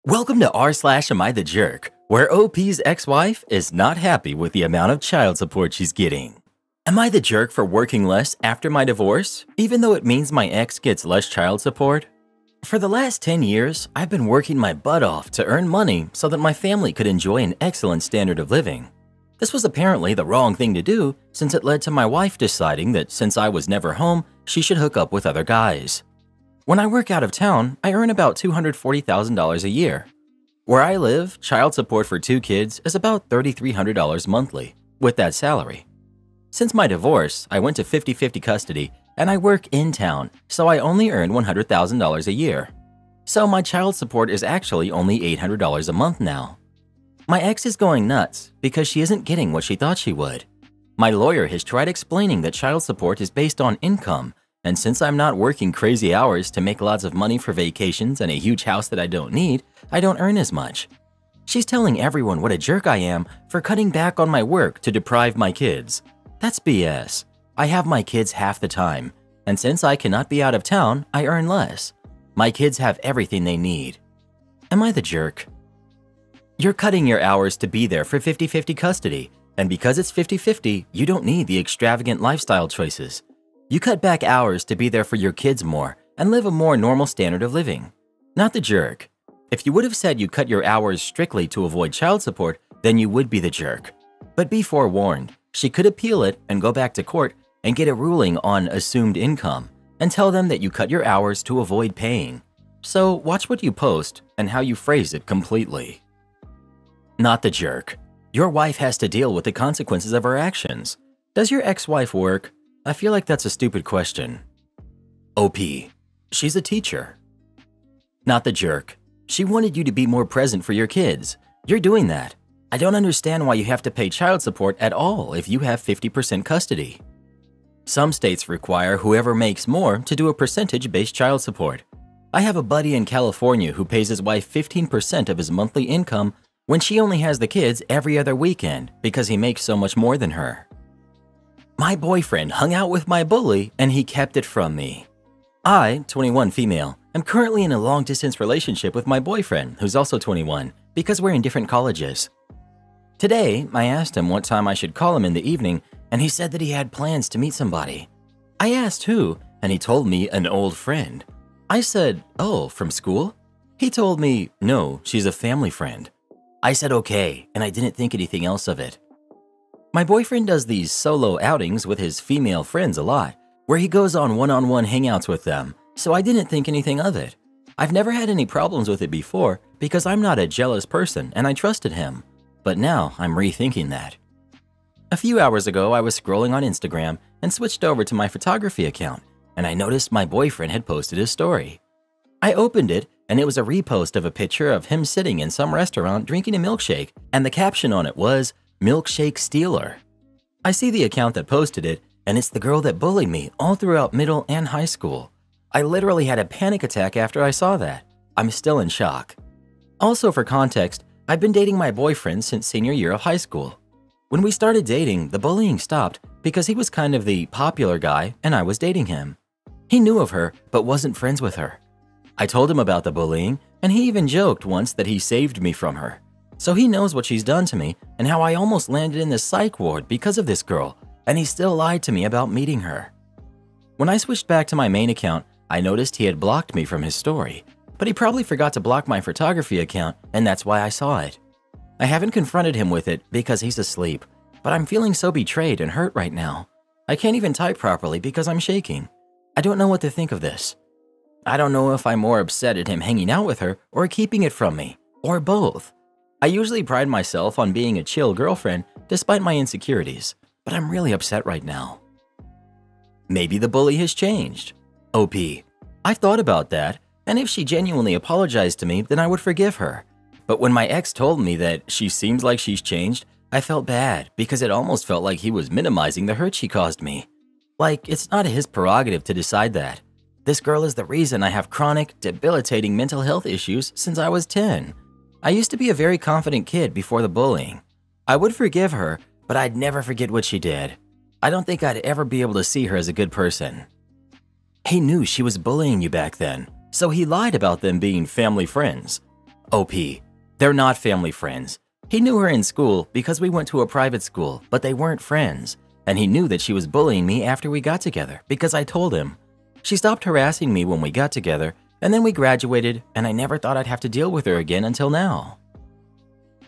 Welcome to r/Am I the Jerk, where OP's ex-wife is not happy with the amount of child support she's getting. Am I the jerk for working less after my divorce, even though it means my ex gets less child support? For the last 10 years, I've been working my butt off to earn money so that my family could enjoy an excellent standard of living. This was apparently the wrong thing to do since it led to my wife deciding that since I was never home, she should hook up with other guys. When I work out of town, I earn about $240,000 a year. Where I live, child support for 2 kids is about $3,300 monthly, with that salary. Since my divorce, I went to 50-50 custody and I work in town, so I only earn $100,000 a year. So my child support is actually only $800 a month now. My ex is going nuts because she isn't getting what she thought she would. My lawyer has tried explaining that child support is based on income, and since I'm not working crazy hours to make lots of money for vacations and a huge house that I don't need, I don't earn as much. She's telling everyone what a jerk I am for cutting back on my work to deprive my kids. That's BS. I have my kids half the time, and since I cannot be out of town, I earn less. My kids have everything they need. Am I the jerk? You're cutting your hours to be there for 50-50 custody, and because it's 50-50, you don't need the extravagant lifestyle choices. You cut back hours to be there for your kids more and live a more normal standard of living. Not the jerk. If you would have said you cut your hours strictly to avoid child support, then you would be the jerk. But be forewarned, she could appeal it and go back to court and get a ruling on assumed income and tell them that you cut your hours to avoid paying. So watch what you post and how you phrase it completely. Not the jerk. Your wife has to deal with the consequences of her actions. Does your ex-wife work? I feel like that's a stupid question. OP. She's a teacher. Not the jerk. She wanted you to be more present for your kids. You're doing that. I don't understand why you have to pay child support at all if you have 50% custody. Some states require whoever makes more to do a percentage-based child support. I have a buddy in California who pays his wife 15% of his monthly income when she only has the kids every other weekend because he makes so much more than her. My boyfriend hung out with my bully and he kept it from me. I, 21 female, am currently in a long-distance relationship with my boyfriend, who's also 21, because we're in different colleges. Today, I asked him what time I should call him in the evening, and he said that he had plans to meet somebody. I asked who, and he told me an old friend. I said, "Oh, from school?" He told me, "No, she's a family friend." I said okay, and I didn't think anything else of it. My boyfriend does these solo outings with his female friends a lot, where he goes on one-on-one hangouts with them, so I didn't think anything of it. I've never had any problems with it before because I'm not a jealous person and I trusted him, but now I'm rethinking that. A few hours ago, I was scrolling on Instagram and switched over to my photography account, and I noticed my boyfriend had posted a story. I opened it, and it was a repost of a picture of him sitting in some restaurant drinking a milkshake, and the caption on it was, "Milkshake Stealer." I see the account that posted it, and it's the girl that bullied me all throughout middle and high school. I literally had a panic attack after I saw that. I'm still in shock. Also for context, I've been dating my boyfriend since senior year of high school. When we started dating, the bullying stopped because he was kind of the popular guy and I was dating him. He knew of her but wasn't friends with her. I told him about the bullying, and he even joked once that he saved me from her. So he knows what she's done to me and how I almost landed in the psych ward because of this girl, and he still lied to me about meeting her. When I switched back to my main account, I noticed he had blocked me from his story, but he probably forgot to block my photography account, and that's why I saw it. I haven't confronted him with it because he's asleep, but I'm feeling so betrayed and hurt right now. I can't even type properly because I'm shaking. I don't know what to think of this. I don't know if I'm more upset at him hanging out with her or keeping it from me, or both. I usually pride myself on being a chill girlfriend despite my insecurities, but I'm really upset right now. Maybe the bully has changed. OP. I've thought about that, and if she genuinely apologized to me, then I would forgive her. But when my ex told me that she seems like she's changed, I felt bad because it almost felt like he was minimizing the hurt she caused me. Like, it's not his prerogative to decide that. This girl is the reason I have chronic, debilitating mental health issues since I was 10. I used to be a very confident kid before the bullying. I would forgive her, but I'd never forget what she did. I don't think I'd ever be able to see her as a good person. He knew she was bullying you back then, so he lied about them being family friends. OP. They're not family friends. He knew her in school because we went to a private school, but they weren't friends. And he knew that she was bullying me after we got together because I told him. She stopped harassing me when we got together, and then we graduated, and I never thought I'd have to deal with her again until now.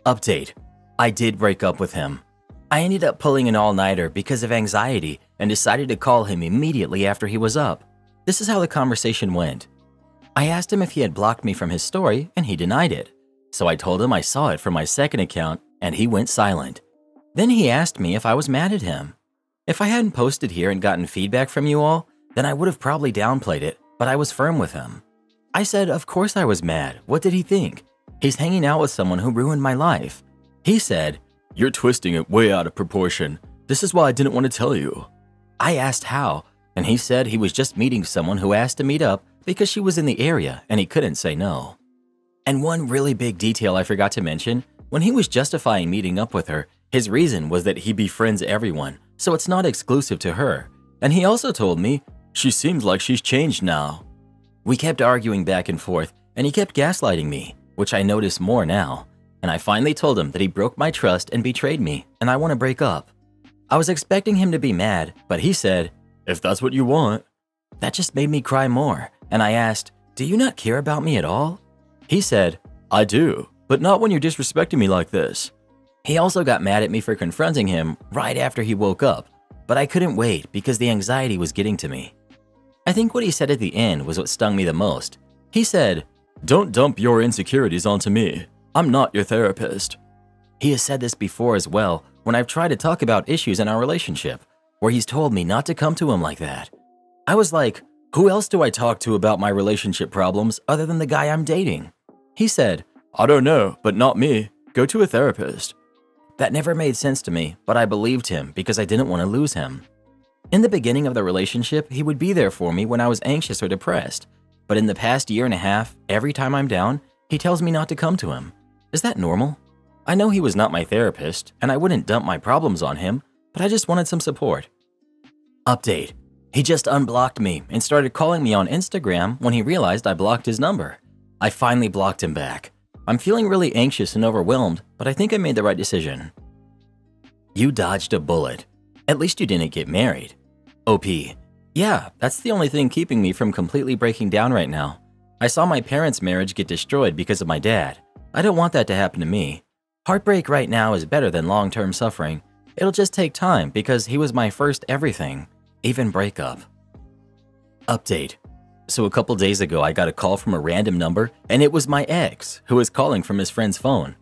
Update. I did break up with him. I ended up pulling an all-nighter because of anxiety and decided to call him immediately after he was up. This is how the conversation went. I asked him if he had blocked me from his story, and he denied it. So I told him I saw it from my second account, and he went silent. Then he asked me if I was mad at him. If I hadn't posted here and gotten feedback from you all, then I would have probably downplayed it, but I was firm with him. I said, of course I was mad. What did he think? He's hanging out with someone who ruined my life. He said, you're twisting it way out of proportion. This is why I didn't want to tell you. I asked how, and he said he was just meeting someone who asked to meet up because she was in the area and he couldn't say no. And one really big detail I forgot to mention, when he was justifying meeting up with her, his reason was that he befriends everyone, so it's not exclusive to her. And he also told me, she seems like she's changed now. We kept arguing back and forth, and he kept gaslighting me, which I notice more now. And I finally told him that he broke my trust and betrayed me, and I want to break up. I was expecting him to be mad, but he said, if that's what you want. That just made me cry more, and I asked, do you not care about me at all? He said, I do, but not when you're disrespecting me like this. He also got mad at me for confronting him right after he woke up, but I couldn't wait because the anxiety was getting to me. I think what he said at the end was what stung me the most. He said, don't dump your insecurities onto me. I'm not your therapist. He has said this before as well when I've tried to talk about issues in our relationship, where he's told me not to come to him like that. I was like, who else do I talk to about my relationship problems other than the guy I'm dating? He said, I don't know, but not me. Go to a therapist. That never made sense to me, but I believed him because I didn't want to lose him. In the beginning of the relationship, he would be there for me when I was anxious or depressed. But in the past year and a half, every time I'm down, he tells me not to come to him. Is that normal? I know he was not my therapist, and I wouldn't dump my problems on him, but I just wanted some support. Update. He just unblocked me and started calling me on Instagram when he realized I blocked his number. I finally blocked him back. I'm feeling really anxious and overwhelmed, but I think I made the right decision. You dodged a bullet. At least you didn't get married. OP. Yeah, that's the only thing keeping me from completely breaking down right now. I saw my parents' marriage get destroyed because of my dad. I don't want that to happen to me. Heartbreak right now is better than long-term suffering. It'll just take time because he was my first everything, even breakup. Update. So a couple days ago, I got a call from a random number, and it was my ex who was calling from his friend's phone.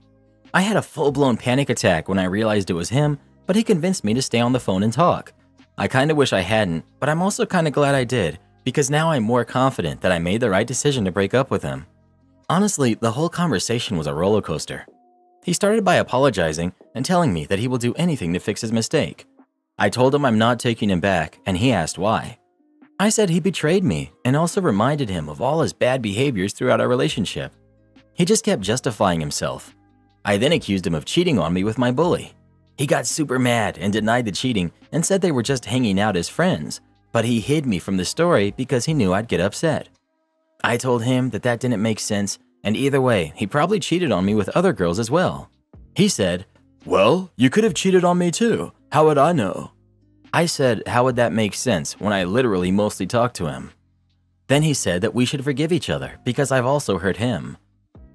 I had a full-blown panic attack when I realized it was him, but he convinced me to stay on the phone and talk. I kinda wish I hadn't, but I'm also kinda glad I did, because now I'm more confident that I made the right decision to break up with him. Honestly, the whole conversation was a roller coaster. He started by apologizing and telling me that he will do anything to fix his mistake. I told him I'm not taking him back, and he asked why. I said he betrayed me and also reminded him of all his bad behaviors throughout our relationship. He just kept justifying himself. I then accused him of cheating on me with my bully. He got super mad and denied the cheating and said they were just hanging out as friends, but he hid me from the story because he knew I'd get upset. I told him that that didn't make sense, and either way, he probably cheated on me with other girls as well. He said, well, you could have cheated on me too. How would I know? I said, how would that make sense when I literally mostly talked to him? Then he said that we should forgive each other because I've also hurt him.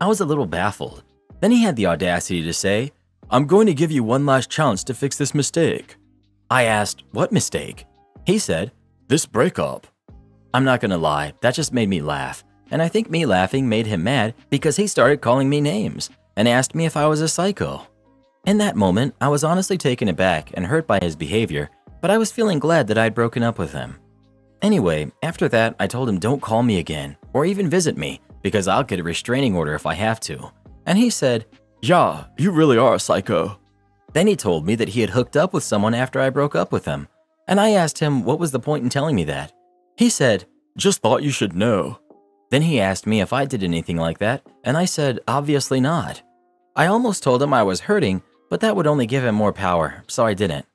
I was a little baffled. Then he had the audacity to say, I'm going to give you one last chance to fix this mistake. I asked, what mistake? He said, this breakup. I'm not gonna lie, that just made me laugh. And I think me laughing made him mad because he started calling me names and asked me if I was a psycho. In that moment, I was honestly taken aback and hurt by his behavior, but I was feeling glad that I'd broken up with him. Anyway, after that, I told him don't call me again or even visit me because I'll get a restraining order if I have to. And he said, yeah, you really are a psycho. Then he told me that he had hooked up with someone after I broke up with him. And I asked him what was the point in telling me that. He said, just thought you should know. Then he asked me if I did anything like that, and I said, obviously not. I almost told him I was hurting, but that would only give him more power, so I didn't.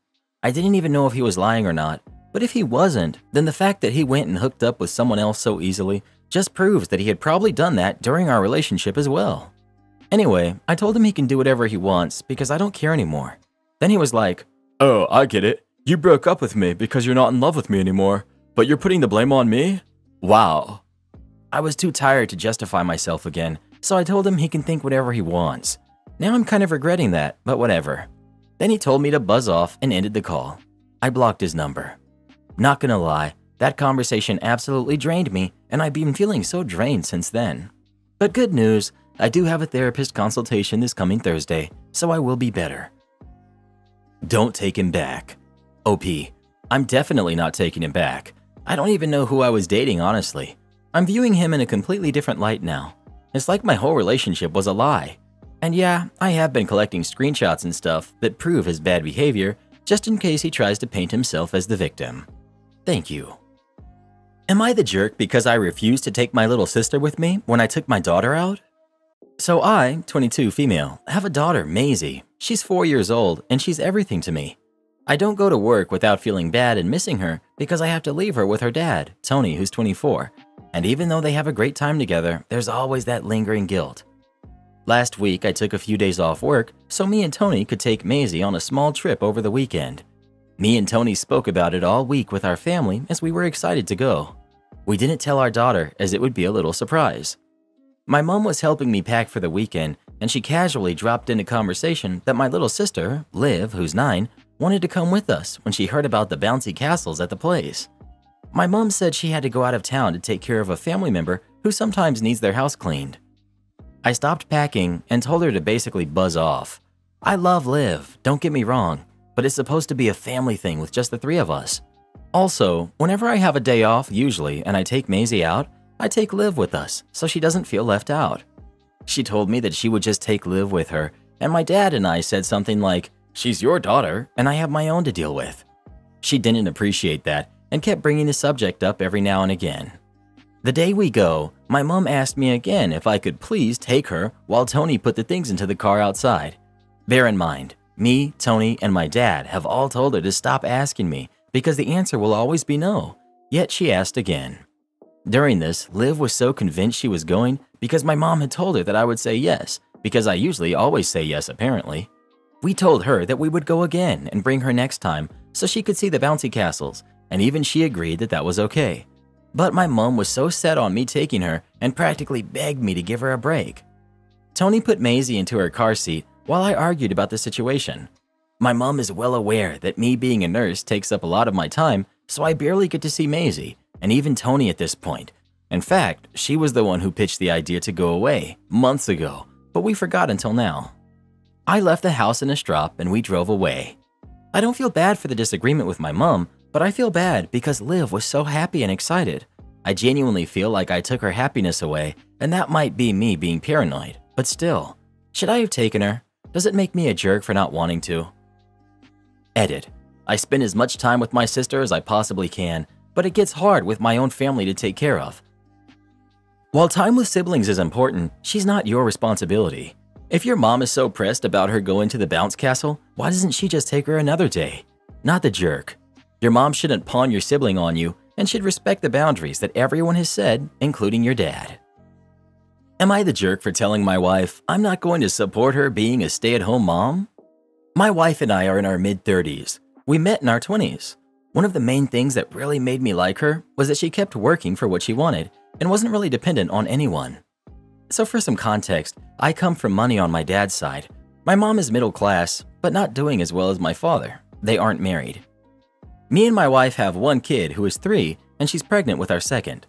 I didn't even know if he was lying or not, but if he wasn't, then the fact that he went and hooked up with someone else so easily just proves that he had probably done that during our relationship as well. Anyway, I told him he can do whatever he wants because I don't care anymore. Then he was like, "Oh, I get it. You broke up with me because you're not in love with me anymore, but you're putting the blame on me? Wow." I was too tired to justify myself again, so I told him he can think whatever he wants. Now I'm kind of regretting that, but whatever. Then he told me to buzz off and ended the call. I blocked his number. Not gonna lie, that conversation absolutely drained me, and I've been feeling so drained since then. But good news, I do have a therapist consultation this coming Thursday, so I will be better. Don't take him back. OP, I'm definitely not taking him back. I don't even know who I was dating, honestly. I'm viewing him in a completely different light now. It's like my whole relationship was a lie. And yeah, I have been collecting screenshots and stuff that prove his bad behavior, just in case he tries to paint himself as the victim. Thank you. Am I the jerk because I refused to take my little sister with me when I took my daughter out? So I, 22 female, have a daughter, Maisie. She's 4 years old and she's everything to me. I don't go to work without feeling bad and missing her because I have to leave her with her dad, Tony, who's 24. And even though they have a great time together, there's always that lingering guilt. Last week, I took a few days off work so me and Tony could take Maisie on a small trip over the weekend. Me and Tony spoke about it all week with our family as we were excited to go. We didn't tell our daughter as it would be a little surprise. My mom was helping me pack for the weekend and she casually dropped in a conversation that my little sister, Liv, who's 9, wanted to come with us when she heard about the bouncy castles at the place. My mom said she had to go out of town to take care of a family member who sometimes needs their house cleaned. I stopped packing and told her to basically buzz off. I love Liv, don't get me wrong, but it's supposed to be a family thing with just the 3 of us. Also, whenever I have a day off usually and I take Maisie out, I take Liv with us so she doesn't feel left out. She told me that she would just take Liv with her, and my dad and I said something like, "She's your daughter and I have my own to deal with." She didn't appreciate that and kept bringing the subject up every now and again. The day we go, my mom asked me again if I could please take her while Tony put the things into the car outside. Bear in mind, me, Tony, and my dad have all told her to stop asking me because the answer will always be no, yet she asked again. During this, Liv was so convinced she was going because my mom had told her that I would say yes, because I usually always say yes apparently. We told her that we would go again and bring her next time so she could see the bouncy castles, and even she agreed that that was okay. But my mom was so set on me taking her and practically begged me to give her a break. Tony put Maisie into her car seat while I argued about the situation. My mom is well aware that me being a nurse takes up a lot of my time, so I barely get to see Maisie, and even Tony at this point. In fact, she was the one who pitched the idea to go away months ago, but we forgot until now. I left the house in a strop and we drove away. I don't feel bad for the disagreement with my mom, but I feel bad because Liv was so happy and excited. I genuinely feel like I took her happiness away, and that might be me being paranoid, but still. Should I have taken her? Does it make me a jerk for not wanting to? Edit. I spend as much time with my sister as I possibly can, but it gets hard with my own family to take care of. While time with siblings is important, she's not your responsibility. If your mom is so pressed about her going to the bounce castle, why doesn't she just take her another day? Not the jerk. Your mom shouldn't pawn your sibling on you and should respect the boundaries that everyone has said, including your dad. Am I the jerk for telling my wife I'm not going to support her being a stay-at-home mom? My wife and I are in our mid-30s. We met in our 20s. One of the main things that really made me like her was that she kept working for what she wanted and wasn't really dependent on anyone. So for some context, I come from money on my dad's side. My mom is middle class, but not doing as well as my father. They aren't married. Me and my wife have one kid who is 3, and she's pregnant with our second.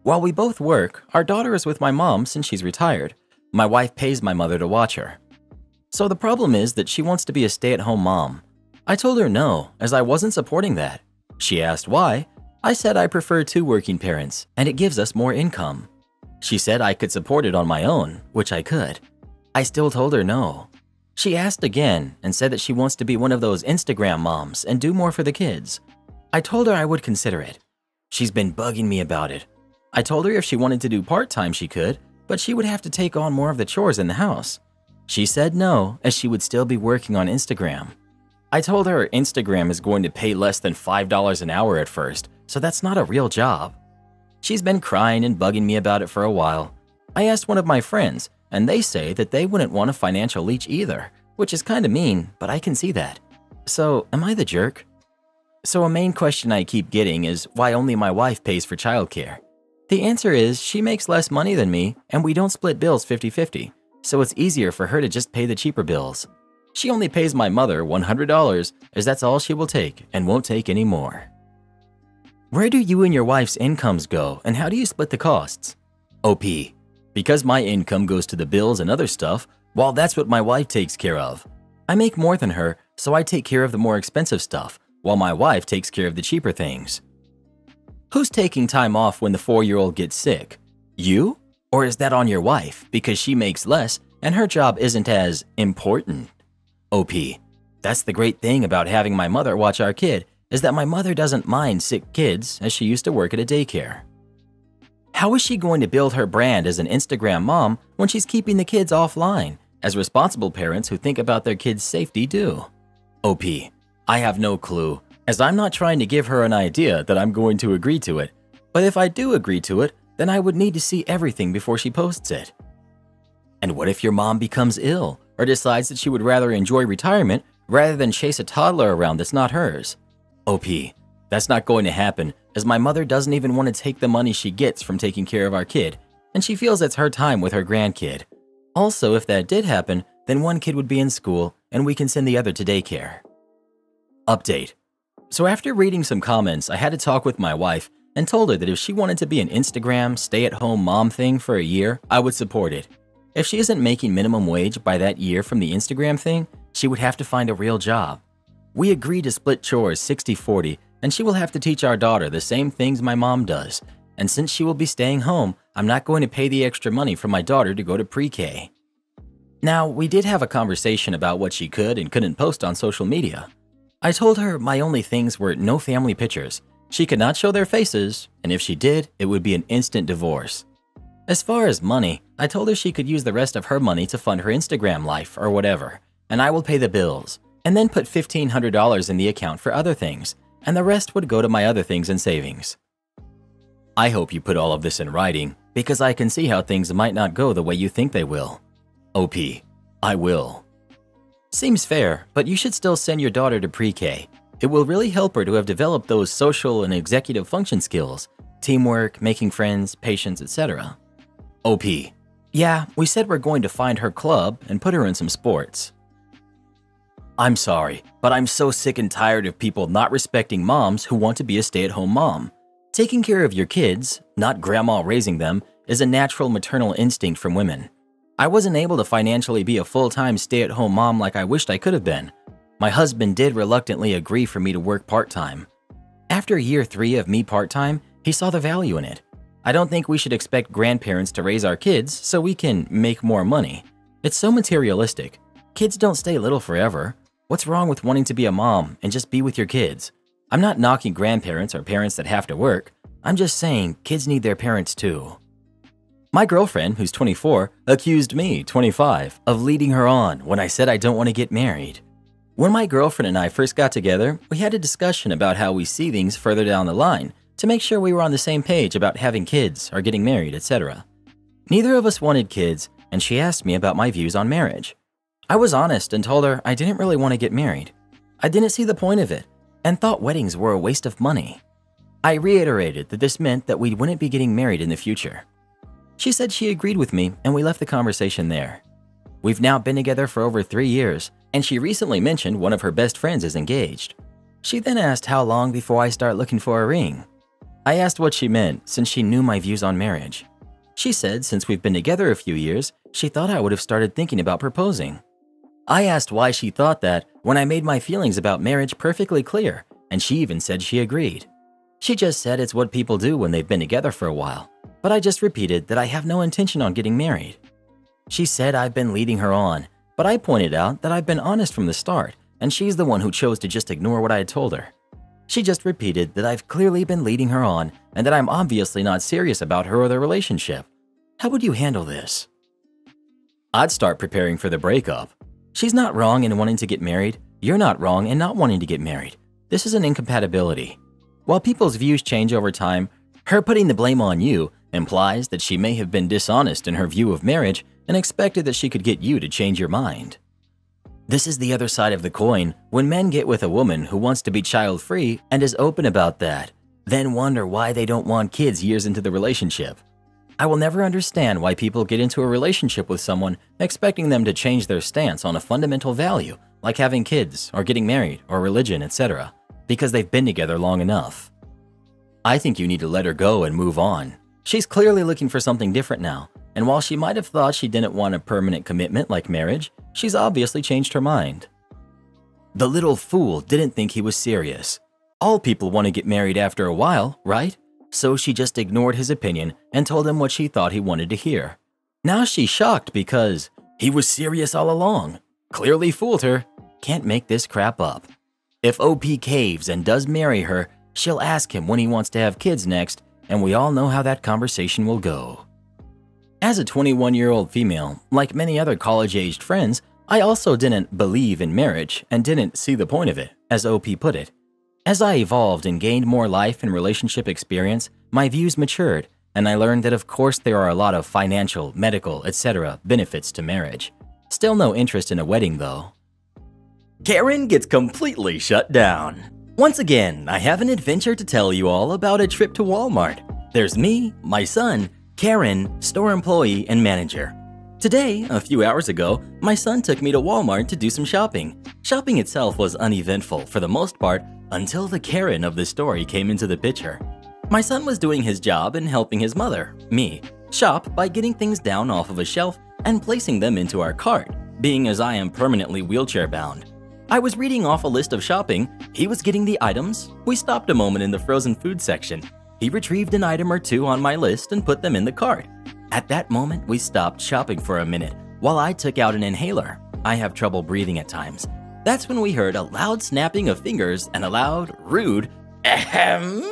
While we both work, our daughter is with my mom since she's retired. My wife pays my mother to watch her. So the problem is that she wants to be a stay-at-home mom. I told her no, as I wasn't supporting that. She asked why. I said I prefer 2 working parents, and it gives us more income. She said I could support it on my own, which I could. I still told her no. She asked again and said that she wants to be one of those Instagram moms and do more for the kids. I told her I would consider it. She's been bugging me about it. I told her if she wanted to do part-time she could, but she would have to take on more of the chores in the house. She said no, as she would still be working on Instagram. I told her Instagram is going to pay less than $5 an hour at first, so that's not a real job. She's been crying and bugging me about it for a while. I asked one of my friends, and they say that they wouldn't want a financial leech either, which is kinda mean, but I can see that. So, am I the jerk? So a main question I keep getting is why only my wife pays for childcare. The answer is she makes less money than me and we don't split bills 50-50, so it's easier for her to just pay the cheaper bills. She only pays my mother $100 as that's all she will take and won't take any more. Where do you and your wife's incomes go and how do you split the costs? OP. Because my income goes to the bills and other stuff, while that's what my wife takes care of. I make more than her, so I take care of the more expensive stuff, while my wife takes care of the cheaper things. Who's taking time off when the 4-year-old gets sick? You? Or is that on your wife because she makes less and her job isn't as important? OP. That's the great thing about having my mother watch our kid is that my mother doesn't mind sick kids as she used to work at a daycare. How is she going to build her brand as an Instagram mom when she's keeping the kids offline, as responsible parents who think about their kids' safety do? OP. I have no clue, as I'm not trying to give her an idea that I'm going to agree to it, but if I do agree to it, then I would need to see everything before she posts it. And what if your mom becomes ill or decides that she would rather enjoy retirement rather than chase a toddler around that's not hers? OP. That's not going to happen, as my mother doesn't even want to take the money she gets from taking care of our kid, and she feels it's her time with her grandkid. Also, if that did happen, then one kid would be in school and we can send the other to daycare. Update. So after reading some comments, I had to talk with my wife and told her that if she wanted to be an Instagram stay-at-home mom thing for a year, I would support it. If she isn't making minimum wage by that year from the Instagram thing, she would have to find a real job. We agreed to split chores 60-40, and she will have to teach our daughter the same things my mom does. And since she will be staying home, I'm not going to pay the extra money for my daughter to go to pre-K. Now, we did have a conversation about what she could and couldn't post on social media. I told her my only things were no family pictures. She could not show their faces, and if she did, it would be an instant divorce. As far as money, I told her she could use the rest of her money to fund her Instagram life or whatever, and I will pay the bills, and then put $1,500 in the account for other things, and the rest would go to my other things and savings. I hope you put all of this in writing, because I can see how things might not go the way you think they will. OP. I will. Seems fair, but you should still send your daughter to pre-K. It will really help her to have developed those social and executive function skills, teamwork, making friends, patience, etc. OP. Yeah, we said we're going to find her club and put her in some sports. I'm sorry, but I'm so sick and tired of people not respecting moms who want to be a stay-at-home mom. Taking care of your kids, not grandma raising them, is a natural maternal instinct from women. I wasn't able to financially be a full-time stay-at-home mom like I wished I could have been. My husband did reluctantly agree for me to work part-time. After year 3 of me part-time, he saw the value in it. I don't think we should expect grandparents to raise our kids so we can make more money. It's so materialistic. Kids don't stay little forever. What's wrong with wanting to be a mom and just be with your kids? I'm not knocking grandparents or parents that have to work. I'm just saying kids need their parents too. My girlfriend, who's 24, accused me, 25, of leading her on when I said I don't want to get married. When my girlfriend and I first got together, we had a discussion about how we see things further down the line to make sure we were on the same page about having kids or getting married, etc. Neither of us wanted kids, and she asked me about my views on marriage. I was honest and told her I didn't really want to get married. I didn't see the point of it and thought weddings were a waste of money. I reiterated that this meant that we wouldn't be getting married in the future. She said she agreed with me, and we left the conversation there. We've now been together for over 3 years, and she recently mentioned one of her best friends is engaged. She then asked how long before I start looking for a ring. I asked what she meant since she knew my views on marriage. She said since we've been together a few years, she thought I would have started thinking about proposing. I asked why she thought that when I made my feelings about marriage perfectly clear, and she even said she agreed. She just said it's what people do when they've been together for a while, but I just repeated that I have no intention on getting married. She said I've been leading her on, but I pointed out that I've been honest from the start, and she's the one who chose to just ignore what I had told her. She just repeated that I've clearly been leading her on and that I'm obviously not serious about her or the relationship. How would you handle this? I'd start preparing for the breakup. She's not wrong in wanting to get married. You're not wrong in not wanting to get married. This is an incompatibility. While people's views change over time, her putting the blame on you implies that she may have been dishonest in her view of marriage and expected that she could get you to change your mind. This is the other side of the coin when men get with a woman who wants to be child-free and is open about that, then wonder why they don't want kids years into the relationship. I will never understand why people get into a relationship with someone expecting them to change their stance on a fundamental value like having kids or getting married or religion, etc., because they've been together long enough. I think you need to let her go and move on. She's clearly looking for something different now, and while she might have thought she didn't want a permanent commitment like marriage, she's obviously changed her mind. The little fool didn't think he was serious. All people want to get married after a while, right? So she just ignored his opinion and told him what she thought he wanted to hear. Now she's shocked because he was serious all along. Clearly fooled her. Can't make this crap up. If OP caves and does marry her, she'll ask him when he wants to have kids next, and we all know how that conversation will go. As a 21-year-old female, like many other college-aged friends, I also didn't believe in marriage and didn't see the point of it, as OP put it. As I evolved and gained more life and relationship experience, my views matured, and I learned that of course there are a lot of financial, medical, etc. benefits to marriage. Still no interest in a wedding though. Karen gets completely shut down. Once again, I have an adventure to tell you all about a trip to Walmart. There's me, my son, Karen, store employee, and manager. Today, a few hours ago, my son took me to Walmart to do some shopping. Shopping itself was uneventful for the most part until the Karen of the story came into the picture. My son was doing his job and helping his mother, me, shop by getting things down off of a shelf and placing them into our cart, being as I am permanently wheelchair bound. I was reading off a list of shopping, he was getting the items, we stopped a moment in the frozen food section. He retrieved an item or two on my list and put them in the cart. At that moment, we stopped shopping for a minute while I took out an inhaler. I have trouble breathing at times. That's when we heard a loud snapping of fingers and a loud, rude, ahem.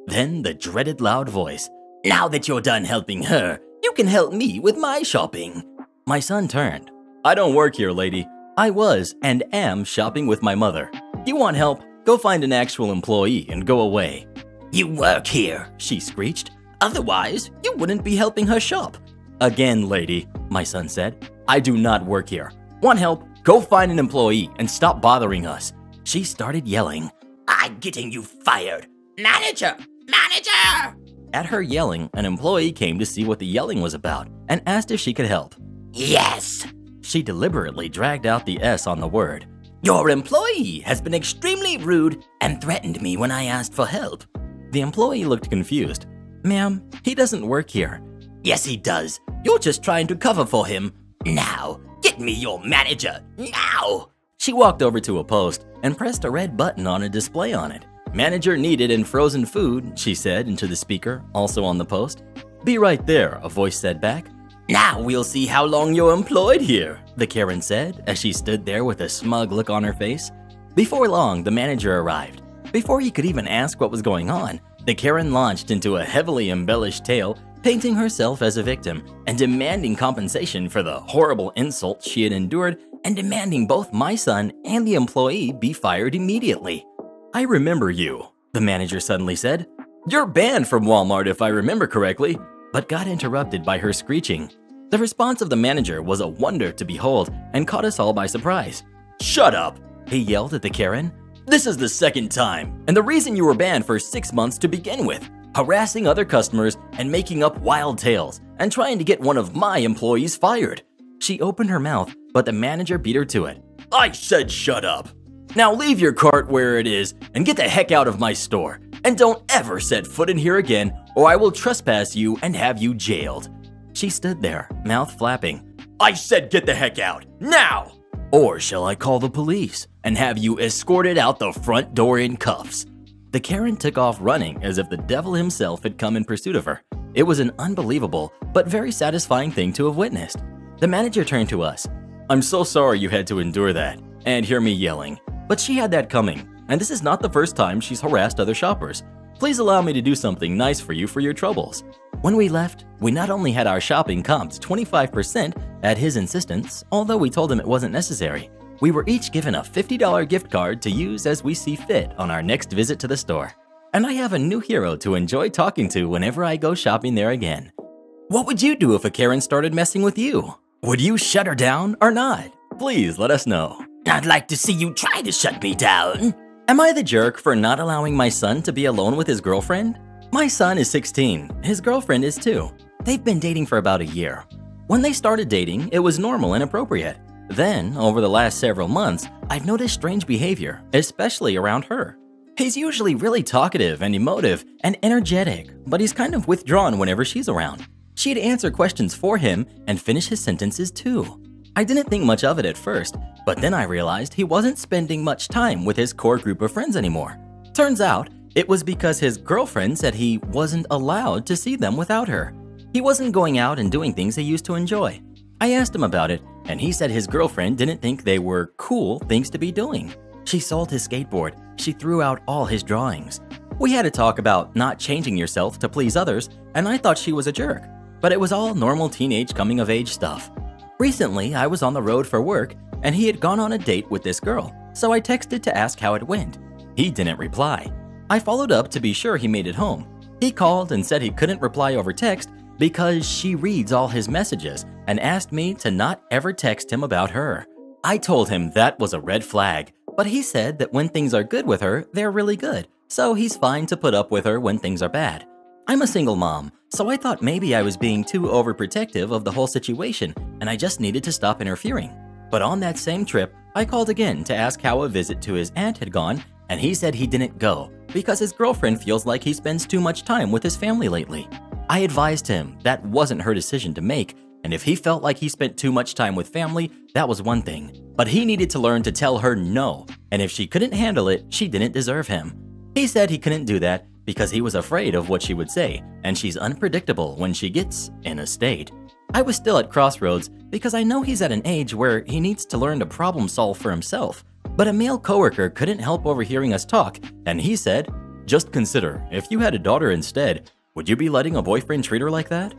Then the dreaded loud voice, "Now that you're done helping her, you can help me with my shopping." My son turned. "I don't work here, lady. I was and am shopping with my mother. You want help? Go find an actual employee and go away." "You work here," she screeched. "Otherwise, you wouldn't be helping her shop." "Again, lady," my son said. "I do not work here. Want help? Go find an employee and stop bothering us." She started yelling, "I'm getting you fired. Manager! Manager!" At her yelling, an employee came to see what the yelling was about and asked if she could help. "Yes." She deliberately dragged out the S on the word. "Your employee has been extremely rude and threatened me when I asked for help." The employee looked confused. "Ma'am, he doesn't work here." "Yes, he does. You're just trying to cover for him. Now, get me your manager, now!" She walked over to a post and pressed a red button on a display on it. "Manager needed in frozen food," she said into the speaker, also on the post. "Be right there," a voice said back. "Now we'll see how long you're employed here," the Karen said as she stood there with a smug look on her face. Before long, the manager arrived. Before he could even ask what was going on, the Karen launched into a heavily embellished tale, painting herself as a victim and demanding compensation for the horrible insults she had endured and demanding both my son and the employee be fired immediately. "I remember you," the manager suddenly said. "You're banned from Walmart if I remember correctly," but got interrupted by her screeching. The response of the manager was a wonder to behold and caught us all by surprise. "Shut up," he yelled at the Karen. "This is the second time, and the reason you were banned for 6 months to begin with. Harassing other customers and making up wild tales and trying to get one of my employees fired." She opened her mouth, but the manager beat her to it. "I said shut up. Now leave your cart where it is and get the heck out of my store. And don't ever set foot in here again or I will trespass you and have you jailed." She stood there, mouth flapping. "I said get the heck out, now! Or shall I call the police and have you escorted out the front door in cuffs?" The Karen took off running as if the devil himself had come in pursuit of her. It was an unbelievable but very satisfying thing to have witnessed. The manager turned to us. "I'm so sorry you had to endure that and hear me yelling, but she had that coming, and this is not the first time she's harassed other shoppers. Please allow me to do something nice for you for your troubles." When we left, we not only had our shopping comped 25% at his insistence, although we told him it wasn't necessary. We were each given a $50 gift card to use as we see fit on our next visit to the store. And I have a new hero to enjoy talking to whenever I go shopping there again. What would you do if a Karen started messing with you? Would you shut her down or not? Please let us know. I'd like to see you try to shut me down. Am I the jerk for not allowing my son to be alone with his girlfriend? My son is 16. His girlfriend is too. They've been dating for about a year. When they started dating, it was normal and appropriate. Then, over the last several months, I've noticed strange behavior, especially around her. He's usually really talkative and emotive and energetic, but he's kind of withdrawn whenever she's around. She'd answer questions for him and finish his sentences too. I didn't think much of it at first, but then I realized he wasn't spending much time with his core group of friends anymore. Turns out, it was because his girlfriend said he wasn't allowed to see them without her. He wasn't going out and doing things he used to enjoy. I asked him about it, and he said his girlfriend didn't think they were cool things to be doing. She sold his skateboard. She threw out all his drawings. We had a talk about not changing yourself to please others, and I thought she was a jerk. But it was all normal teenage coming-of-age stuff. Recently, I was on the road for work, and he had gone on a date with this girl, so I texted to ask how it went. He didn't reply. I followed up to be sure he made it home. He called and said he couldn't reply over text because she reads all his messages and asked me to not ever text him about her. I told him that was a red flag, but he said that when things are good with her, they're really good, so he's fine to put up with her when things are bad. I'm a single mom, so I thought maybe I was being too overprotective of the whole situation and I just needed to stop interfering. But on that same trip, I called again to ask how a visit to his aunt had gone, and he said he didn't go because his girlfriend feels like he spends too much time with his family lately. I advised him that wasn't her decision to make, and if he felt like he spent too much time with family, that was one thing. But he needed to learn to tell her no, and if she couldn't handle it, she didn't deserve him. He said he couldn't do that because he was afraid of what she would say, and she's unpredictable when she gets in a state. I was still at crossroads because I know he's at an age where he needs to learn to problem solve for himself. But a male coworker couldn't help overhearing us talk, and he said, "Just consider, if you had a daughter instead, would you be letting a boyfriend treat her like that?"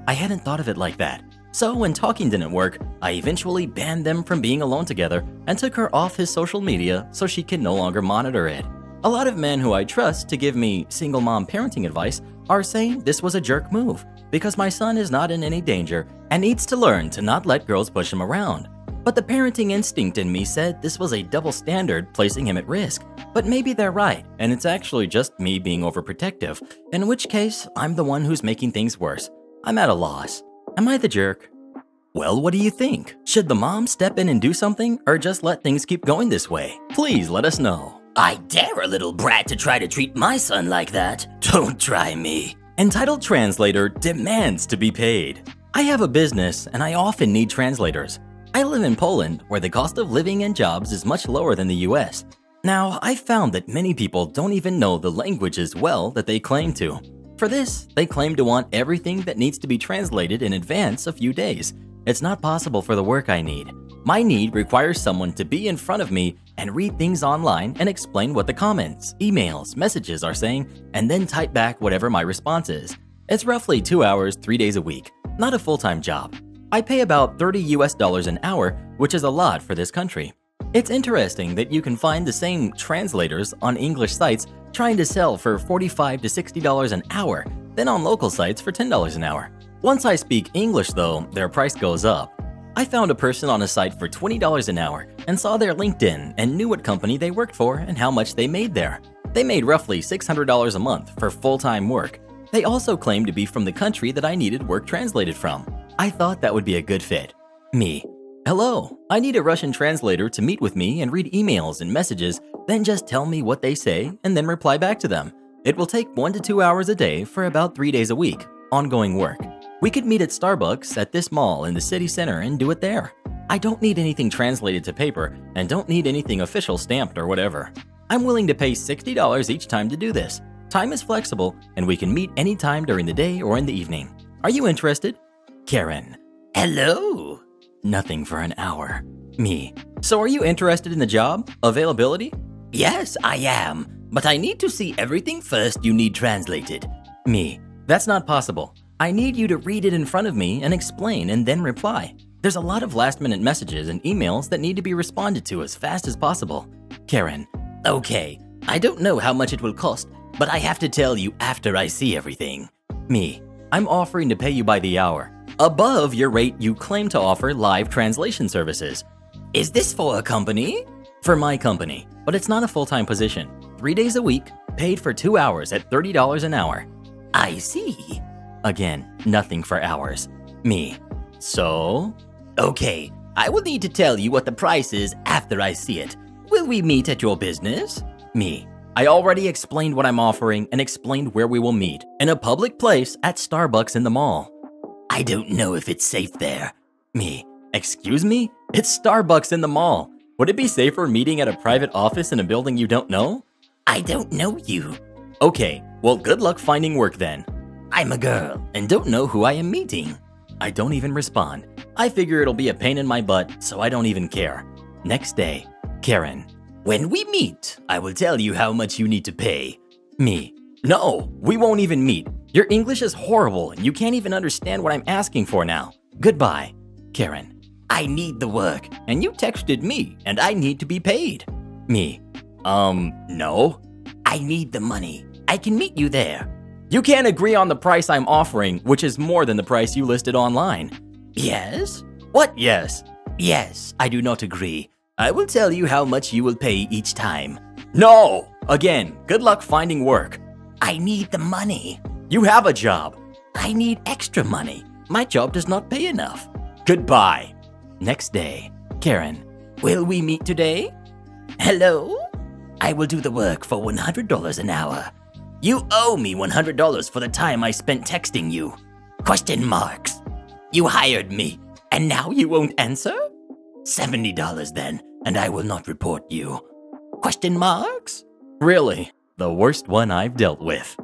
I hadn't thought of it like that. So when talking didn't work, I eventually banned them from being alone together and took her off his social media so she can no longer monitor it. A lot of men who I trust to give me single mom parenting advice are saying this was a jerk move because my son is not in any danger and needs to learn to not let girls push him around. But the parenting instinct in me said this was a double standard placing him at risk. But maybe they're right, and it's actually just me being overprotective, in which case I'm the one who's making things worse. I'm at a loss. Am I the jerk? Well, what do you think? Should the mom step in and do something, or just let things keep going this way? Please let us know. I dare a little brat to try to treat my son like that. Don't try me. Entitled translator demands to be paid. I have a business, and I often need translators. I live in Poland, where the cost of living and jobs is much lower than the US. Now, I've found that many people don't even know the language as well that they claim to. For this, they claim to want everything that needs to be translated in advance a few days. It's not possible for the work I need. My need requires someone to be in front of me and read things online and explain what the comments, emails, messages are saying, and then type back whatever my response is. It's roughly 2 hours, 3 days a week, not a full-time job. I pay about $30 an hour, which is a lot for this country. It's interesting that you can find the same translators on English sites trying to sell for $45 to $60 an hour, then on local sites for $10 an hour. Once I speak English though, their price goes up. I found a person on a site for $20 an hour and saw their LinkedIn and knew what company they worked for and how much they made there. They made roughly $600 a month for full-time work. They also claimed to be from the country that I needed work translated from. I thought that would be a good fit. Me. Hello, I need a Russian translator to meet with me and read emails and messages, then just tell me what they say and then reply back to them. It will take 1 to 2 hours a day for about 3 days a week. Ongoing work. We could meet at Starbucks at this mall in the city center and do it there. I don't need anything translated to paper and don't need anything official stamped or whatever. I'm willing to pay $60 each time to do this. Time is flexible and we can meet anytime during the day or in the evening. Are you interested? Karen. Hello. Nothing for an hour. Me. So are you interested in the job? Availability? Yes, I am. But I need to see everything first you need translated. Me. That's not possible. I need you to read it in front of me and explain and then reply. There's a lot of last-minute messages and emails that need to be responded to as fast as possible. Karen. Okay, I don't know how much it will cost, but I have to tell you after I see everything. Me. I'm offering to pay you by the hour. above your rate you claim to offer live translation services. Is this for a company? For my company, but it's not a full-time position. 3 days a week, paid for 2 hours at $30 an hour. I see. Again, nothing for hours. Me. So? Okay, I will need to tell you what the price is after I see it. Will we meet at your business? Me. I already explained what I'm offering and explained where we will meet. In a public place at Starbucks in the mall. I don't know if it's safe there. Me. Excuse me? It's Starbucks in the mall. Would it be safer meeting at a private office in a building you don't know? I don't know you. Okay, well good luck finding work then. I'm a girl and don't know who I am meeting. I don't even respond. I figure it'll be a pain in my butt, so I don't even care. Next day, Karen. When we meet, I will tell you how much you need to pay. Me. No, we won't even meet. Your English is horrible and you can't even understand what I'm asking for now. Goodbye, Karen. I need the work, and you texted me, and I need to be paid. Me. No. I need the money. I can meet you there. You can't agree on the price I'm offering, which is more than the price you listed online. Yes? What yes? Yes, I do not agree. I will tell you how much you will pay each time. No! Again, good luck finding work. I need the money. You have a job. I need extra money. My job does not pay enough. Goodbye. Next day, Karen. Will we meet today? Hello? I will do the work for $100 an hour. You owe me $100 for the time I spent texting you. Question marks. You hired me, and now you won't answer? $70 then, and I will not report you. Question marks? Really? The worst one I've dealt with.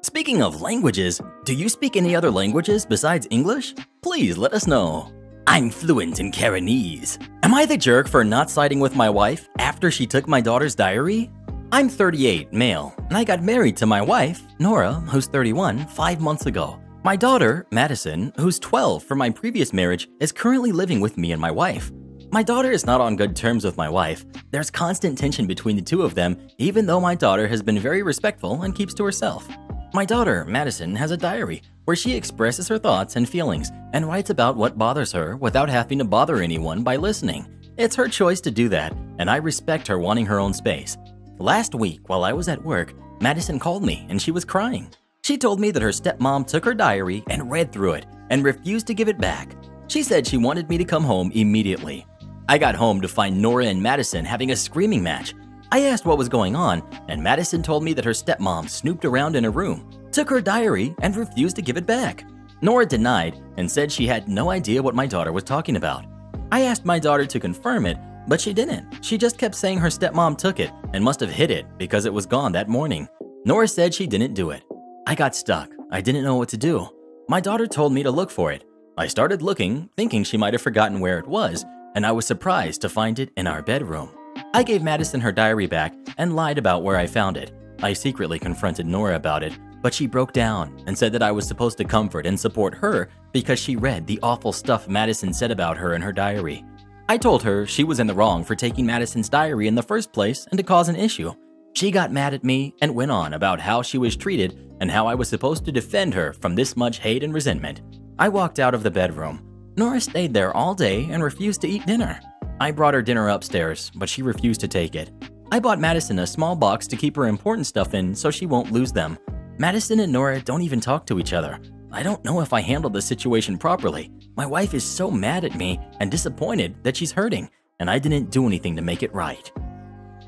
Speaking of languages, do you speak any other languages besides English? Please let us know. I'm fluent in Karenese. Am I the jerk for not siding with my wife after she took my daughter's diary? I'm 38, male, and I got married to my wife, Nora, who's 31, 5 months ago. My daughter, Madison, who's 12 from my previous marriage, is currently living with me and my wife. My daughter is not on good terms with my wife. There's constant tension between the two of them, even though my daughter has been very respectful and keeps to herself. My daughter, Madison, has a diary where she expresses her thoughts and feelings and writes about what bothers her without having to bother anyone by listening. It's her choice to do that, and I respect her wanting her own space. Last week, while I was at work, Madison called me and she was crying. She told me that her stepmom took her diary and read through it and refused to give it back. She said she wanted me to come home immediately. I got home to find Nora and Madison having a screaming match. I asked what was going on, and Madison told me that her stepmom snooped around in her room, took her diary, and refused to give it back. Nora denied and said she had no idea what my daughter was talking about. I asked my daughter to confirm it, but she didn't. She just kept saying her stepmom took it and must have hid it because it was gone that morning. Nora said she didn't do it. I got stuck. I didn't know what to do. My daughter told me to look for it. I started looking, thinking she might have forgotten where it was, and I was surprised to find it in our bedroom. I gave Madison her diary back and lied about where I found it. I secretly confronted Nora about it, but she broke down and said that I was supposed to comfort and support her because she read the awful stuff Madison said about her in her diary. I told her she was in the wrong for taking Madison's diary in the first place and to cause an issue. She got mad at me and went on about how she was treated and how I was supposed to defend her from this much hate and resentment. I walked out of the bedroom. Nora stayed there all day and refused to eat dinner. I brought her dinner upstairs, but she refused to take it. I bought Madison a small box to keep her important stuff in so she won't lose them. Madison and Nora don't even talk to each other. I don't know if I handled the situation properly. My wife is so mad at me and disappointed that she's hurting, and I didn't do anything to make it right.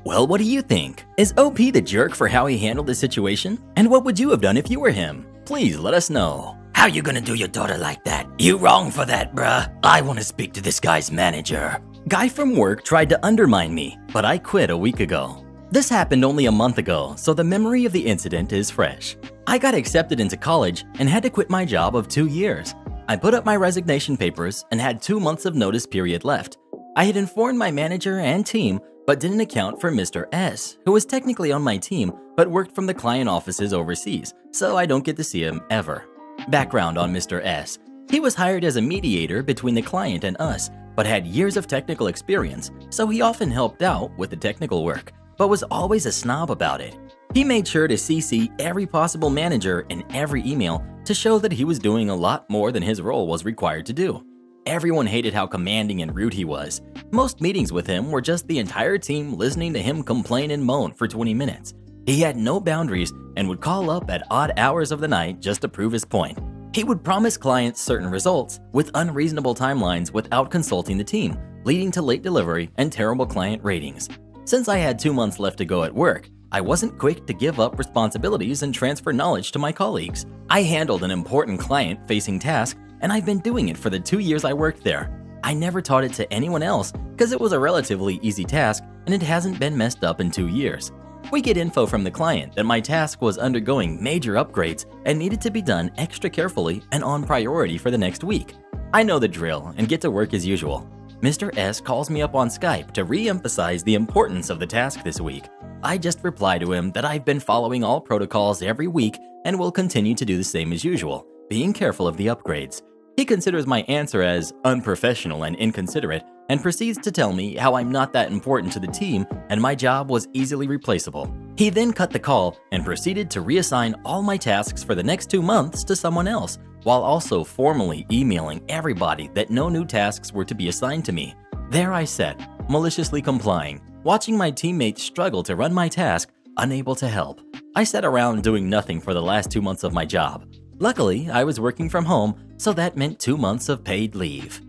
Well, what do you think? Is OP the jerk for how he handled the situation? And what would you have done if you were him? Please let us know. How you gonna do your daughter like that? You wrong for that, bruh. I wanna speak to this guy's manager. Guy from work tried to undermine me, but I quit a week ago. This happened only a month ago, so the memory of the incident is fresh. I got accepted into college and had to quit my job of 2 years. I put up my resignation papers and had 2 months of notice period left. I had informed my manager and team, but didn't account for Mr. S, who was technically on my team, but worked from the client offices overseas, so I don't get to see him ever. Background on Mr. S. He was hired as a mediator between the client and us, but had years of technical experience, so he often helped out with the technical work, but was always a snob about it. He made sure to CC every possible manager in every email to show that he was doing a lot more than his role was required to do. Everyone hated how commanding and rude he was. Most meetings with him were just the entire team listening to him complain and moan for 20 minutes. He had no boundaries and would call up at odd hours of the night just to prove his point. He would promise clients certain results with unreasonable timelines without consulting the team, leading to late delivery and terrible client ratings. Since I had 2 months left to go at work, I wasn't quick to give up responsibilities and transfer knowledge to my colleagues. I handled an important client-facing task, and I've been doing it for the 2 years I worked there. I never taught it to anyone else because it was a relatively easy task and it hasn't been messed up in 2 years. We get info from the client that my task was undergoing major upgrades and needed to be done extra carefully and on priority for the next week. I know the drill and get to work as usual. Mr. S calls me up on Skype to re-emphasize the importance of the task this week. I just reply to him that I've been following all protocols every week and will continue to do the same as usual, being careful of the upgrades. He considers my answer as unprofessional and inconsiderate and proceeds to tell me how I'm not that important to the team and my job was easily replaceable. He then cut the call and proceeded to reassign all my tasks for the next 2 months to someone else, while also formally emailing everybody that no new tasks were to be assigned to me. There I sat, maliciously complying, watching my teammates struggle to run my task, unable to help. I sat around doing nothing for the last 2 months of my job. Luckily, I was working from home, so that meant 2 months of paid leave.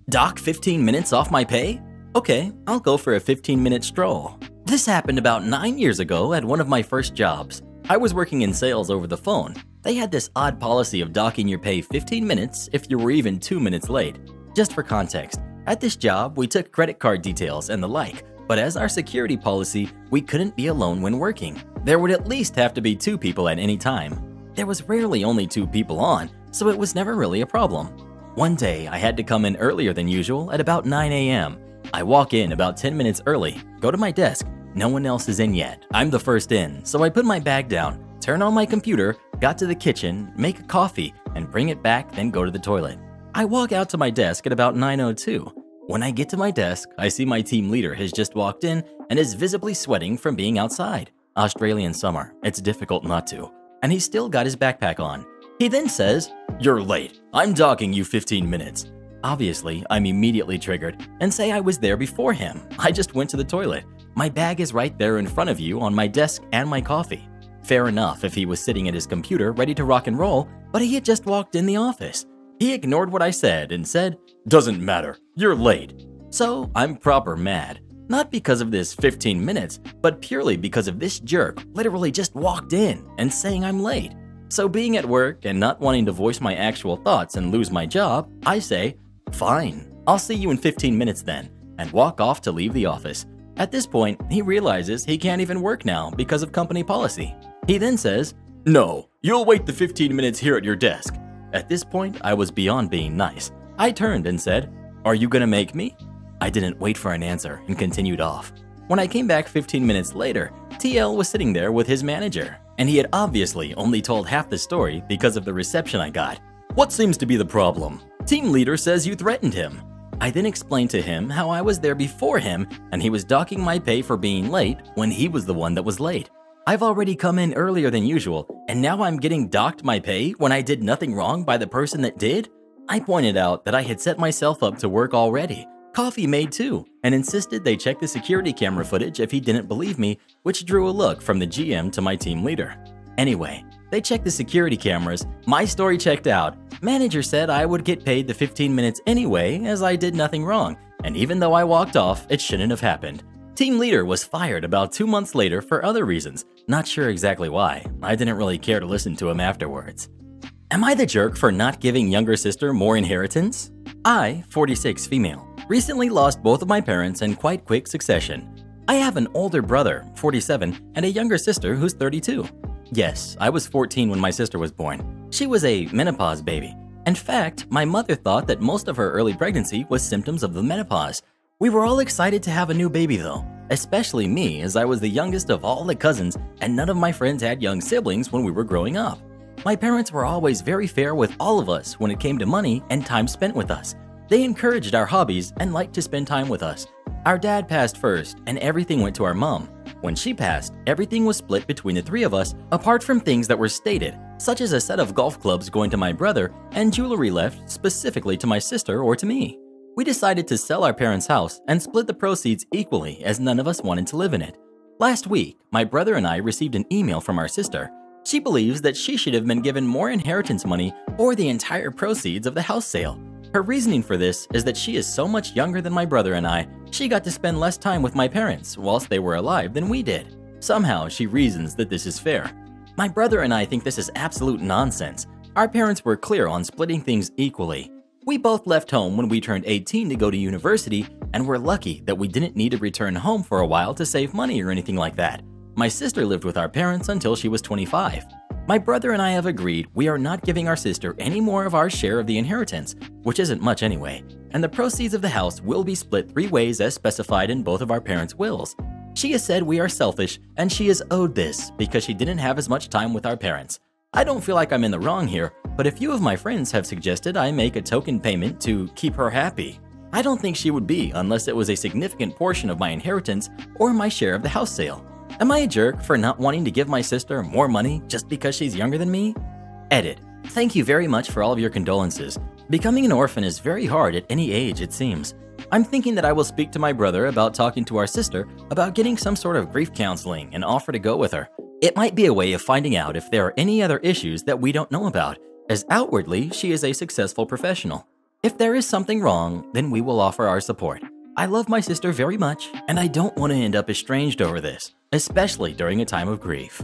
Dock 15 minutes off my pay? Okay, I'll go for a 15-minute stroll. This happened about 9 years ago at one of my first jobs. I was working in sales over the phone. They had this odd policy of docking your pay 15 minutes if you were even 2 minutes late. Just for context, at this job, we took credit card details and the like, but as our security policy, we couldn't be alone when working. There would at least have to be 2 people at any time. There was rarely only 2 people on, so it was never really a problem. One day, I had to come in earlier than usual at about 9 a.m. I walk in about 10 minutes early, go to my desk. No one else is in yet. I'm the first in, so I put my bag down, turn on my computer, got to the kitchen, make a coffee, and bring it back, then go to the toilet. I walk out to my desk at about 9:02. When I get to my desk, I see my team leader has just walked in and is visibly sweating from being outside. Australian summer, it's difficult not to. And he's still got his backpack on. He then says, "You're late. I'm docking you 15 minutes. Obviously, I'm immediately triggered and say I was there before him. I just went to the toilet. My bag is right there in front of you on my desk and my coffee. Fair enough if he was sitting at his computer ready to rock and roll, but he had just walked in the office. He ignored what I said and said, "Doesn't matter. You're late." So I'm proper mad. Not because of this 15 minutes, but purely because of this jerk literally just walked in and saying I'm late. So being at work and not wanting to voice my actual thoughts and lose my job, I say, "Fine, I'll see you in 15 minutes then," and walk off to leave the office. At this point, he realizes he can't even work now because of company policy. He then says, "No, you'll wait the 15 minutes here at your desk." At this point, I was beyond being nice. I turned and said, "Are you gonna make me?" I didn't wait for an answer and continued off. When I came back 15 minutes later, TL was sitting there with his manager, and he had obviously only told half the story because of the reception I got. "What seems to be the problem? Team leader says you threatened him." I then explained to him how I was there before him and he was docking my pay for being late when he was the one that was late. I've already come in earlier than usual, and now I'm getting docked my pay when I did nothing wrong by the person that did? I pointed out that I had set myself up to work already. Coffee made too, and insisted they check the security camera footage if he didn't believe me, which drew a look from the GM to my team leader. Anyway, they checked the security cameras, my story checked out. Manager said I would get paid the 15 minutes anyway as I did nothing wrong, and even though I walked off, it shouldn't have happened. Team leader was fired about 2 months later for other reasons, not sure exactly why. I didn't really care to listen to him afterwards. Am I the jerk for not giving younger sister more inheritance? I, 46 female, recently lost both of my parents in quite quick succession. I have an older brother, 47, and a younger sister who's 32. Yes, I was 14 when my sister was born. She was a menopause baby. In fact, my mother thought that most of her early pregnancy was symptoms of the menopause. We were all excited to have a new baby though, especially me as I was the youngest of all the cousins and none of my friends had young siblings when we were growing up. My parents were always very fair with all of us when it came to money and time spent with us. They encouraged our hobbies and liked to spend time with us. Our dad passed first and everything went to our mom. When she passed, everything was split between the 3 of us apart from things that were stated, such as a set of golf clubs going to my brother and jewelry left specifically to my sister or to me. We decided to sell our parents' house and split the proceeds equally as none of us wanted to live in it. Last week, my brother and I received an email from our sister. She believes that she should have been given more inheritance money or the entire proceeds of the house sale. Her reasoning for this is that she is so much younger than my brother and I, she got to spend less time with my parents whilst they were alive than we did. Somehow, she reasons that this is fair. My brother and I think this is absolute nonsense. Our parents were clear on splitting things equally. We both left home when we turned 18 to go to university, and we're lucky that we didn't need to return home for a while to save money or anything like that. My sister lived with our parents until she was 25. My brother and I have agreed we are not giving our sister any more of our share of the inheritance, which isn't much anyway, and the proceeds of the house will be split 3 ways as specified in both of our parents' wills. She has said we are selfish, and she is owed this because she didn't have as much time with our parents. I don't feel like I'm in the wrong here, but a few of my friends have suggested I make a token payment to keep her happy. I don't think she would be unless it was a significant portion of my inheritance or my share of the house sale. Am I a jerk for not wanting to give my sister more money just because she's younger than me? Edit. Thank you very much for all of your condolences. Becoming an orphan is very hard at any age, it seems. I'm thinking that I will speak to my brother about talking to our sister about getting some sort of grief counseling and offer to go with her. It might be a way of finding out if there are any other issues that we don't know about, as outwardly she is a successful professional. If there is something wrong, then we will offer our support. I love my sister very much, and I don't want to end up estranged over this, especially during a time of grief.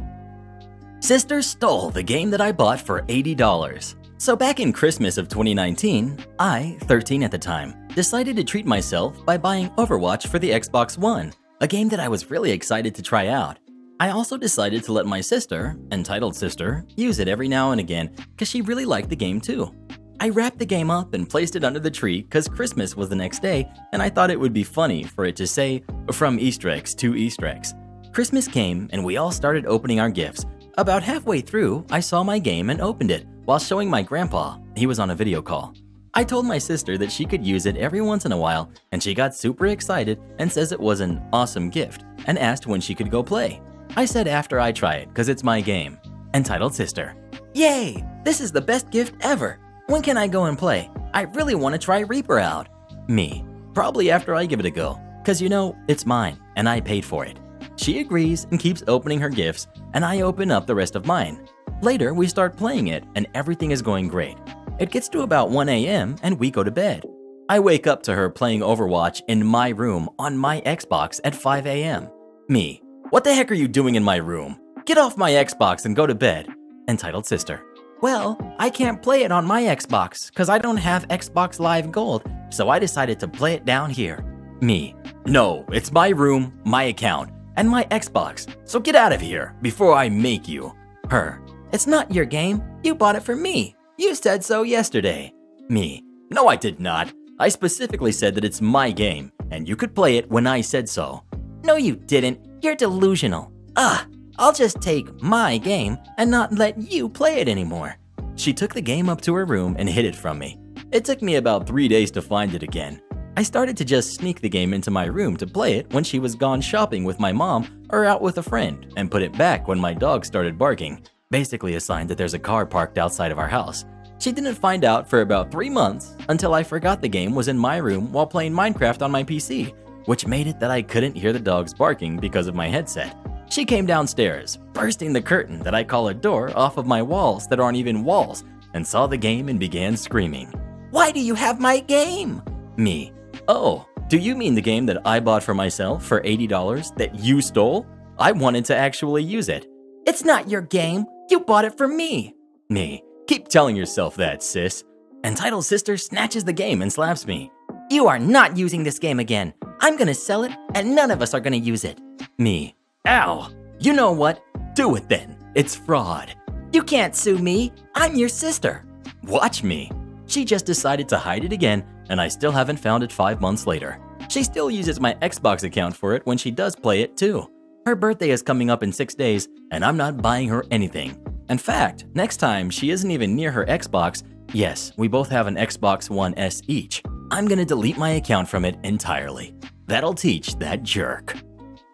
Sister stole the game that I bought for $80. So back in Christmas of 2019, I, 13 at the time, decided to treat myself by buying Overwatch for the Xbox One, a game that I was really excited to try out. I also decided to let my sister, entitled sister, use it every now and again because she really liked the game too. I wrapped the game up and placed it under the tree because Christmas was the next day and I thought it would be funny for it to say, from Easter eggs to Easter eggs. Christmas came and we all started opening our gifts. About halfway through, I saw my game and opened it while showing my grandpa. He was on a video call. I told my sister that she could use it every once in a while and she got super excited and says it was an awesome gift and asked when she could go play. I said after I try it because it's my game. Entitled sister. Yay! This is the best gift ever! When can I go and play? I really want to try Reaper out. Me. Probably after I give it a go. Cause you know, it's mine and I paid for it. She agrees and keeps opening her gifts and I open up the rest of mine. Later, we start playing it and everything is going great. It gets to about 1 a.m. and we go to bed. I wake up to her playing Overwatch in my room on my Xbox at 5 a.m. Me. What the heck are you doing in my room? Get off my Xbox and go to bed. Entitled sister. Well, I can't play it on my Xbox because I don't have Xbox Live Gold, so I decided to play it down here. Me. No, it's my room, my account, and my Xbox, so get out of here before I make you. Her. It's not your game. You bought it for me. You said so yesterday. Me. No, I did not. I specifically said that it's my game, and you could play it when I said so. No, you didn't. You're delusional. I'll just take my game and not let you play it anymore. She took the game up to her room and hid it from me. It took me about 3 days to find it again. I started to just sneak the game into my room to play it when she was gone shopping with my mom or out with a friend and put it back when my dog started barking, basically a sign that there's a car parked outside of our house. She didn't find out for about 3 months until I forgot the game was in my room while playing Minecraft on my PC, which made it that I couldn't hear the dogs barking because of my headset. She came downstairs, bursting the curtain that I call a door off of my walls that aren't even walls, and saw the game and began screaming. Why do you have my game? Me. Oh, do you mean the game that I bought for myself for $80 that you stole? I wanted to actually use it. It's not your game. You bought it for me. Me. Keep telling yourself that, sis. Entitled sister snatches the game and slaps me. You are not using this game again. I'm gonna sell it and none of us are gonna use it. Me. Ow. You know what? Do it then. It's fraud. You can't sue me. I'm your sister. Watch me. She just decided to hide it again and I still haven't found it 5 months later. She still uses my Xbox account for it when she does play it too. Her birthday is coming up in 6 days and I'm not buying her anything. In fact, next time she isn't even near her Xbox, yes, we both have an Xbox One S each, I'm gonna delete my account from it entirely. That'll teach that jerk.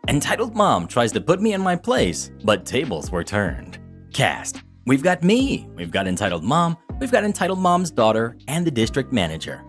Entitled mom tries to put me in my place, but tables were turned. Cast. We've got me, we've got entitled mom, we've got entitled mom's daughter, and the district manager.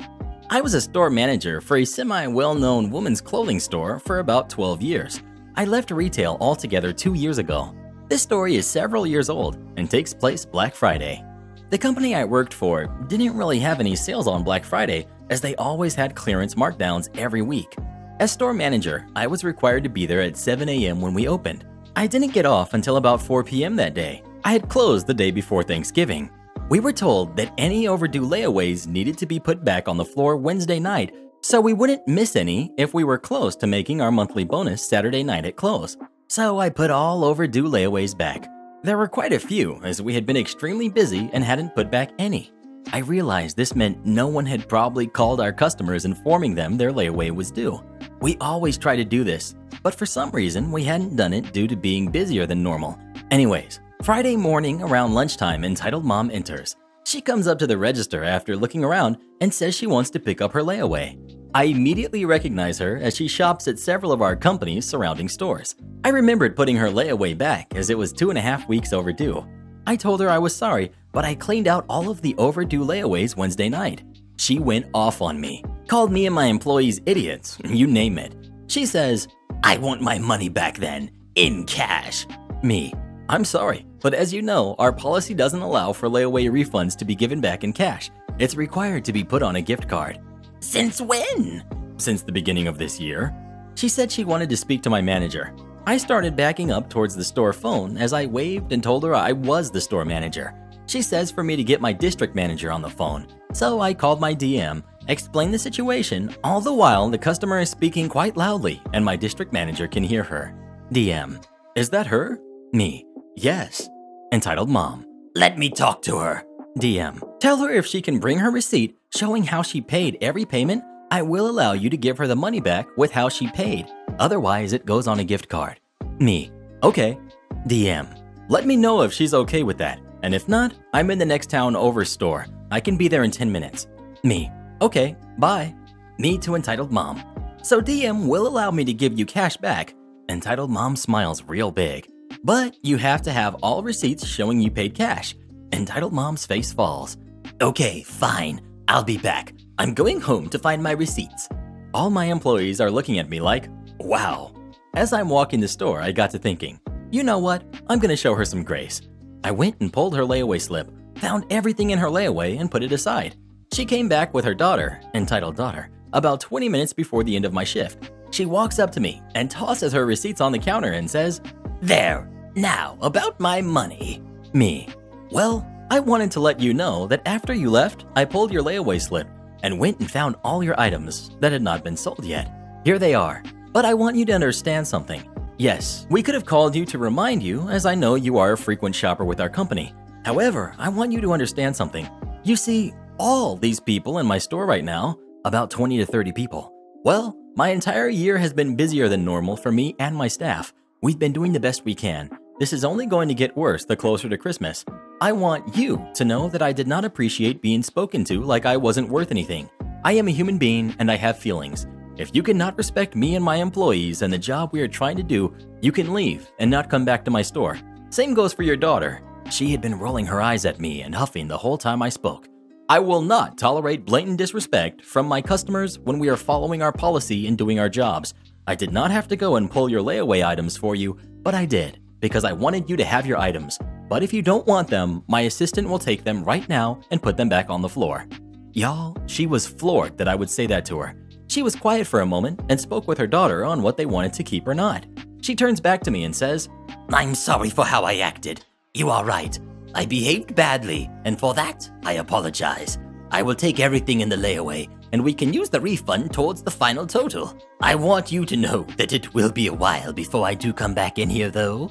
I was a store manager for a semi-well-known women's clothing store for about 12 years. I left retail altogether 2 years ago. This story is several years old and takes place Black Friday. The company I worked for didn't really have any sales on Black Friday, as they always had clearance markdowns every week. As store manager, I was required to be there at 7 a.m. when we opened. I didn't get off until about 4 p.m. that day. I had closed the day before Thanksgiving. We were told that any overdue layaways needed to be put back on the floor Wednesday night, so we wouldn't miss any if we were close to making our monthly bonus Saturday night at close. So I put all overdue layaways back. There were quite a few, as we had been extremely busy and hadn't put back any. I realized this meant no one had probably called our customers informing them their layaway was due. We always try to do this, but for some reason we hadn't done it due to being busier than normal. Anyways, Friday morning around lunchtime, entitled mom enters. She comes up to the register after looking around and says she wants to pick up her layaway. I immediately recognize her as she shops at several of our company's surrounding stores. I remembered putting her layaway back as it was 2.5 weeks overdue. I told her I was sorry, but I cleaned out all of the overdue layaways Wednesday night. She went off on me, called me and my employees idiots, you name it. She says, "I want my money back then, in cash." Me, "I'm sorry, but as you know, our policy doesn't allow for layaway refunds to be given back in cash. It's required to be put on a gift card." Since when? "Since the beginning of this year." She said she wanted to speak to my manager. I started backing up towards the store phone as I waved and told her I was the store manager. She says for me to get my district manager on the phone. So I called my DM, explained the situation, all the while the customer is speaking quite loudly and my district manager can hear her. DM, "Is that her?" Me, "Yes." Entitled mom, "Let me talk to her." DM, "Tell her if she can bring her receipt showing how she paid every payment, I will allow you to give her the money back with how she paid. Otherwise, it goes on a gift card." Me, "Okay." DM, "Let me know if she's okay with that. And if not, I'm in the next town over store. I can be there in 10 minutes. Me, "Okay, bye." Me to entitled mom, "So DM will allow me to give you cash back." Entitled mom smiles real big. "But you have to have all receipts showing you paid cash." Entitled mom's face falls. "Okay, fine. I'll be back. I'm going home to find my receipts." All my employees are looking at me like, wow. As I'm walking the store, I got to thinking, you know what? I'm gonna show her some grace. I went and pulled her layaway slip, found everything in her layaway and put it aside. She came back with her daughter, entitled daughter, about 20 minutes before the end of my shift. She walks up to me and tosses her receipts on the counter and says, "There, now about my money." Me, "Well, I wanted to let you know that after you left, I pulled your layaway slip and went and found all your items that had not been sold yet. Here they are. But I want you to understand something. Yes, we could have called you to remind you, as I know you are a frequent shopper with our company. However, I want you to understand something. You see, all these people in my store right now, about 20 to 30 people. Well, my entire year has been busier than normal for me and my staff. We've been doing the best we can. This is only going to get worse the closer to Christmas. I want you to know that I did not appreciate being spoken to like I wasn't worth anything. I am a human being and I have feelings. If you cannot respect me and my employees and the job we are trying to do, you can leave and not come back to my store. Same goes for your daughter." She had been rolling her eyes at me and huffing the whole time I spoke. "I will not tolerate blatant disrespect from my customers when we are following our policy and doing our jobs. I did not have to go and pull your layaway items for you, but I did, because I wanted you to have your items. But if you don't want them, my assistant will take them right now and put them back on the floor." Y'all, she was floored that I would say that to her. She was quiet for a moment and spoke with her daughter on what they wanted to keep or not. She turns back to me and says, "I'm sorry for how I acted. You are right. I behaved badly, and for that, I apologize. I will take everything in the layaway, and we can use the refund towards the final total. I want you to know that it will be a while before I do come back in here, though."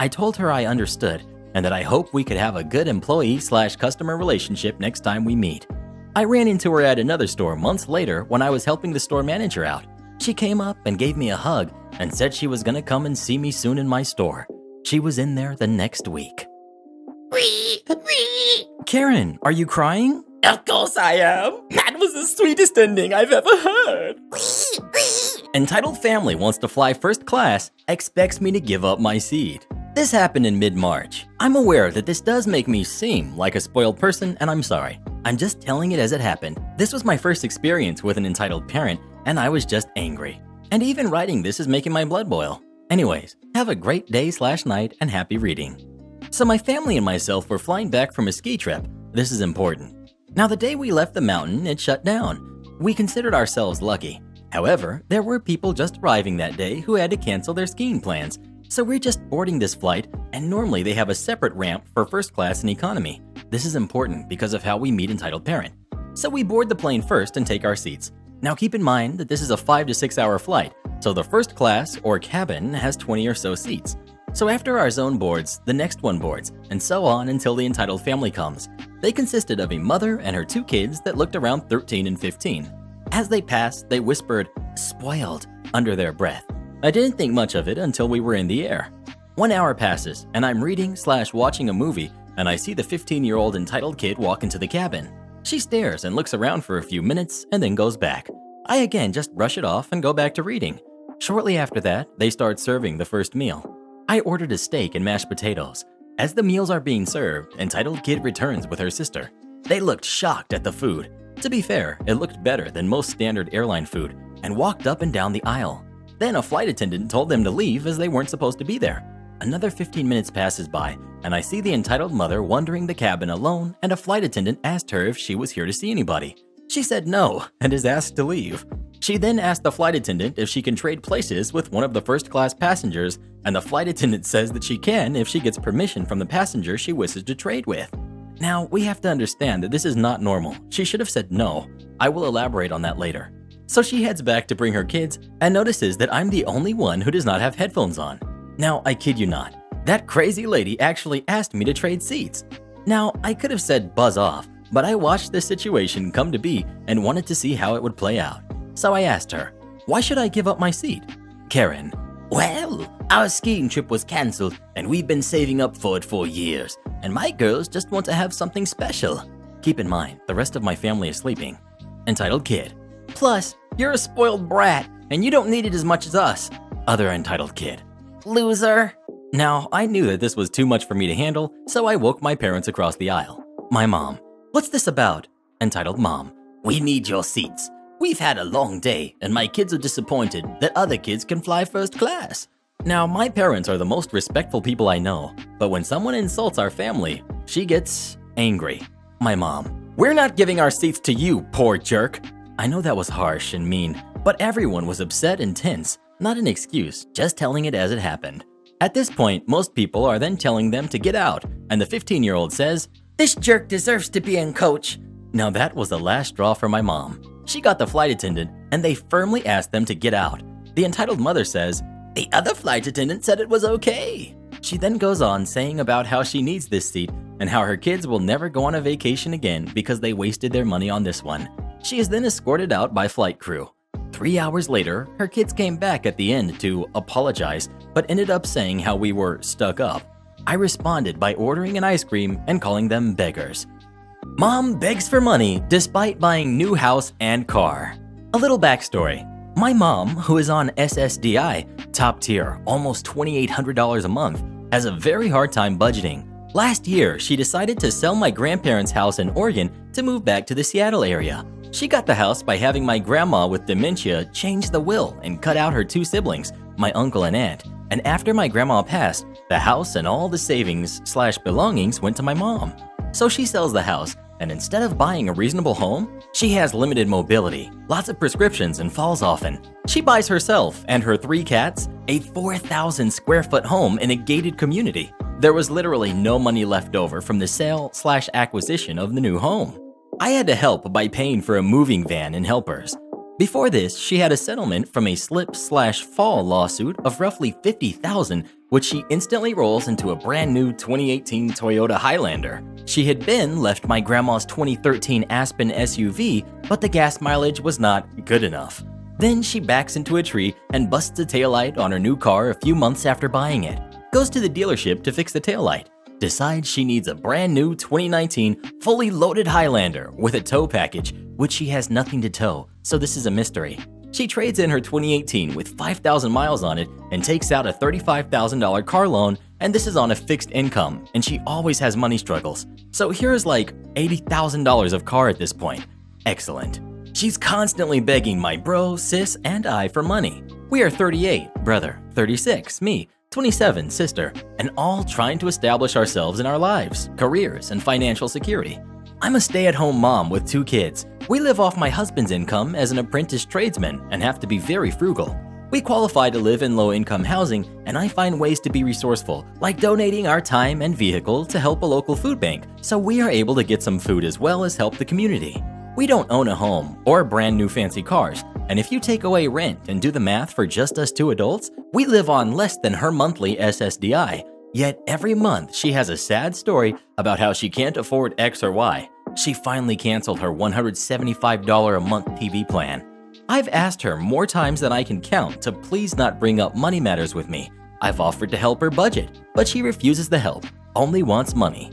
I told her I understood and that I hope we could have a good employee/customer relationship next time we meet. I ran into her at another store months later when I was helping the store manager out. She came up and gave me a hug and said she was gonna come and see me soon in my store. She was in there the next week. Karen, are you crying? Of course I am. That was the sweetest ending I've ever heard. Entitled family wants to fly first class, expects me to give up my seat. This happened in mid-March. I'm aware that this does make me seem like a spoiled person, and I'm sorry. I'm just telling it as it happened. This was my first experience with an entitled parent, and I was just angry. And even writing this is making my blood boil. Anyways, have a great day/night and happy reading. So my family and myself were flying back from a ski trip. This is important. Now the day we left the mountain, it shut down. We considered ourselves lucky. However, there were people just arriving that day who had to cancel their skiing plans. So we're just boarding this flight, and normally they have a separate ramp for first class and economy. This is important because of how we meet entitled parent. So we board the plane first and take our seats. Now keep in mind that this is a 5 to 6 hour flight, so the first class or cabin has 20 or so seats. So after our zone boards, the next one boards, and so on until the entitled family comes. They consisted of a mother and her 2 kids that looked around 13 and 15. As they passed, they whispered, "spoiled," under their breath. I didn't think much of it until we were in the air. 1 hour passes, and I'm reading/watching a movie, and I see the 15-year-old entitled kid walk into the cabin. She stares and looks around for a few minutes and then goes back. I again just brush it off and go back to reading. Shortly after that, they start serving the first meal. I ordered a steak and mashed potatoes. As the meals are being served, entitled kid returns with her sister. They looked shocked at the food. To be fair, it looked better than most standard airline food, and walked up and down the aisle. Then a flight attendant told them to leave as they weren't supposed to be there. Another 15 minutes passes by, and I see the entitled mother wandering the cabin alone, and a flight attendant asked her if she was here to see anybody. She said no, and is asked to leave. She then asked the flight attendant if she can trade places with one of the first-class passengers, and the flight attendant says that she can if she gets permission from the passenger she wishes to trade with. Now, we have to understand that this is not normal. She should have said no. I will elaborate on that later. So she heads back to bring her kids and notices that I'm the only one who does not have headphones on. Now, I kid you not, that crazy lady actually asked me to trade seats. Now, I could have said buzz off, but I watched this situation come to be and wanted to see how it would play out. So I asked her, why should I give up my seat? Karen: well, our skiing trip was canceled and we've been saving up for it for years, and my girls just want to have something special. Keep in mind, the rest of my family is sleeping. Entitled kid: plus, you're a spoiled brat and you don't need it as much as us. Other entitled kid: loser. Now, I knew that this was too much for me to handle, so I woke my parents across the aisle. My mom: what's this about? Entitled mom: we need your seats. We've had a long day, and my kids are disappointed that other kids can fly first class. Now, my parents are the most respectful people I know, but when someone insults our family, she gets angry. My mom: we're not giving our seats to you, poor jerk. I know that was harsh and mean, but everyone was upset and tense. Not an excuse, just telling it as it happened. At this point, most people are then telling them to get out, and the 15-year-old says, "This jerk deserves to be in coach." Now that was the last straw for my mom. She got the flight attendant, and they firmly asked them to get out. The entitled mother says, "The other flight attendant said it was okay." She then goes on saying about how she needs this seat and how her kids will never go on a vacation again because they wasted their money on this one. She is then escorted out by flight crew. 3 hours later, her kids came back at the end to apologize, but ended up saying how we were stuck up. I responded by ordering an ice cream and calling them beggars. Mom begs for money despite buying new house and car. A little backstory. My mom, who is on SSDI, top tier, almost $2,800 a month, has a very hard time budgeting. Last year, she decided to sell my grandparents' house in Oregon to move back to the Seattle area. She got the house by having my grandma with dementia change the will and cut out her 2 siblings, my uncle and aunt. And after my grandma passed, the house and all the savings/belongings went to my mom. So she sells the house, and instead of buying a reasonable home, she has limited mobility, lots of prescriptions, and falls often. She buys herself and her 3 cats a 4,000 square foot home in a gated community. There was literally no money left over from the sale/acquisition of the new home. I had to help by paying for a moving van and helpers. Before this, she had a settlement from a slip/fall lawsuit of roughly $50,000, which she instantly rolls into a brand new 2018 Toyota Highlander. She had been left my grandma's 2013 Aspen SUV, but the gas mileage was not good enough. Then she backs into a tree and busts a taillight on her new car a few months after buying it. Goes to the dealership to fix the taillight. Decides she needs a brand new 2019 fully loaded Highlander with a tow package, which she has nothing to tow, so this is a mystery. She trades in her 2018 with 5,000 miles on it and takes out a $35,000 car loan and this is on a fixed income, and she always has money struggles. So here's like $80,000 of car at this point. Excellent. She's constantly begging my bro, sis, and I for money. We are 38, brother, 36, me, 27, sister, and all trying to establish ourselves in our lives, careers, and financial security. I'm a stay-at-home mom with 2 kids. We live off my husband's income as an apprentice tradesman and have to be very frugal. We qualify to live in low-income housing, and I find ways to be resourceful, like donating our time and vehicle to help a local food bank, so we are able to get some food as well as help the community. We don't own a home or brand new fancy cars, and if you take away rent and do the math for just us 2 adults, we live on less than her monthly SSDI. Yet every month she has a sad story about how she can't afford X or Y. She finally canceled her $175 a month TV plan. I've asked her more times than I can count to please not bring up money matters with me. I've offered to help her budget, but she refuses the help, only wants money.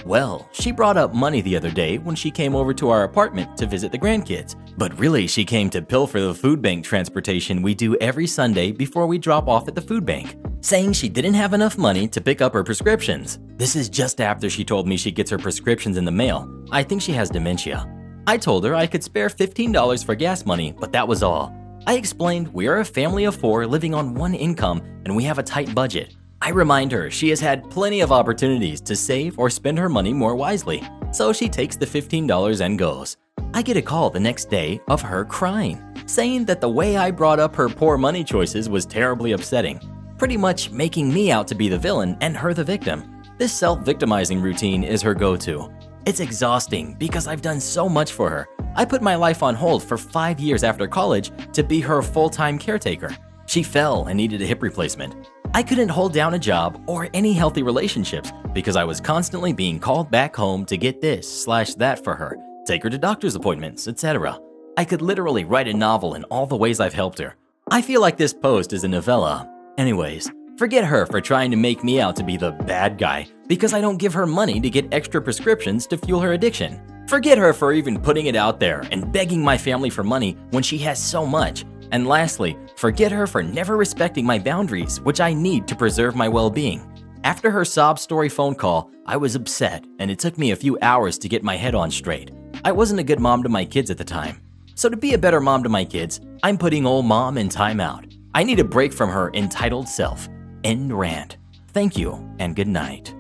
Well, she brought up money the other day when she came over to our apartment to visit the grandkids, but really she came to pilfer the food bank transportation we do every Sunday before we drop off at the food bank, saying she didn't have enough money to pick up her prescriptions. This is just after she told me she gets her prescriptions in the mail. I think she has dementia. I told her I could spare $15 for gas money, but that was all. I explained we are a family of 4 living on 1 income and we have a tight budget. I remind her she has had plenty of opportunities to save or spend her money more wisely, so she takes the $15 and goes. I get a call the next day of her crying, saying that the way I brought up her poor money choices was terribly upsetting, pretty much making me out to be the villain and her the victim. This self-victimizing routine is her go-to. It's exhausting because I've done so much for her. I put my life on hold for 5 years after college to be her full-time caretaker. She fell and needed a hip replacement. I couldn't hold down a job or any healthy relationships because I was constantly being called back home to get this/that for her, take her to doctor's appointments, etc. I could literally write a novel in all the ways I've helped her. I feel like this post is a novella. Anyways, forget her for trying to make me out to be the bad guy because I don't give her money to get extra prescriptions to fuel her addiction. Forget her for even putting it out there and begging my family for money when she has so much. And lastly, forget her for never respecting my boundaries, which I need to preserve my well-being. After her sob story phone call, I was upset and it took me a few hours to get my head on straight. I wasn't a good mom to my kids at the time. So to be a better mom to my kids, I'm putting old mom in timeout. I need a break from her entitled self. End rant. Thank you and good night.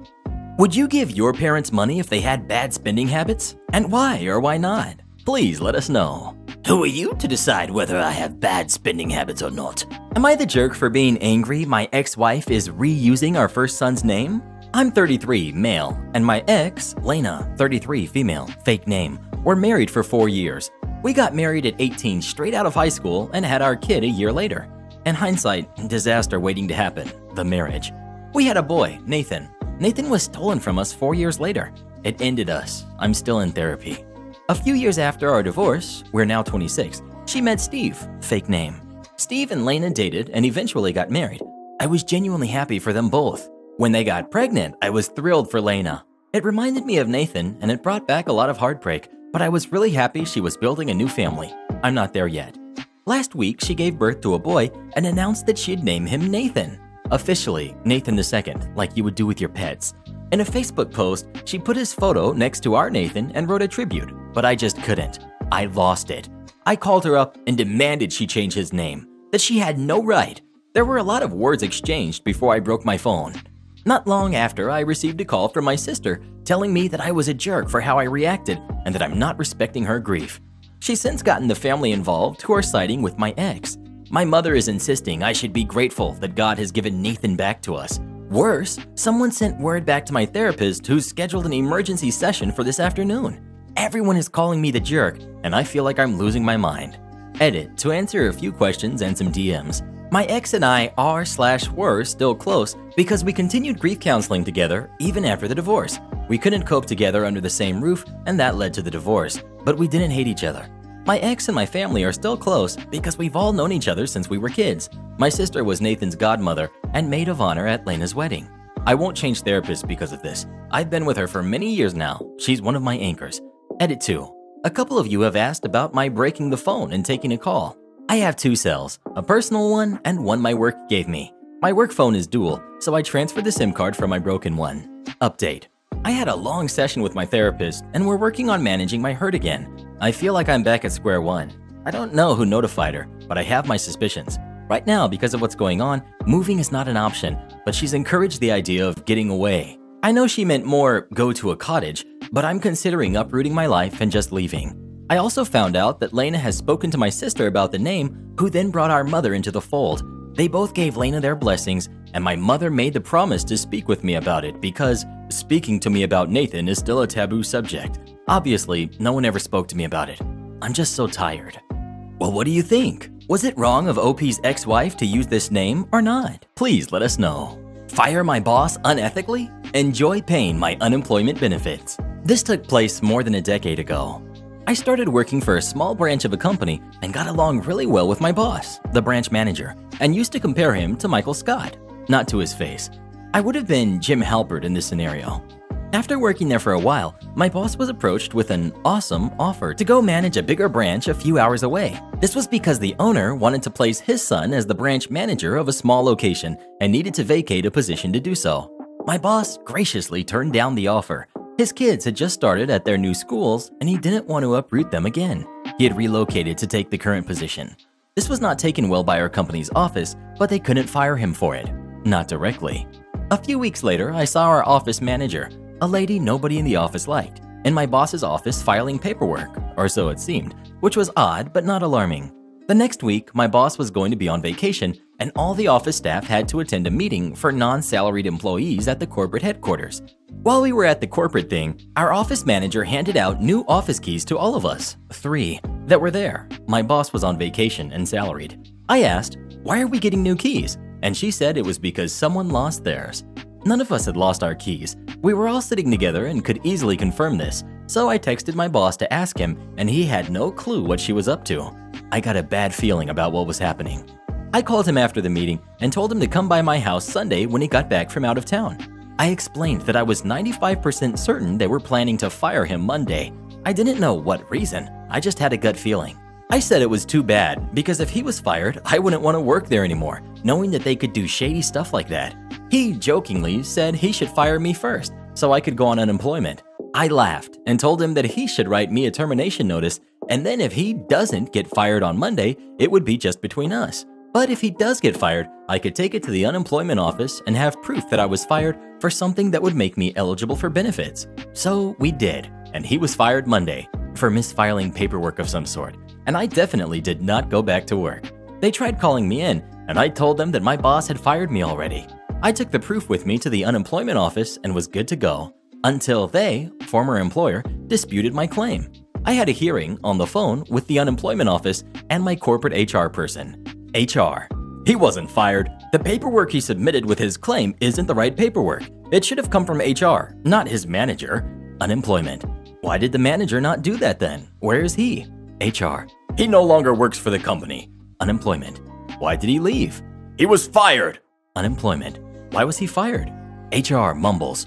Would you give your parents money if they had bad spending habits? And why or why not? Please let us know. Who are you to decide whether I have bad spending habits or not? Am I the jerk for being angry my ex-wife is reusing our first son's name? I'm 33, male, and my ex, Lena, 33, female, fake name. We're married for 4 years. We got married at 18 straight out of high school and had our kid a year later. In hindsight, disaster waiting to happen, the marriage. We had a boy, Nathan. Nathan was stolen from us 4 years later. It ended us. I'm still in therapy. A few years after our divorce, we're now 26, she met Steve, fake name. Steve and Lena dated and eventually got married. I was genuinely happy for them both. When they got pregnant, I was thrilled for Lena. It reminded me of Nathan and it brought back a lot of heartbreak, but I was really happy she was building a new family. I'm not there yet. Last week, she gave birth to a boy and announced that she'd name him Nathan. Officially, Nathan II, like you would do with your pets. In a Facebook post, she put his photo next to our Nathan and wrote a tribute, but I just couldn't. I lost it. I called her up and demanded she change his name, that she had no right. There were a lot of words exchanged before I broke my phone. Not long after, I received a call from my sister telling me that I was a jerk for how I reacted and that I'm not respecting her grief. She's since gotten the family involved who are siding with my ex. My mother is insisting I should be grateful that God has given Nathan back to us. Worse, someone sent word back to my therapist who's scheduled an emergency session for this afternoon. Everyone is calling me the jerk, and I feel like I'm losing my mind. Edit, to answer a few questions and some DMs. My ex and I are/were still close because we continued grief counseling together even after the divorce. We couldn't cope together under the same roof, and that led to the divorce, but we didn't hate each other. My ex and my family are still close because we've all known each other since we were kids. My sister was Nathan's godmother and maid of honor at Lena's wedding. I won't change therapists because of this. I've been with her for many years now. She's one of my anchors. Edit 2. A couple of you have asked about my breaking the phone and taking a call. I have 2 cells, a personal one and one my work gave me. My work phone is dual, so I transferred the SIM card from my broken one. Update. I had a long session with my therapist, and we're working on managing my hurt again. I feel like I'm back at square one. I don't know who notified her, but I have my suspicions. Right now, because of what's going on, moving is not an option, but she's encouraged the idea of getting away. I know she meant more go to a cottage, but I'm considering uprooting my life and just leaving. I also found out that Lena has spoken to my sister about the name, who then brought our mother into the fold. They both gave Lena their blessings, and my mother made the promise to speak with me about it because speaking to me about Nathan is still a taboo subject. Obviously, no one ever spoke to me about it. I'm just so tired. Well, what do you think? Was it wrong of OP's ex-wife to use this name or not? Please let us know. Fire my boss unethically? Enjoy paying my unemployment benefits. This took place more than a decade ago. I started working for a small branch of a company and got along really well with my boss, the branch manager, and used to compare him to Michael Scott, not to his face. I would have been Jim Halpert in this scenario. After working there for a while, my boss was approached with an awesome offer to go manage a bigger branch a few hours away. This was because the owner wanted to place his son as the branch manager of a small location and needed to vacate a position to do so. My boss graciously turned down the offer. His kids had just started at their new schools and he didn't want to uproot them again. He had relocated to take the current position. This was not taken well by our company's office, but they couldn't fire him for it. Not directly. A few weeks later, I saw our office manager, a lady nobody in the office liked, in my boss's office filing paperwork, or so it seemed, which was odd but not alarming. The next week, my boss was going to be on vacation and all the office staff had to attend a meeting for non-salaried employees at the corporate headquarters. While we were at the corporate thing, our office manager handed out new office keys to all of us, 3, that were there. My boss was on vacation and salaried. I asked, "Why are we getting new keys?" And she said it was because someone lost theirs. None of us had lost our keys. We were all sitting together and could easily confirm this, so I texted my boss to ask him, and he had no clue what she was up to. I got a bad feeling about what was happening. I called him after the meeting and told him to come by my house Sunday when he got back from out of town. I explained that I was 95% certain they were planning to fire him Monday. I didn't know what reason, I just had a gut feeling. I said it was too bad because if he was fired, I wouldn't want to work there anymore, knowing that they could do shady stuff like that. He jokingly said he should fire me first so I could go on unemployment. I laughed and told him that he should write me a termination notice, and then if he doesn't get fired on Monday, it would be just between us. But if he does get fired, I could take it to the unemployment office and have proof that I was fired for something that would make me eligible for benefits. So we did, and he was fired Monday for misfiling paperwork of some sort, and I definitely did not go back to work. They tried calling me in, and I told them that my boss had fired me already. I took the proof with me to the unemployment office and was good to go, until they, former employer, disputed my claim. I had a hearing on the phone with the unemployment office and my corporate HR person. HR. He wasn't fired. The paperwork he submitted with his claim isn't the right paperwork. It should have come from HR, not his manager. Unemployment. Why did the manager not do that then? Where is he? HR. He no longer works for the company. Unemployment. Why did he leave? He was fired. Unemployment. Why was he fired? HR mumbles.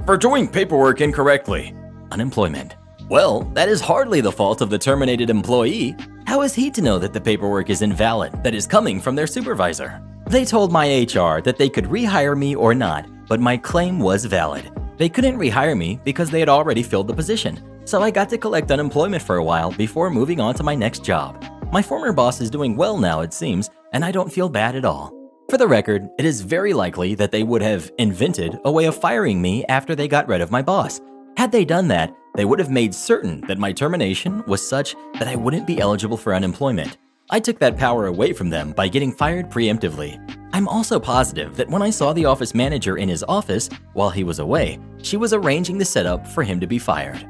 For doing paperwork incorrectly. Unemployment. Well, that is hardly the fault of the terminated employee. How is he to know that the paperwork is invalid that is coming from their supervisor? They told my HR that they could rehire me or not, but my claim was valid. They couldn't rehire me because they had already filled the position, so I got to collect unemployment for a while before moving on to my next job. My former boss is doing well now, it seems, and I don't feel bad at all. For the record, it is very likely that they would have invented a way of firing me after they got rid of my boss. Had they done that, they would have made certain that my termination was such that I wouldn't be eligible for unemployment. I took that power away from them by getting fired preemptively. I'm also positive that when I saw the office manager in his office while he was away, she was arranging the setup for him to be fired.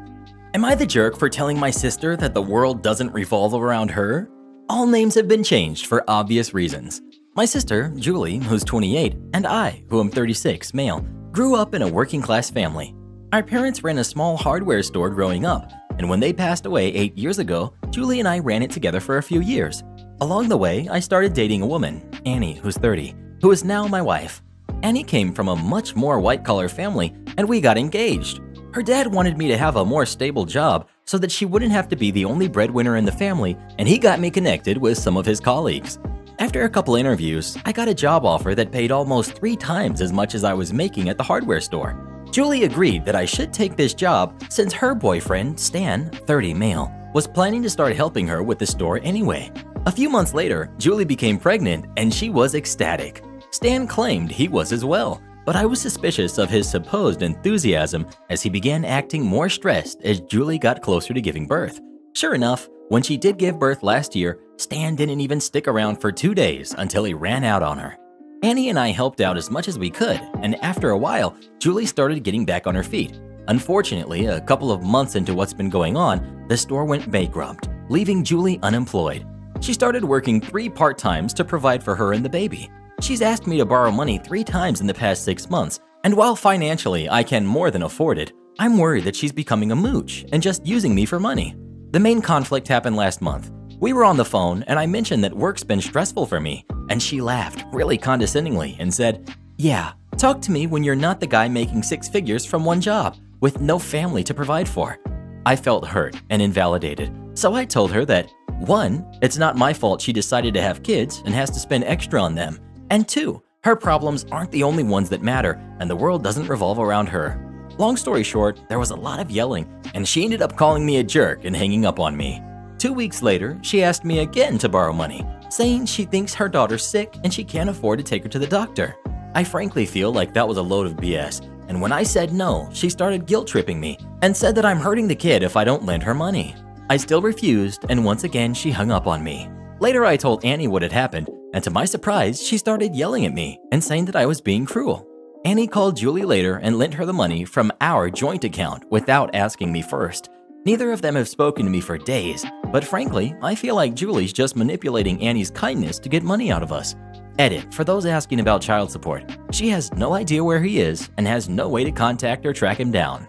Am I the jerk for telling my sister that the world doesn't revolve around her? All names have been changed for obvious reasons. My sister, Julie, who's 28, and I, who am 36, male, grew up in a working-class family. Our parents ran a small hardware store growing up, and when they passed away 8 years ago, Julie and I ran it together for a few years. Along the way, I started dating a woman, Annie, who's 30, who is now my wife. Annie came from a much more white-collar family, and we got engaged. Her dad wanted me to have a more stable job so that she wouldn't have to be the only breadwinner in the family, and he got me connected with some of his colleagues. After a couple interviews, I got a job offer that paid almost 3 times as much as I was making at the hardware store. Julie agreed that I should take this job since her boyfriend, Stan, 30 male, was planning to start helping her with the store anyway. A few months later, Julie became pregnant and she was ecstatic. Stan claimed he was as well, but I was suspicious of his supposed enthusiasm as he began acting more stressed as Julie got closer to giving birth. Sure enough, when she did give birth last year, Stan didn't even stick around for 2 days until he ran out on her. Annie and I helped out as much as we could, and after a while, Julie started getting back on her feet. Unfortunately, a couple of months into what's been going on, the store went bankrupt, leaving Julie unemployed. She started working 3 part-times to provide for her and the baby. She's asked me to borrow money 3 times in the past 6 months, and while financially I can more than afford it, I'm worried that she's becoming a mooch and just using me for money. The main conflict happened last month. We were on the phone and I mentioned that work's been stressful for me, and she laughed really condescendingly and said, "Yeah, talk to me when you're not the guy making 6 figures from one job with no family to provide for." I felt hurt and invalidated, so I told her that 1, it's not my fault she decided to have kids and has to spend extra on them, and 2, her problems aren't the only ones that matter and the world doesn't revolve around her. Long story short, there was a lot of yelling and she ended up calling me a jerk and hanging up on me. 2 weeks later, she asked me again to borrow money, saying she thinks her daughter's sick and she can't afford to take her to the doctor. I frankly feel like that was a load of BS, and when I said no, she started guilt-tripping me and said that I'm hurting the kid if I don't lend her money. I still refused, and once again she hung up on me. Later I told Annie what had happened, and to my surprise, she started yelling at me and saying that I was being cruel. Annie called Julie later and lent her the money from our joint account without asking me first. Neither of them have spoken to me for days, but frankly, I feel like Julie's just manipulating Annie's kindness to get money out of us. Edit, for those asking about child support, she has no idea where he is and has no way to contact or track him down.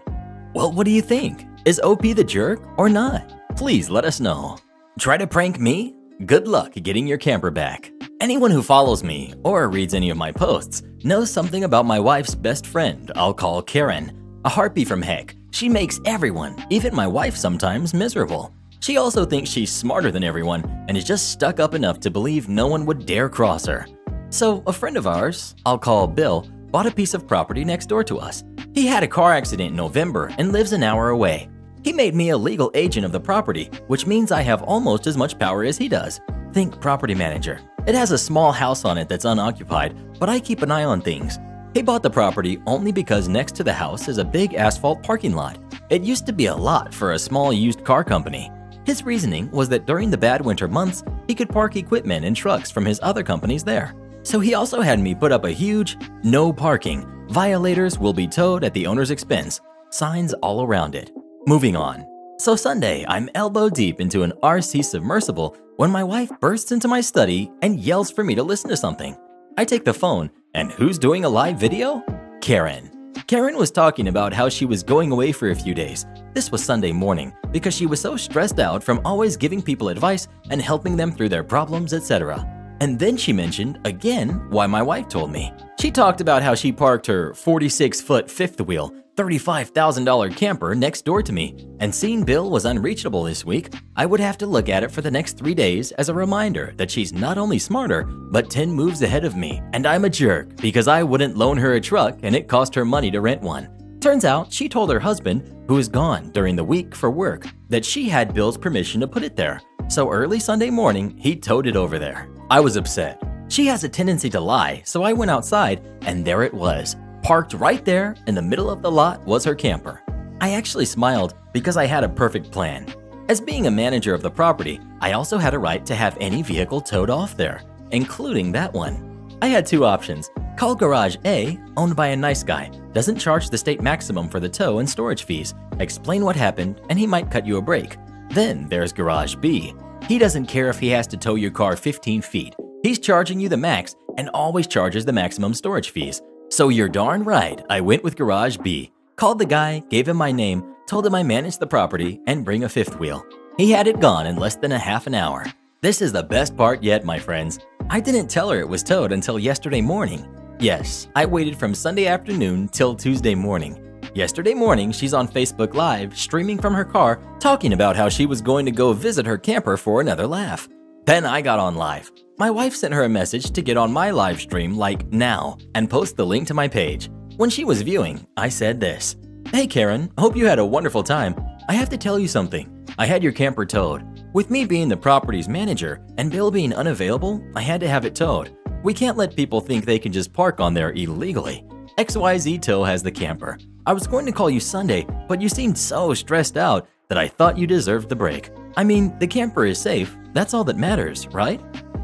Well, what do you think? Is OP the jerk or not? Please let us know. Try to prank me? Good luck getting your camper back. Anyone who follows me or reads any of my posts knows something about my wife's best friend I'll call Karen, a harpy from heck. She makes everyone, even my wife sometimes, miserable. She also thinks she's smarter than everyone and is just stuck up enough to believe no one would dare cross her. So a friend of ours, I'll call Bill, bought a piece of property next door to us. He had a car accident in November and lives an hour away. He made me a legal agent of the property, which means I have almost as much power as he does. Think property manager. It has a small house on it that's unoccupied, but I keep an eye on things. He bought the property only because next to the house is a big asphalt parking lot. It used to be a lot for a small used car company. His reasoning was that during the bad winter months, he could park equipment and trucks from his other companies there. So he also had me put up a huge "No parking. Violators will be towed at the owner's expense" signs all around it. Moving on. So Sunday, I'm elbow deep into an RC submersible when my wife bursts into my study and yells for me to listen to something. I take the phone, and who's doing a live video? Karen. Karen was talking about how she was going away for a few days. This was Sunday morning because she was so stressed out from always giving people advice and helping them through their problems, etc. And then she mentioned again why my wife told me. She talked about how she parked her 46-foot fifth wheel, $35,000 camper next door to me, and seeing Bill was unreachable this week, I would have to look at it for the next 3 days as a reminder that she's not only smarter, but 10 moves ahead of me, and I'm a jerk because I wouldn't loan her a truck and it cost her money to rent one. Turns out she told her husband, who is gone during the week for work, that she had Bill's permission to put it there. So early Sunday morning, he towed it over there. I was upset. She has a tendency to lie, so I went outside and there it was. Parked right there in the middle of the lot was her camper. I actually smiled because I had a perfect plan. As being a manager of the property, I also had a right to have any vehicle towed off there, including that one. I had 2 options. Call Garage A, owned by a nice guy, doesn't charge the state maximum for the tow and storage fees, explain what happened, and he might cut you a break. Then there's Garage B. He doesn't care if he has to tow your car 15 feet. He's charging you the max and always charges the maximum storage fees. So you're darn right, I went with Garage B. Called the guy, gave him my name, told him I managed the property and bring a 5th wheel. He had it gone in less than a half an hour. This is the best part yet, my friends. I didn't tell her it was towed until yesterday morning. Yes, I waited from Sunday afternoon till Tuesday morning. Yesterday morning, she's on Facebook Live, streaming from her car, talking about how she was going to go visit her camper for another laugh. Then I got on live. My wife sent her a message to get on my live stream like now and post the link to my page. When she was viewing, I said this: "Hey Karen, hope you had a wonderful time. I have to tell you something. I had your camper towed. With me being the property's manager and Bill being unavailable, I had to have it towed. We can't let people think they can just park on there illegally. XYZ Tow has the camper. I was going to call you Sunday, but you seemed so stressed out that I thought you deserved the break. I mean, the camper is safe. That's all that matters, right?"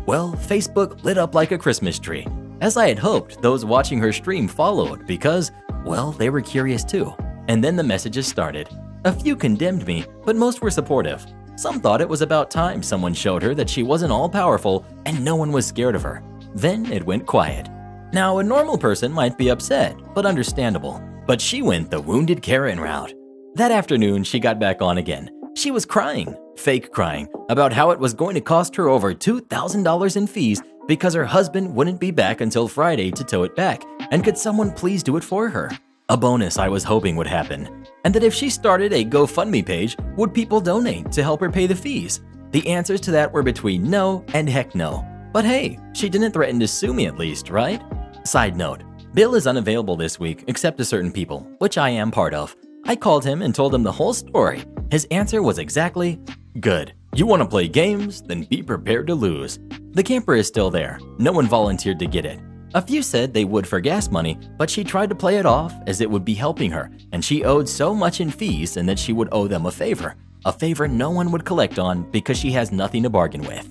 Well, Facebook lit up like a Christmas tree. As I had hoped, those watching her stream followed because, well, they were curious too. And then the messages started. A few condemned me, but most were supportive. Some thought it was about time someone showed her that she wasn't all-powerful and no one was scared of her. Then it went quiet. Now, a normal person might be upset, but understandable. But she went the wounded Karen route. That afternoon, she got back on again. She was crying, fake crying, about how it was going to cost her over $2,000 in fees because her husband wouldn't be back until Friday to tow it back, and could someone please do it for her? A bonus I was hoping would happen. And that if she started a GoFundMe page, would people donate to help her pay the fees? The answers to that were between no and heck no. But hey, she didn't threaten to sue me at least, right? Side note, Bill is unavailable this week except to certain people, which I am part of. I called him and told him the whole story. His answer was exactly, "Good. You want to play games? Then be prepared to lose." The camper is still there. No one volunteered to get it. A few said they would for gas money, but she tried to play it off as it would be helping her, and she owed so much in fees and that she would owe them a favor no one would collect on because she has nothing to bargain with.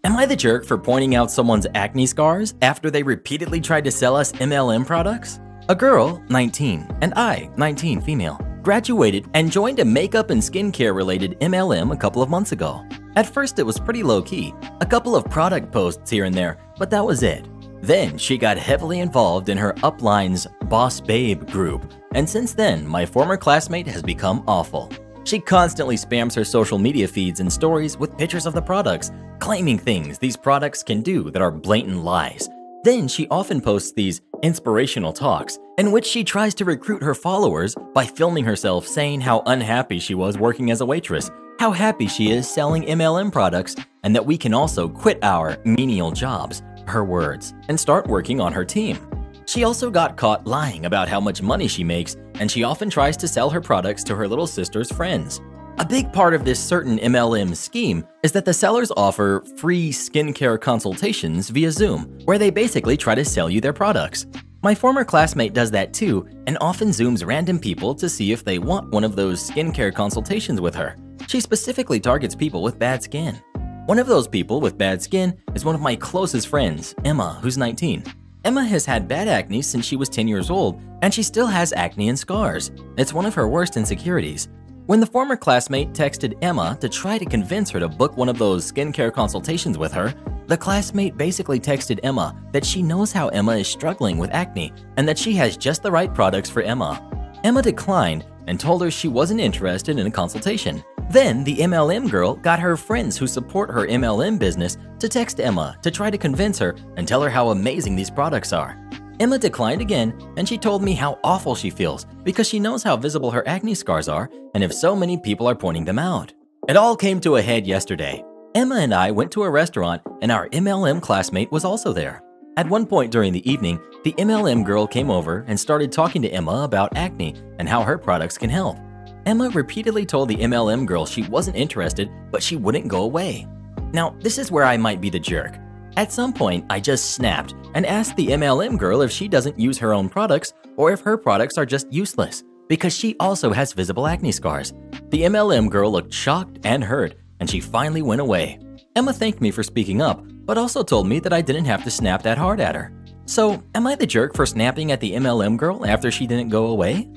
Am I the jerk for pointing out someone's acne scars after they repeatedly tried to sell us MLM products? A girl, 19, and I, 19 female, graduated and joined a makeup and skincare related MLM a couple of months ago. At first it was pretty low-key, a couple of product posts here and there, but that was it. Then she got heavily involved in her upline's Boss Babe group, and since then my former classmate has become awful. She constantly spams her social media feeds and stories with pictures of the products, claiming things these products can do that are blatant lies. Then she often posts these inspirational talks in which she tries to recruit her followers by filming herself saying how unhappy she was working as a waitress, how happy she is selling MLM products, and that we can also quit our menial jobs, her words, and start working on her team. She also got caught lying about how much money she makes, and she often tries to sell her products to her little sister's friends. A big part of this certain MLM scheme is that the sellers offer free skincare consultations via Zoom, where they basically try to sell you their products. My former classmate does that too, and often Zooms random people to see if they want one of those skincare consultations with her. She specifically targets people with bad skin. One of those people with bad skin is one of my closest friends, Emma, who's 19. Emma has had bad acne since she was 10 years old, and she still has acne and scars. It's one of her worst insecurities. When the former classmate texted Emma to try to convince her to book one of those skincare consultations with her, the classmate basically texted Emma that she knows how Emma is struggling with acne and that she has just the right products for Emma. Emma declined and told her she wasn't interested in a consultation. Then the MLM girl got her friends who support her MLM business to text Emma to try to convince her and tell her how amazing these products are. Emma declined again, and she told me how awful she feels because she knows how visible her acne scars are and if so many people are pointing them out. It all came to a head yesterday. Emma and I went to a restaurant and our MLM classmate was also there. At one point during the evening, the MLM girl came over and started talking to Emma about acne and how her products can help. Emma repeatedly told the MLM girl she wasn't interested, but she wouldn't go away. Now, this is where I might be the jerk. At some point, I just snapped and asked the MLM girl if she doesn't use her own products or if her products are just useless, because she also has visible acne scars. The MLM girl looked shocked and hurt, and she finally went away. Emma thanked me for speaking up, but also told me that I didn't have to snap that hard at her. So, am I the jerk for snapping at the MLM girl after she didn't go away?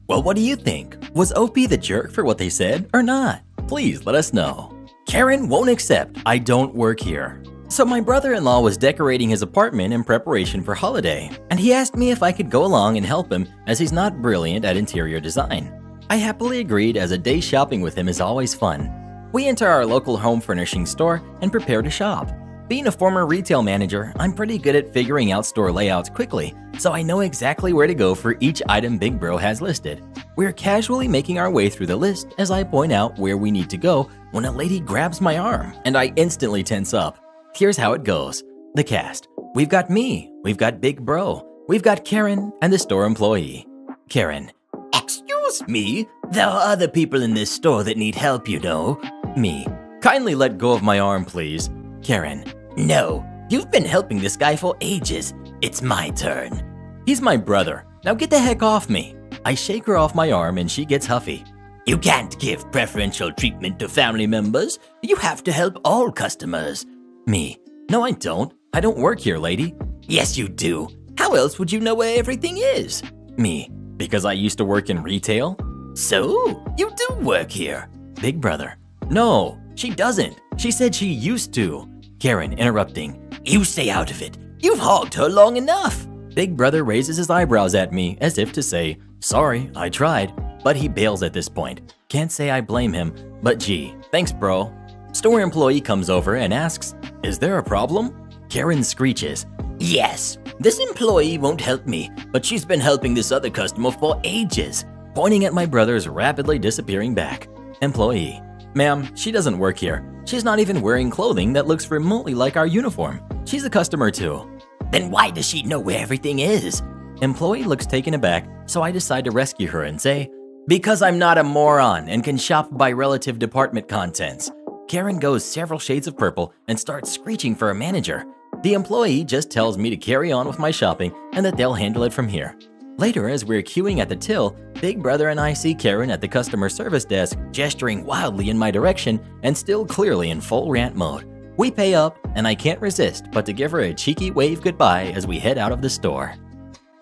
Well, what do you think? Was OP the jerk for what they said or not? Please let us know. Karen won't accept I don't work here. So my brother-in-law was decorating his apartment in preparation for holiday, and he asked me if I could go along and help him as he's not brilliant at interior design. I happily agreed as a day shopping with him is always fun. We enter our local home furnishing store and prepare to shop. Being a former retail manager, I'm pretty good at figuring out store layouts quickly, so I know exactly where to go for each item Big Bro has listed. We're casually making our way through the list as I point out where we need to go when a lady grabs my arm and I instantly tense up. Here's how it goes. The cast. We've got me, we've got Big Bro, we've got Karen, and the store employee. Karen. Excuse me, there are other people in this store that need help, you know. Me. Kindly let go of my arm, please. Karen. No, you've been helping this guy for ages. It's my turn. He's my brother. Now get the heck off me. I shake her off my arm and she gets huffy. You can't give preferential treatment to family members. You have to help all customers. Me. No, I don't. I don't work here, lady. Yes, you do. How else would you know where everything is? Me. Because I used to work in retail? So, you do work here. Big brother. No, she doesn't. She said she used to. Karen interrupting. You stay out of it. You've hogged her long enough. Big brother raises his eyebrows at me as if to say, sorry, I tried. But he bails at this point. Can't say I blame him, but gee, thanks bro. Store employee comes over and asks, is there a problem? Karen screeches. Yes, this employee won't help me, but she's been helping this other customer for ages. Pointing at my brother's rapidly disappearing back. Employee. Ma'am, she doesn't work here. She's not even wearing clothing that looks remotely like our uniform. She's a customer too. Then why does she know where everything is? Employee looks taken aback, so I decide to rescue her and say, because I'm not a moron and can shop by relative department contents. Karen goes several shades of purple and starts screeching for a manager. The employee just tells me to carry on with my shopping and that they'll handle it from here. Later, as we're queuing at the till, Big Brother and I see Karen at the customer service desk gesturing wildly in my direction and still clearly in full rant mode. We pay up, and I can't resist but to give her a cheeky wave goodbye as we head out of the store.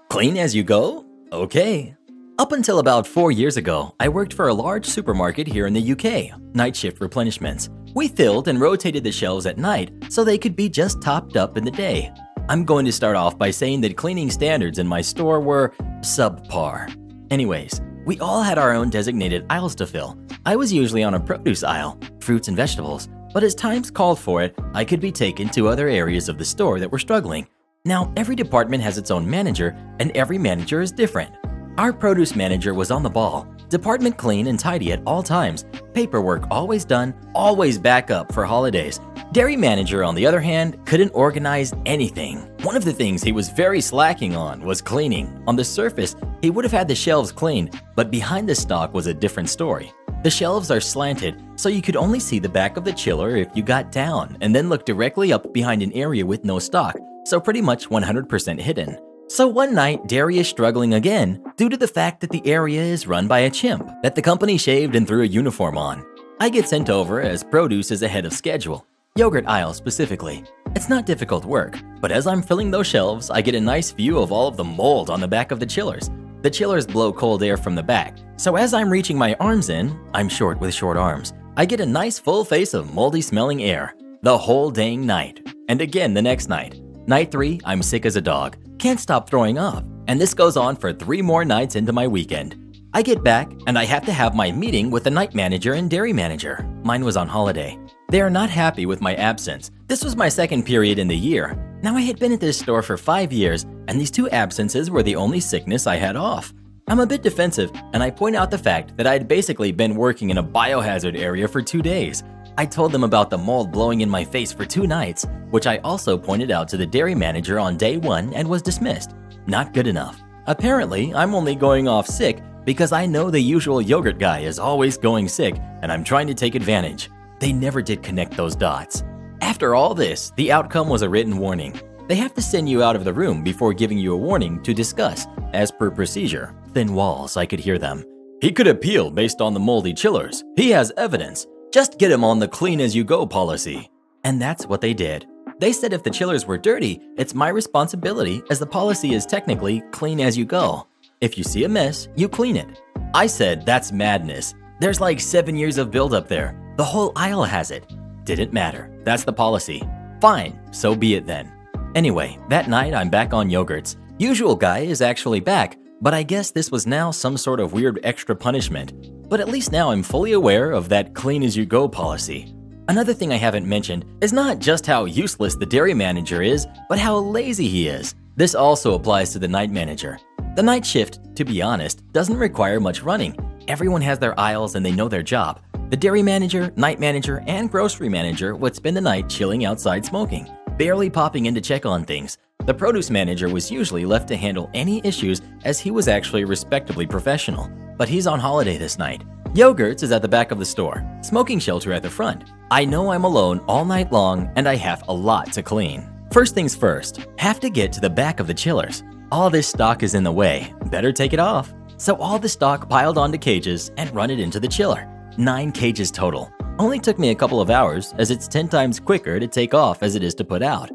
Clean as you go? Okay. Up until about 4 years ago, I worked for a large supermarket here in the UK, night shift replenishments. We filled and rotated the shelves at night so they could be just topped up in the day. I'm going to start off by saying that cleaning standards in my store were subpar. Anyways, we all had our own designated aisles to fill. I was usually on a produce aisle, fruits and vegetables, but as times called for it, I could be taken to other areas of the store that were struggling. Now, every department has its own manager, and every manager is different. Our produce manager was on the ball, department clean and tidy at all times, paperwork always done, always back up for holidays. Dairy manager, on the other hand, couldn't organize anything. One of the things he was very slacking on was cleaning. On the surface, he would have had the shelves cleaned, but behind the stock was a different story. The shelves are slanted, so you could only see the back of the chiller if you got down and then look directly up behind an area with no stock, so pretty much 100% hidden. So one night, dairy is struggling again due to the fact that the area is run by a chimp that the company shaved and threw a uniform on. I get sent over as produce is ahead of schedule, yogurt aisle specifically. It's not difficult work, but as I'm filling those shelves, I get a nice view of all of the mold on the back of the chillers. The chillers blow cold air from the back, so as I'm reaching my arms in, I'm short with short arms, I get a nice full face of moldy smelling air. The whole dang night. And again the next night. Night 3, I'm sick as a dog. Can't stop throwing up. And this goes on for 3 more nights into my weekend. I get back and I have to have my meeting with the night manager and dairy manager. Mine was on holiday. They are not happy with my absence. This was my second period in the year. Now I had been at this store for 5 years and these 2 absences were the only sickness I had off. I'm a bit defensive and I point out the fact that I had basically been working in a biohazard area for 2 days. I told them about the mold blowing in my face for 2 nights, which I also pointed out to the dairy manager on day 1 and was dismissed. Not good enough. Apparently, I'm only going off sick because I know the usual yogurt guy is always going sick and I'm trying to take advantage. They never did connect those dots. After all this, the outcome was a written warning. They have to send you out of the room before giving you a warning to discuss, as per procedure. Thin walls, I could hear them. He could appeal based on the moldy chillers. He has evidence. Just get him on the clean-as-you-go policy. And that's what they did. They said if the chillers were dirty, it's my responsibility as the policy is technically clean as you go. If you see a mess, you clean it. I said that's madness. There's like 7 years of buildup there. The whole aisle has it. Didn't matter. That's the policy. Fine, so be it then. Anyway, that night I'm back on yogurts. Usual guy is actually back, but I guess this was now some sort of weird extra punishment. But at least now I'm fully aware of that clean-as-you-go policy. Another thing I haven't mentioned is not just how useless the dairy manager is, but how lazy he is. This also applies to the night manager. The night shift, to be honest, doesn't require much running. Everyone has their aisles and they know their job. The dairy manager, night manager, and grocery manager would spend the night chilling outside smoking, barely popping in to check on things. The produce manager was usually left to handle any issues as he was actually respectably professional. But he's on holiday this night. Yogurts is at the back of the store, smoking shelter at the front. I know I'm alone all night long and I have a lot to clean. First things first, have to get to the back of the chillers. All this stock is in the way, better take it off. So all the stock piled onto cages and run it into the chiller. 9 cages total. Only took me a couple of hours as it's 10 times quicker to take off as it is to put out.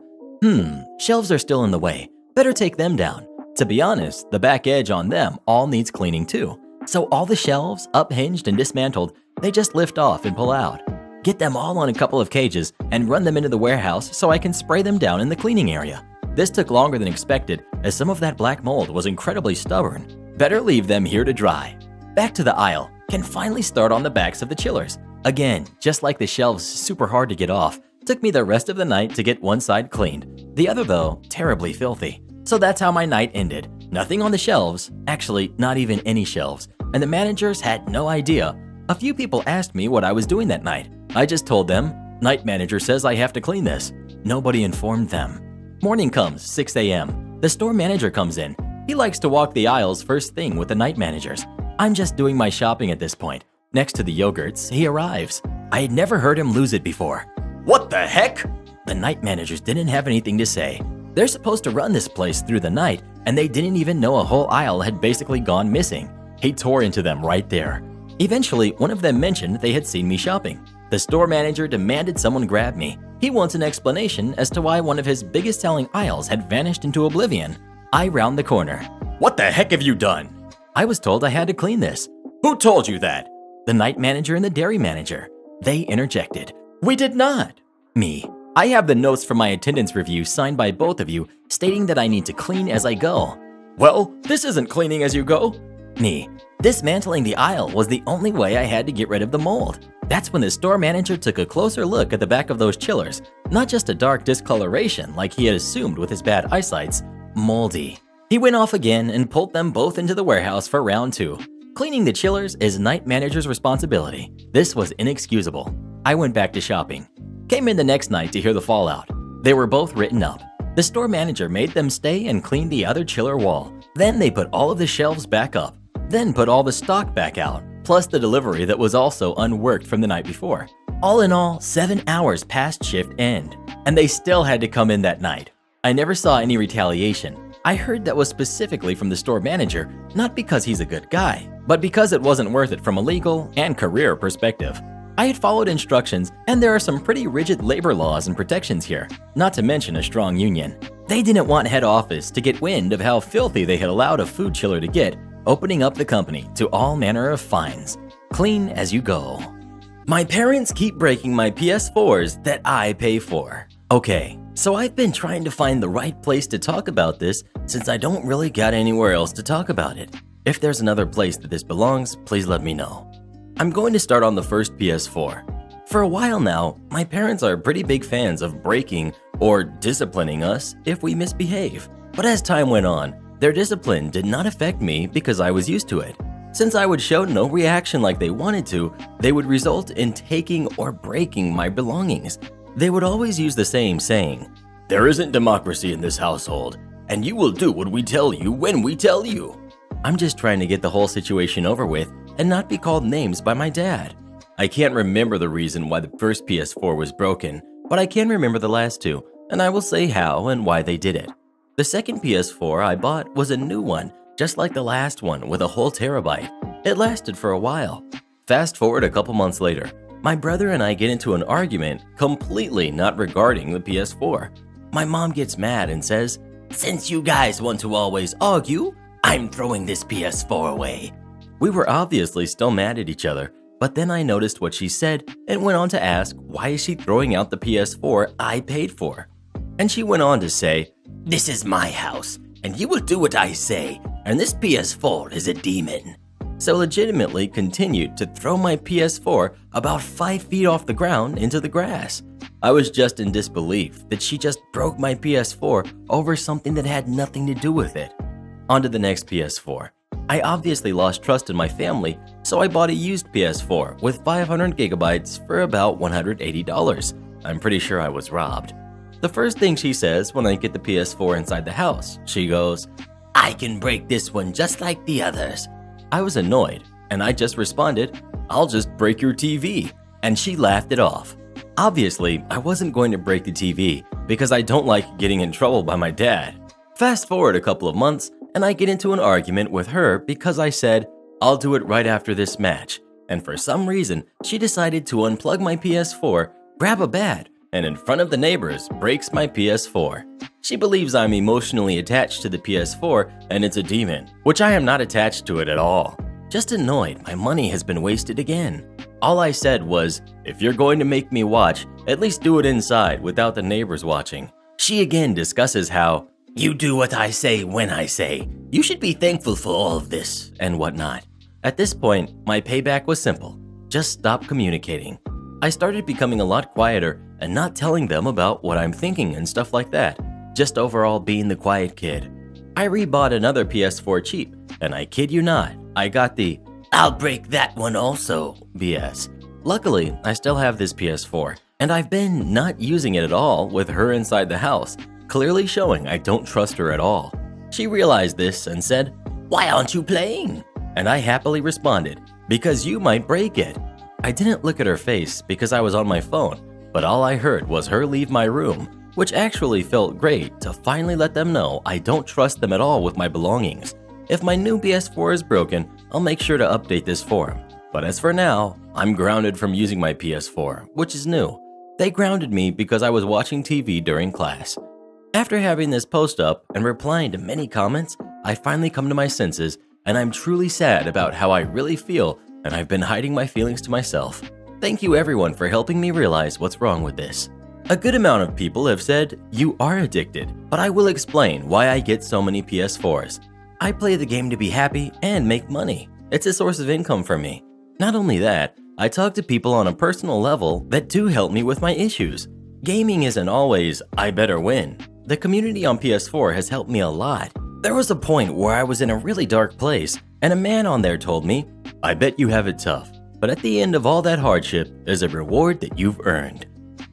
Shelves are still in the way. Better take them down. To be honest, the back edge on them all needs cleaning too. So all the shelves, uphinged and dismantled, they just lift off and pull out. Get them all on a couple of cages and run them into the warehouse so I can spray them down in the cleaning area. This took longer than expected as some of that black mold was incredibly stubborn. Better leave them here to dry. Back to the aisle. Can finally start on the backs of the chillers. Again, just like the shelves, super hard to get off. Took me the rest of the night to get one side cleaned. The other though, terribly filthy. So that's how my night ended. Nothing on the shelves, actually not even any shelves, and the managers had no idea. A few people asked me what I was doing that night. I just told them, night manager says I have to clean this. Nobody informed them. Morning comes, 6 a.m. The store manager comes in. He likes to walk the aisles first thing with the night managers. I'm just doing my shopping at this point. Next to the yogurts, he arrives. I had never heard him lose it before. What the heck? The night managers didn't have anything to say. They're supposed to run this place through the night, and they didn't even know a whole aisle had basically gone missing. He tore into them right there. Eventually, one of them mentioned they had seen me shopping. The store manager demanded someone grab me. He wants an explanation as to why one of his biggest selling aisles had vanished into oblivion. I round the corner. What the heck have you done? I was told I had to clean this. Who told you that? The night manager and the dairy manager. They interjected. We did not. Me. I have the notes from my attendance review signed by both of you stating that I need to clean as I go. Well, this isn't cleaning as you go. Me. Dismantling the aisle was the only way I had to get rid of the mold. That's when the store manager took a closer look at the back of those chillers. Not just a dark discoloration like he had assumed with his bad eyesight's. Moldy. He went off again and pulled them both into the warehouse for round 2. Cleaning the chillers is night manager's responsibility. This was inexcusable. I went back to shopping. Came in the next night to hear the fallout. They were both written up. The store manager made them stay and clean the other chiller wall. Then they put all of the shelves back up. Then put all the stock back out, plus the delivery that was also unworked from the night before. All in all, 7 hours past shift end, and they still had to come in that night. I never saw any retaliation. I heard that was specifically from the store manager, not because he's a good guy, but because it wasn't worth it from a legal and career perspective. I had followed instructions, and there are some pretty rigid labor laws and protections here, not to mention a strong union. They didn't want head office to get wind of how filthy they had allowed a food chiller to get, opening up the company to all manner of fines. Clean as you go. My parents keep breaking my PS4s that I pay for. Okay, so I've been trying to find the right place to talk about this since I don't really got anywhere else to talk about it. If there's another place that this belongs, please let me know. I'm going to start on the first PS4. For a while now, my parents are pretty big fans of breaking or disciplining us if we misbehave. But as time went on, their discipline did not affect me because I was used to it. Since I would show no reaction like they wanted to, they would result in taking or breaking my belongings. They would always use the same saying, "There isn't democracy in this household, and you will do what we tell you when we tell you." I'm just trying to get the whole situation over with and not be called names by my dad. I can't remember the reason why the first PS4 was broken, but I can remember the last two, and I will say how and why they did it. The second PS4 I bought was a new one, just like the last one with a whole terabyte. It lasted for a while. Fast forward a couple months later, my brother and I get into an argument completely not regarding the PS4. My mom gets mad and says, "Since you guys want to always argue, I'm throwing this PS4 away." We were obviously still mad at each other, but then I noticed what she said and went on to ask why is she throwing out the PS4 I paid for. And she went on to say, "This is my house, and you will do what I say, and this PS4 is a demon." So legitimately continued to throw my PS4 about 5 feet off the ground into the grass. I was just in disbelief that she just broke my PS4 over something that had nothing to do with it. On to the next PS4. I obviously lost trust in my family So I bought a used PS4 with 500 gigabytes for about $180. I'm pretty sure I was robbed. The first thing she says when I get the PS4 inside the house, she goes, I can break this one just like the others. I was annoyed, and I just responded, I'll just break your TV, and she laughed it off. Obviously, I wasn't going to break the TV because I don't like getting in trouble by my dad. Fast forward a couple of months, and I get into an argument with her because I said, I'll do it right after this match, and for some reason, she decided to unplug my PS4, grab a bat, and in front of the neighbors, breaks my PS4. She believes I'm emotionally attached to the PS4 and it's a demon, which I am not attached to it at all. Just annoyed my money has been wasted again. All I said was, if you're going to make me watch, at least do it inside without the neighbors watching. She again discusses how, you do what I say when I say. You should be thankful for all of this, and whatnot. At this point, my payback was simple. Just stop communicating. I started becoming a lot quieter and not telling them about what I'm thinking and stuff like that. Just overall being the quiet kid. I rebought another PS4 cheap, and I kid you not, I got the I'll break that one also BS. Luckily, I still have this PS4, and I've been not using it at all with her inside the house, clearly showing I don't trust her at all. She realized this and said, why aren't you playing? And I happily responded, because you might break it. I didn't look at her face because I was on my phone, but all I heard was her leave my room, which actually felt great to finally let them know I don't trust them at all with my belongings. If my new PS4 is broken, I'll make sure to update this forum. But as for now, I'm grounded from using my PS4, which is new. They grounded me because I was watching TV during class. After having this post up and replying to many comments, I finally come to my senses, and I'm truly sad about how I really feel, and I've been hiding my feelings to myself. Thank you everyone for helping me realize what's wrong with this. A good amount of people have said, you are addicted, but I will explain why I get so many PS4s. I play the game to be happy and make money. It's a source of income for me. Not only that, I talk to people on a personal level that do help me with my issues. Gaming isn't always, I better win. The community on PS4 has helped me a lot. There was a point where I was in a really dark place, and a man on there told me, I bet you have it tough, but at the end of all that hardship, there's a reward that you've earned.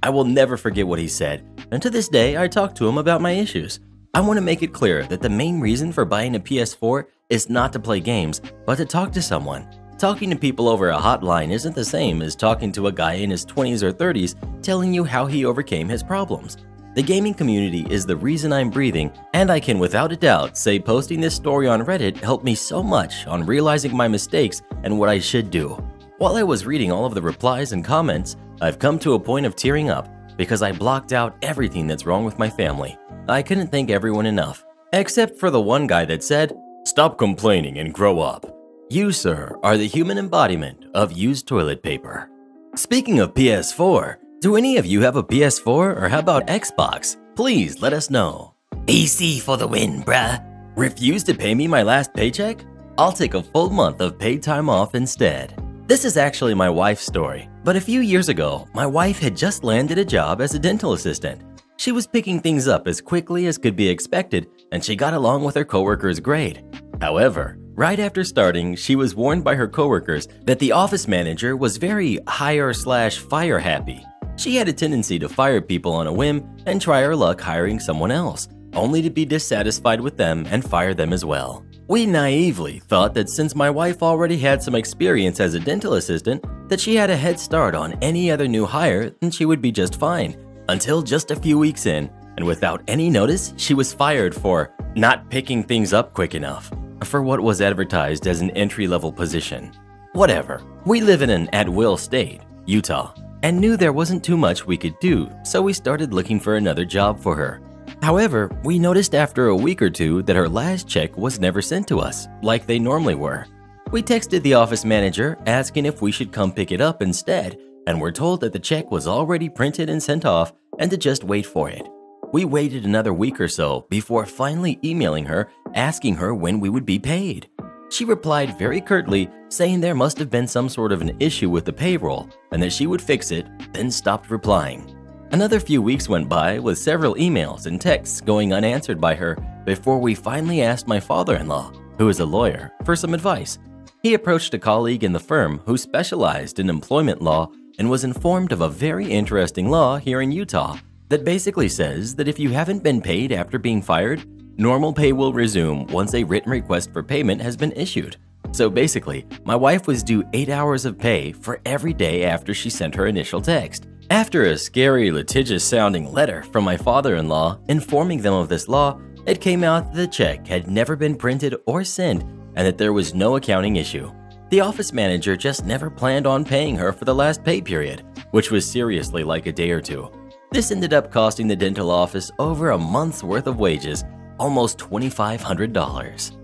I will never forget what he said, and to this day, I talk to him about my issues. I want to make it clear that the main reason for buying a PS4 is not to play games, but to talk to someone. Talking to people over a hotline isn't the same as talking to a guy in his 20s or 30s telling you how he overcame his problems. The gaming community is the reason I'm breathing, and I can without a doubt say posting this story on Reddit helped me so much on realizing my mistakes and what I should do. While I was reading all of the replies and comments, I've come to a point of tearing up because I blocked out everything that's wrong with my family. I couldn't thank everyone enough, except for the one guy that said, stop complaining and grow up. You, sir, are the human embodiment of used toilet paper. Speaking of PS4, do any of you have a PS4 or how about Xbox? Please let us know. PC for the win, bruh. Refuse to pay me my last paycheck? I'll take a full month of paid time off instead. This is actually my wife's story, but a few years ago, my wife had just landed a job as a dental assistant. She was picking things up as quickly as could be expected, and she got along with her coworkers great. However, right after starting, she was warned by her coworkers that the office manager was very hire/fire happy. She had a tendency to fire people on a whim and try her luck hiring someone else, only to be dissatisfied with them and fire them as well. We naively thought that since my wife already had some experience as a dental assistant, that she had a head start on any other new hire and she would be just fine. Until just a few weeks in, and without any notice, she was fired for not picking things up quick enough, for what was advertised as an entry-level position. Whatever, we live in an at-will state, Utah, and knew there wasn't too much we could do, so we started looking for another job for her. However, we noticed after a week or two that her last check was never sent to us, like they normally were. We texted the office manager asking if we should come pick it up instead, and were told that the check was already printed and sent off and to just wait for it. We waited another week or so before finally emailing her asking her when we would be paid. She replied very curtly saying there must have been some sort of an issue with the payroll and that she would fix it, then stopped replying. Another few weeks went by with several emails and texts going unanswered by her before we finally asked my father-in-law, who is a lawyer, for some advice. He approached a colleague in the firm who specialized in employment law and was informed of a very interesting law here in Utah that basically says that if you haven't been paid after being fired, normal pay will resume once a written request for payment has been issued. So basically, my wife was due 8 hours of pay for every day after she sent her initial text. After a scary, litigious-sounding letter from my father-in-law informing them of this law, it came out that the check had never been printed or sent and that there was no accounting issue. The office manager just never planned on paying her for the last pay period, which was seriously like a day or two. This ended up costing the dental office over a month's worth of wages, almost $2,500.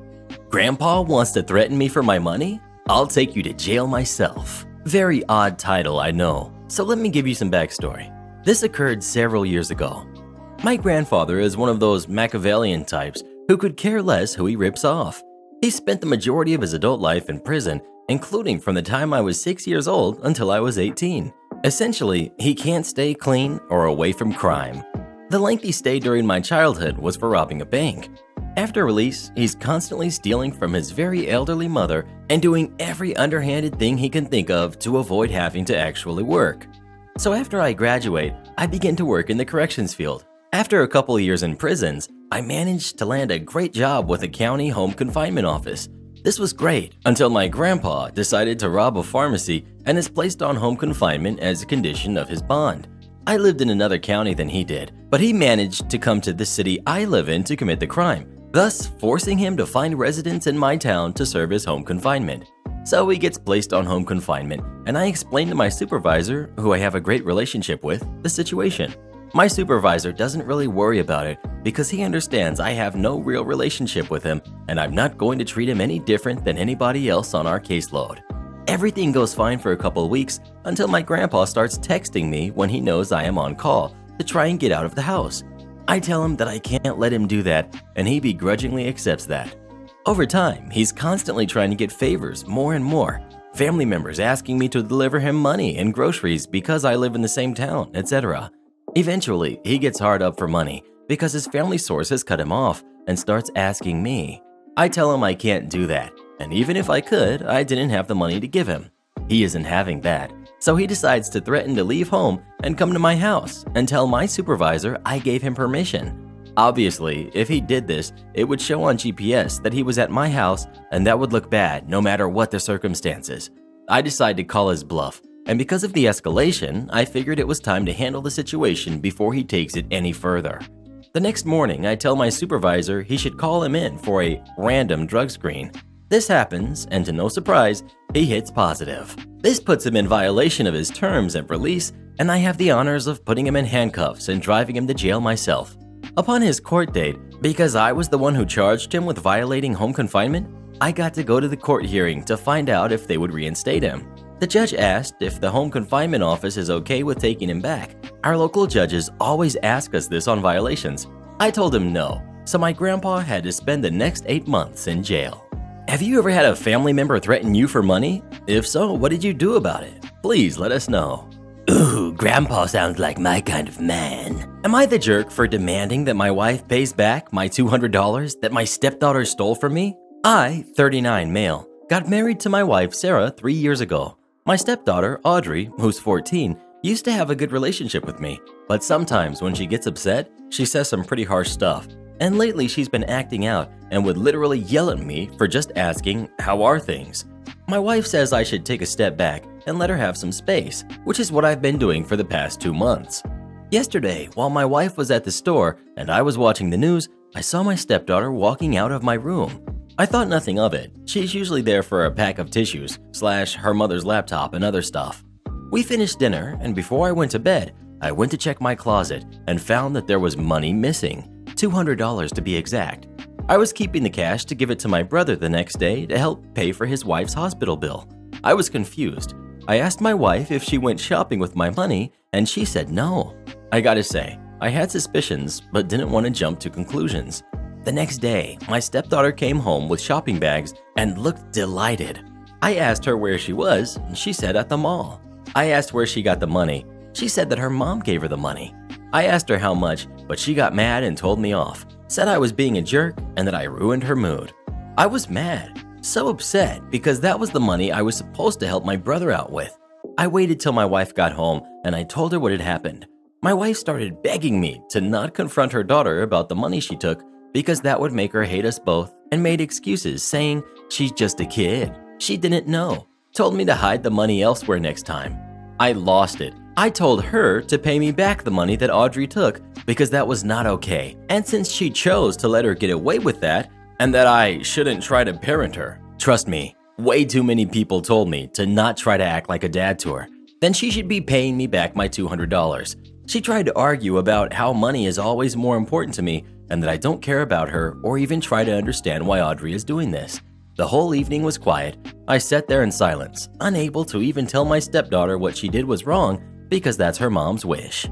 Grandpa wants to threaten me for my money? I'll take you to jail myself. Very odd title, I know. So let me give you some backstory. This occurred several years ago. My grandfather is one of those Machiavellian types who could care less who he rips off. He spent the majority of his adult life in prison, including from the time I was 6 years old until I was 18. Essentially, he can't stay clean or away from crime. The lengthy stay during my childhood was for robbing a bank. After release, he's constantly stealing from his very elderly mother and doing every underhanded thing he can think of to avoid having to actually work. So after I graduate, I begin to work in the corrections field. After a couple years in prisons, I managed to land a great job with a county home confinement office. This was great until my grandpa decided to rob a pharmacy and is placed on home confinement as a condition of his bond. I lived in another county than he did, but he managed to come to the city I live in to commit the crime, thus forcing him to find residents in my town to serve his home confinement. So he gets placed on home confinement, and I explained to my supervisor, who I have a great relationship with, the situation. My supervisor doesn't really worry about it because he understands I have no real relationship with him and I'm not going to treat him any different than anybody else on our caseload. Everything goes fine for a couple of weeks until my grandpa starts texting me when he knows I am on call to try and get out of the house. I tell him that I can't let him do that, and he begrudgingly accepts that. Over time, he's constantly trying to get favors more and more. Family members asking me to deliver him money and groceries because I live in the same town, etc. Eventually, he gets hard up for money because his family source has cut him off and starts asking me. I tell him I can't do that, and even if I could, I didn't have the money to give him. He isn't having that, so he decides to threaten to leave home and come to my house and tell my supervisor I gave him permission. Obviously, if he did this, it would show on GPS that he was at my house, and that would look bad no matter what the circumstances. I decide to call his bluff, and because of the escalation, I figured it was time to handle the situation before he takes it any further. The next morning, I tell my supervisor he should call him in for a random drug screen. This happens, and to no surprise, he hits positive. This puts him in violation of his terms and release, and I have the honors of putting him in handcuffs and driving him to jail myself. Upon his court date, because I was the one who charged him with violating home confinement, I got to go to the court hearing to find out if they would reinstate him. The judge asked if the home confinement office is okay with taking him back. Our local judges always ask us this on violations. I told him no, so my grandpa had to spend the next 8 months in jail. Have you ever had a family member threaten you for money? If so, what did you do about it? Please let us know. Ooh, Grandpa sounds like my kind of man. Am I the jerk for demanding that my wife pays back my $200 that my stepdaughter stole from me? I, 39 male, got married to my wife Sarah 3 years ago. My stepdaughter, Audrey, who's 14, used to have a good relationship with me, but sometimes when she gets upset, she says some pretty harsh stuff. And lately she's been acting out and would literally yell at me for just asking, "How are things?" My wife says I should take a step back and let her have some space, which is what I've been doing for the past 2 months. Yesterday, while my wife was at the store and I was watching the news, I saw my stepdaughter walking out of my room. I thought nothing of it. She's usually there for a pack of tissues, / her mother's laptop and other stuff. We finished dinner, and before I went to bed, I went to check my closet and found that there was money missing, $200 to be exact. I was keeping the cash to give it to my brother the next day to help pay for his wife's hospital bill. I was confused. I asked my wife if she went shopping with my money, and she said no. I gotta say, I had suspicions, but didn't want to jump to conclusions. The next day, my stepdaughter came home with shopping bags and looked delighted. I asked her where she was, and she said at the mall. I asked where she got the money. She said that her mom gave her the money. I asked her how much, but she got mad and told me off, said I was being a jerk and that I ruined her mood. I was mad, So upset because that was the money I was supposed to help my brother out with. I waited till my wife got home and I told her what had happened. My wife started begging me to not confront her daughter about the money she took because that would make her hate us both, and made excuses saying she's just a kid, she didn't know, told me to hide the money elsewhere next time. I lost it. I told her to pay me back the money that Audrey took because that was not okay, and since she chose to let her get away with that, and that I shouldn't try to parent her. Trust me, way too many people told me to not try to act like a dad to her. Then she should be paying me back my $200. She tried to argue about how money is always more important to me and that I don't care about her or even try to understand why Audrey is doing this. The whole evening was quiet. I sat there in silence, unable to even tell my stepdaughter what she did was wrong because that's her mom's wish.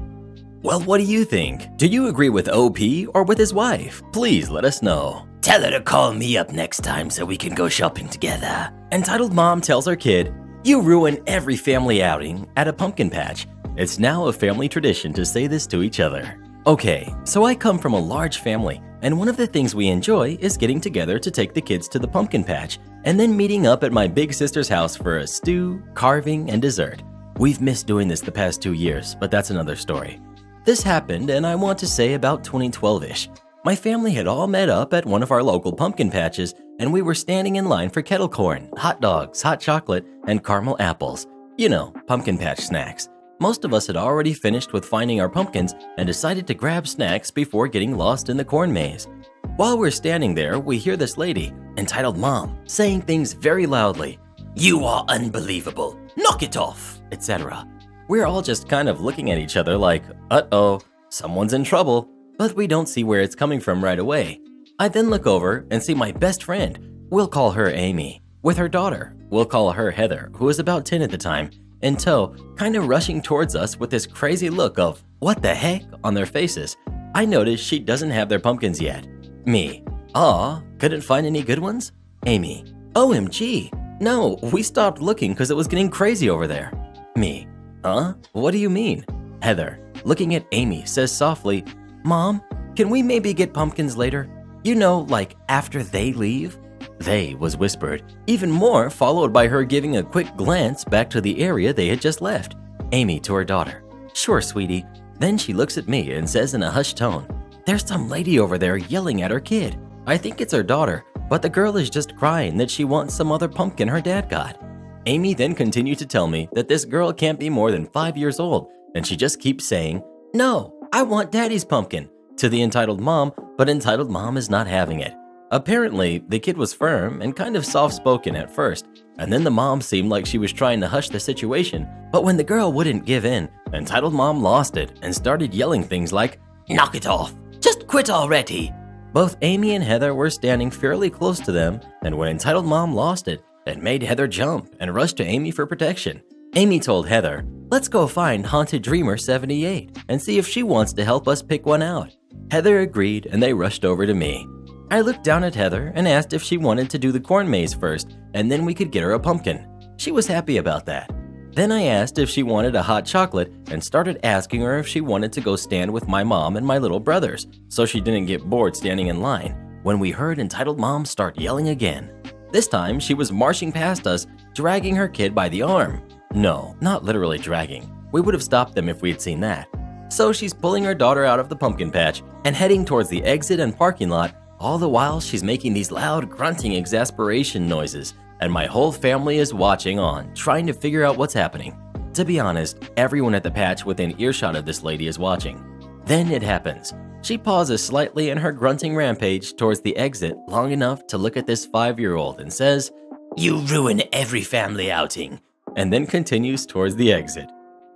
Well, what do you think? Do you agree with OP or with his wife? Please let us know. Tell her to call me up next time so we can go shopping together. Entitled mom tells her kid, "You ruin every family outing at a pumpkin patch." It's now a family tradition to say this to each other. Okay, so I come from a large family, and one of the things we enjoy is getting together to take the kids to the pumpkin patch, and then meeting up at my big sister's house for a stew, carving, and dessert. We've missed doing this the past 2 years, but that's another story. This happened, and I want to say about 2012-ish. My family had all met up at one of our local pumpkin patches, and we were standing in line for kettle corn, hot dogs, hot chocolate, and caramel apples. You know, pumpkin patch snacks. Most of us had already finished with finding our pumpkins and decided to grab snacks before getting lost in the corn maze. While we're standing there, we hear this lady, entitled Mom, saying things very loudly. "You are unbelievable. Knock it off," etc. We're all just kind of looking at each other like, uh-oh, someone's in trouble, but we don't see where it's coming from right away. I then look over and see my best friend, we'll call her Amy, with her daughter, we'll call her Heather, who was about 10 at the time, in tow, kind of rushing towards us with this crazy look of, what the heck, on their faces. I notice she doesn't have their pumpkins yet. Me, aw, couldn't find any good ones? Amy, OMG, no, we stopped looking because it was getting crazy over there. Me, huh? What do you mean? Heather, looking at Amy, says softly, Mom, can we maybe get pumpkins later? You know, like after they leave? They was whispered, even more followed by her giving a quick glance back to the area they had just left. Amy to her daughter, sure, sweetie. Then she looks at me and says in a hushed tone, there's some lady over there yelling at her kid. I think it's her daughter, but the girl is just crying that she wants some other pumpkin her dad got. Amy then continued to tell me that this girl can't be more than 5 years old, and she just keeps saying, no, I want daddy's pumpkin, to the entitled mom, but entitled mom is not having it. Apparently, the kid was firm and kind of soft-spoken at first, and then the mom seemed like she was trying to hush the situation, but when the girl wouldn't give in, entitled mom lost it and started yelling things like, knock it off, just quit already. Both Amy and Heather were standing fairly close to them, and when entitled mom lost it, it made Heather jump and rush to Amy for protection. Amy told Heather, let's go find Haunted Dreamer 78 and see if she wants to help us pick one out. Heather agreed and they rushed over to me. I looked down at Heather and asked if she wanted to do the corn maze first and then we could get her a pumpkin. She was happy about that. Then I asked if she wanted a hot chocolate and started asking her if she wanted to go stand with my mom and my little brothers so she didn't get bored standing in line when we heard entitled mom start yelling again. This time she was marching past us, dragging her kid by the arm. No, not literally dragging. We would have stopped them if we had seen that. So she's pulling her daughter out of the pumpkin patch and heading towards the exit and parking lot. All the while, she's making these loud, grunting exasperation noises, and my whole family is watching on, trying to figure out what's happening. To be honest, everyone at the patch within earshot of this lady is watching. Then it happens. She pauses slightly in her grunting rampage towards the exit long enough to look at this 5-year-old and says, you ruin every family outing, and then continues towards the exit.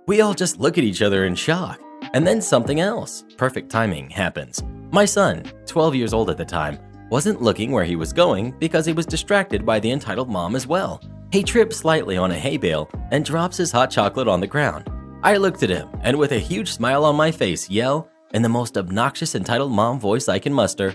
We all just look at each other in shock, and then something else, perfect timing, happens. My son, 12 years old at the time, wasn't looking where he was going because he was distracted by the entitled mom as well. He trips slightly on a hay bale and drops his hot chocolate on the ground. I looked at him and with a huge smile on my face yell, in the most obnoxious entitled mom voice I can muster,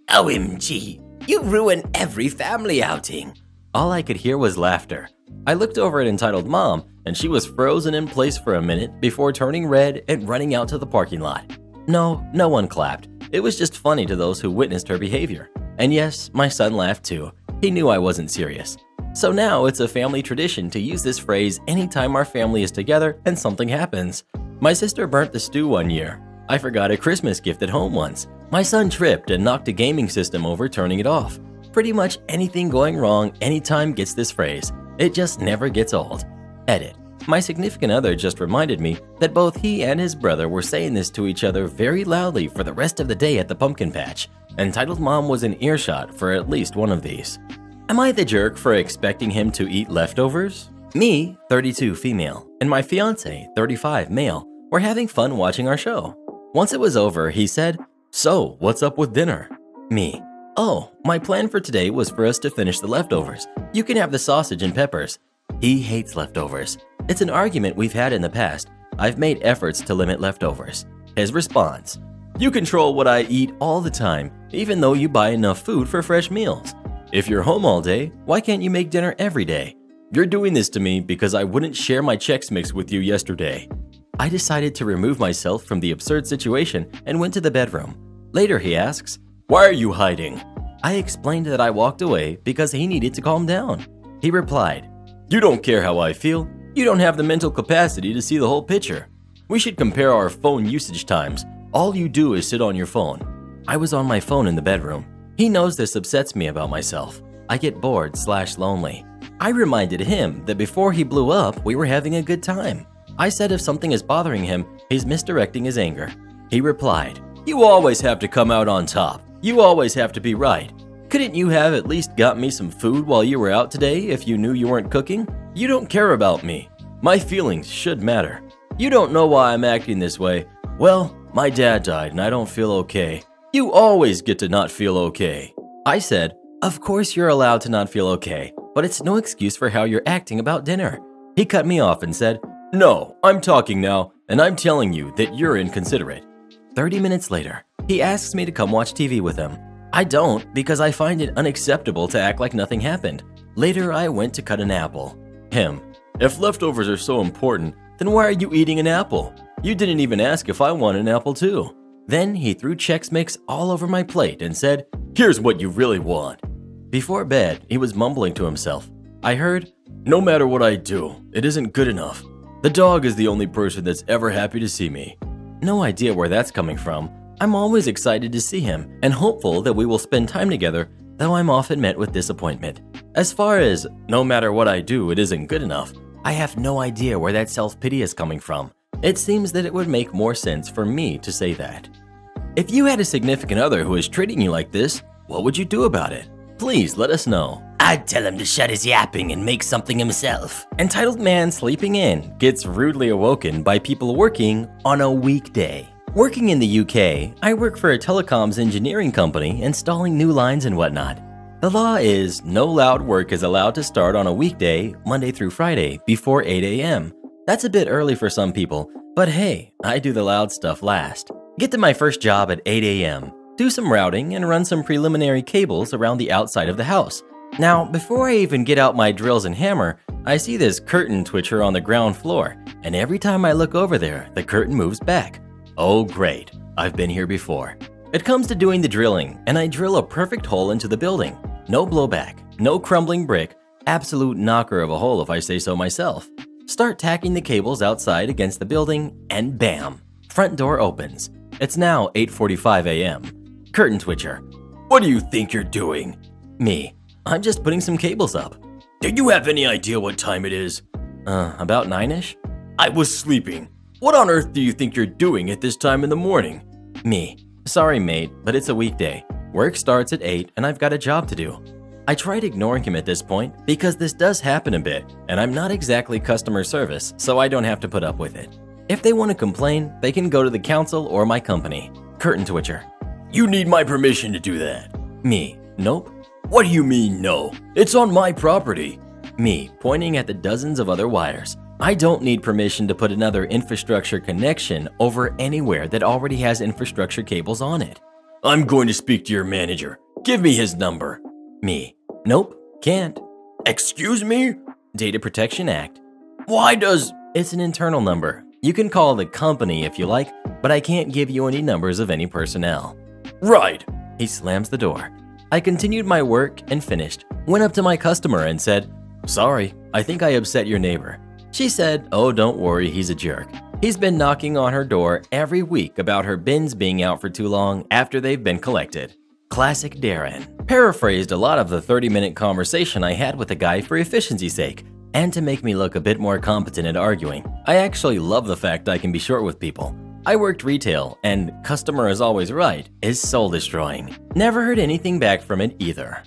OMG, you ruin every family outing. All I could hear was laughter. I looked over at entitled mom and she was frozen in place for a minute before turning red and running out to the parking lot. No one clapped. It was just funny to those who witnessed her behavior. And yes, my son laughed too. He knew I wasn't serious. So now it's a family tradition to use this phrase anytime our family is together and something happens. My sister burnt the stew one year. I forgot a Christmas gift at home once. My son tripped and knocked a gaming system over, turning it off. Pretty much anything going wrong anytime gets this phrase. It just never gets old. Edit. My significant other just reminded me that both he and his brother were saying this to each other very loudly for the rest of the day at the pumpkin patch. Entitled Mom was in earshot for at least one of these. Am I the jerk for expecting him to eat leftovers? Me, 32 female, and my fiance, 35 male, were having fun watching our show. Once it was over, he said, "So, what's up with dinner?" Me, "Oh, my plan for today was for us to finish the leftovers. You can have the sausage and peppers." He hates leftovers. It's an argument we've had in the past. I've made efforts to limit leftovers. His response, "You control what I eat all the time, even though you buy enough food for fresh meals. If you're home all day, why can't you make dinner every day? You're doing this to me because I wouldn't share my Chex Mix with you yesterday." I decided to remove myself from the absurd situation and went to the bedroom. Later he asks, "Why are you hiding?" I explained that I walked away because he needed to calm down. He replied, "You don't care how I feel. You don't have the mental capacity to see the whole picture. We should compare our phone usage times. All you do is sit on your phone." I was on my phone in the bedroom. He knows this upsets me about myself. I get bored/lonely. I reminded him that before he blew up, we were having a good time. I said if something is bothering him, he's misdirecting his anger. He replied, "You always have to come out on top. You always have to be right. Couldn't you have at least got me some food while you were out today if you knew you weren't cooking? You don't care about me. My feelings should matter. You don't know why I'm acting this way. Well, my dad died and I don't feel okay. You always get to not feel okay." I said, "Of course you're allowed to not feel okay, but it's no excuse for how you're acting about dinner." He cut me off and said, "No, I'm talking now, and I'm telling you that you're inconsiderate." 30 minutes later, he asks me to come watch TV with him. I don't because I find it unacceptable to act like nothing happened. Later, I went to cut an apple. Him, "If leftovers are so important, then why are you eating an apple? You didn't even ask if I want an apple too." Then he threw Chex Mix all over my plate and said, "Here's what you really want." Before bed, he was mumbling to himself. I heard, "No matter what I do, it isn't good enough. The dog is the only person that's ever happy to see me." No idea where that's coming from. I'm always excited to see him and hopeful that we will spend time together, though I'm often met with disappointment. As far as "no matter what I do, it isn't good enough," I have no idea where that self-pity is coming from. It seems that it would make more sense for me to say that. If you had a significant other who is treating you like this, what would you do about it? Please let us know. I'd tell him to shut his yapping and make something himself. Entitled man sleeping in gets rudely awoken by people working on a weekday. Working in the UK, I work for a telecoms engineering company installing new lines and whatnot. The law is no loud work is allowed to start on a weekday, Monday through Friday, before 8 a.m. That's a bit early for some people, but hey, I do the loud stuff last. Get to my first job at 8 a.m., do some routing, and run some preliminary cables around the outside of the house. Now, before I even get out my drills and hammer, I see this curtain twitcher on the ground floor, and every time I look over there, the curtain moves back. Oh great, I've been here before. It comes to doing the drilling, and I drill a perfect hole into the building. No blowback, no crumbling brick, absolute knocker of a hole if I say so myself. Start tacking the cables outside against the building, and bam! Front door opens. It's now 8:45 a.m. Curtain twitcher, "What do you think you're doing?" Me, "I'm just putting some cables up." "Do you have any idea what time it is?" About 9-ish. "I was sleeping. What on earth do you think you're doing at this time in the morning?" Me, "Sorry mate, but it's a weekday. Work starts at 8 and I've got a job to do." I tried ignoring him at this point because this does happen a bit and I'm not exactly customer service, so I don't have to put up with it. If they want to complain, they can go to the council or my company. Curtain twitcher, "You need my permission to do that." Me, "Nope." "What do you mean no? It's on my property." Me, pointing at the dozens of other wires. I don't need permission to put another infrastructure connection over anywhere that already has infrastructure cables on it. "I'm going to speak to your manager. Give me his number." Me, "Nope, can't." "Excuse me?" Data Protection Act. "Why does—" It's an internal number. You can call the company if you like, but I can't give you any numbers of any personnel. "Right." He slams the door. I continued my work and finished. Went up to my customer and said, "Sorry, I think I upset your neighbor." She said, "Oh, don't worry, he's a jerk. He's been knocking on her door every week about her bins being out for too long after they've been collected." Classic Darren. Paraphrased a lot of the 30-minute conversation I had with the guy for efficiency's sake, and to make me look a bit more competent at arguing. I actually love the fact I can be short with people. I worked retail, and "customer is always right" is soul-destroying. Never heard anything back from it either.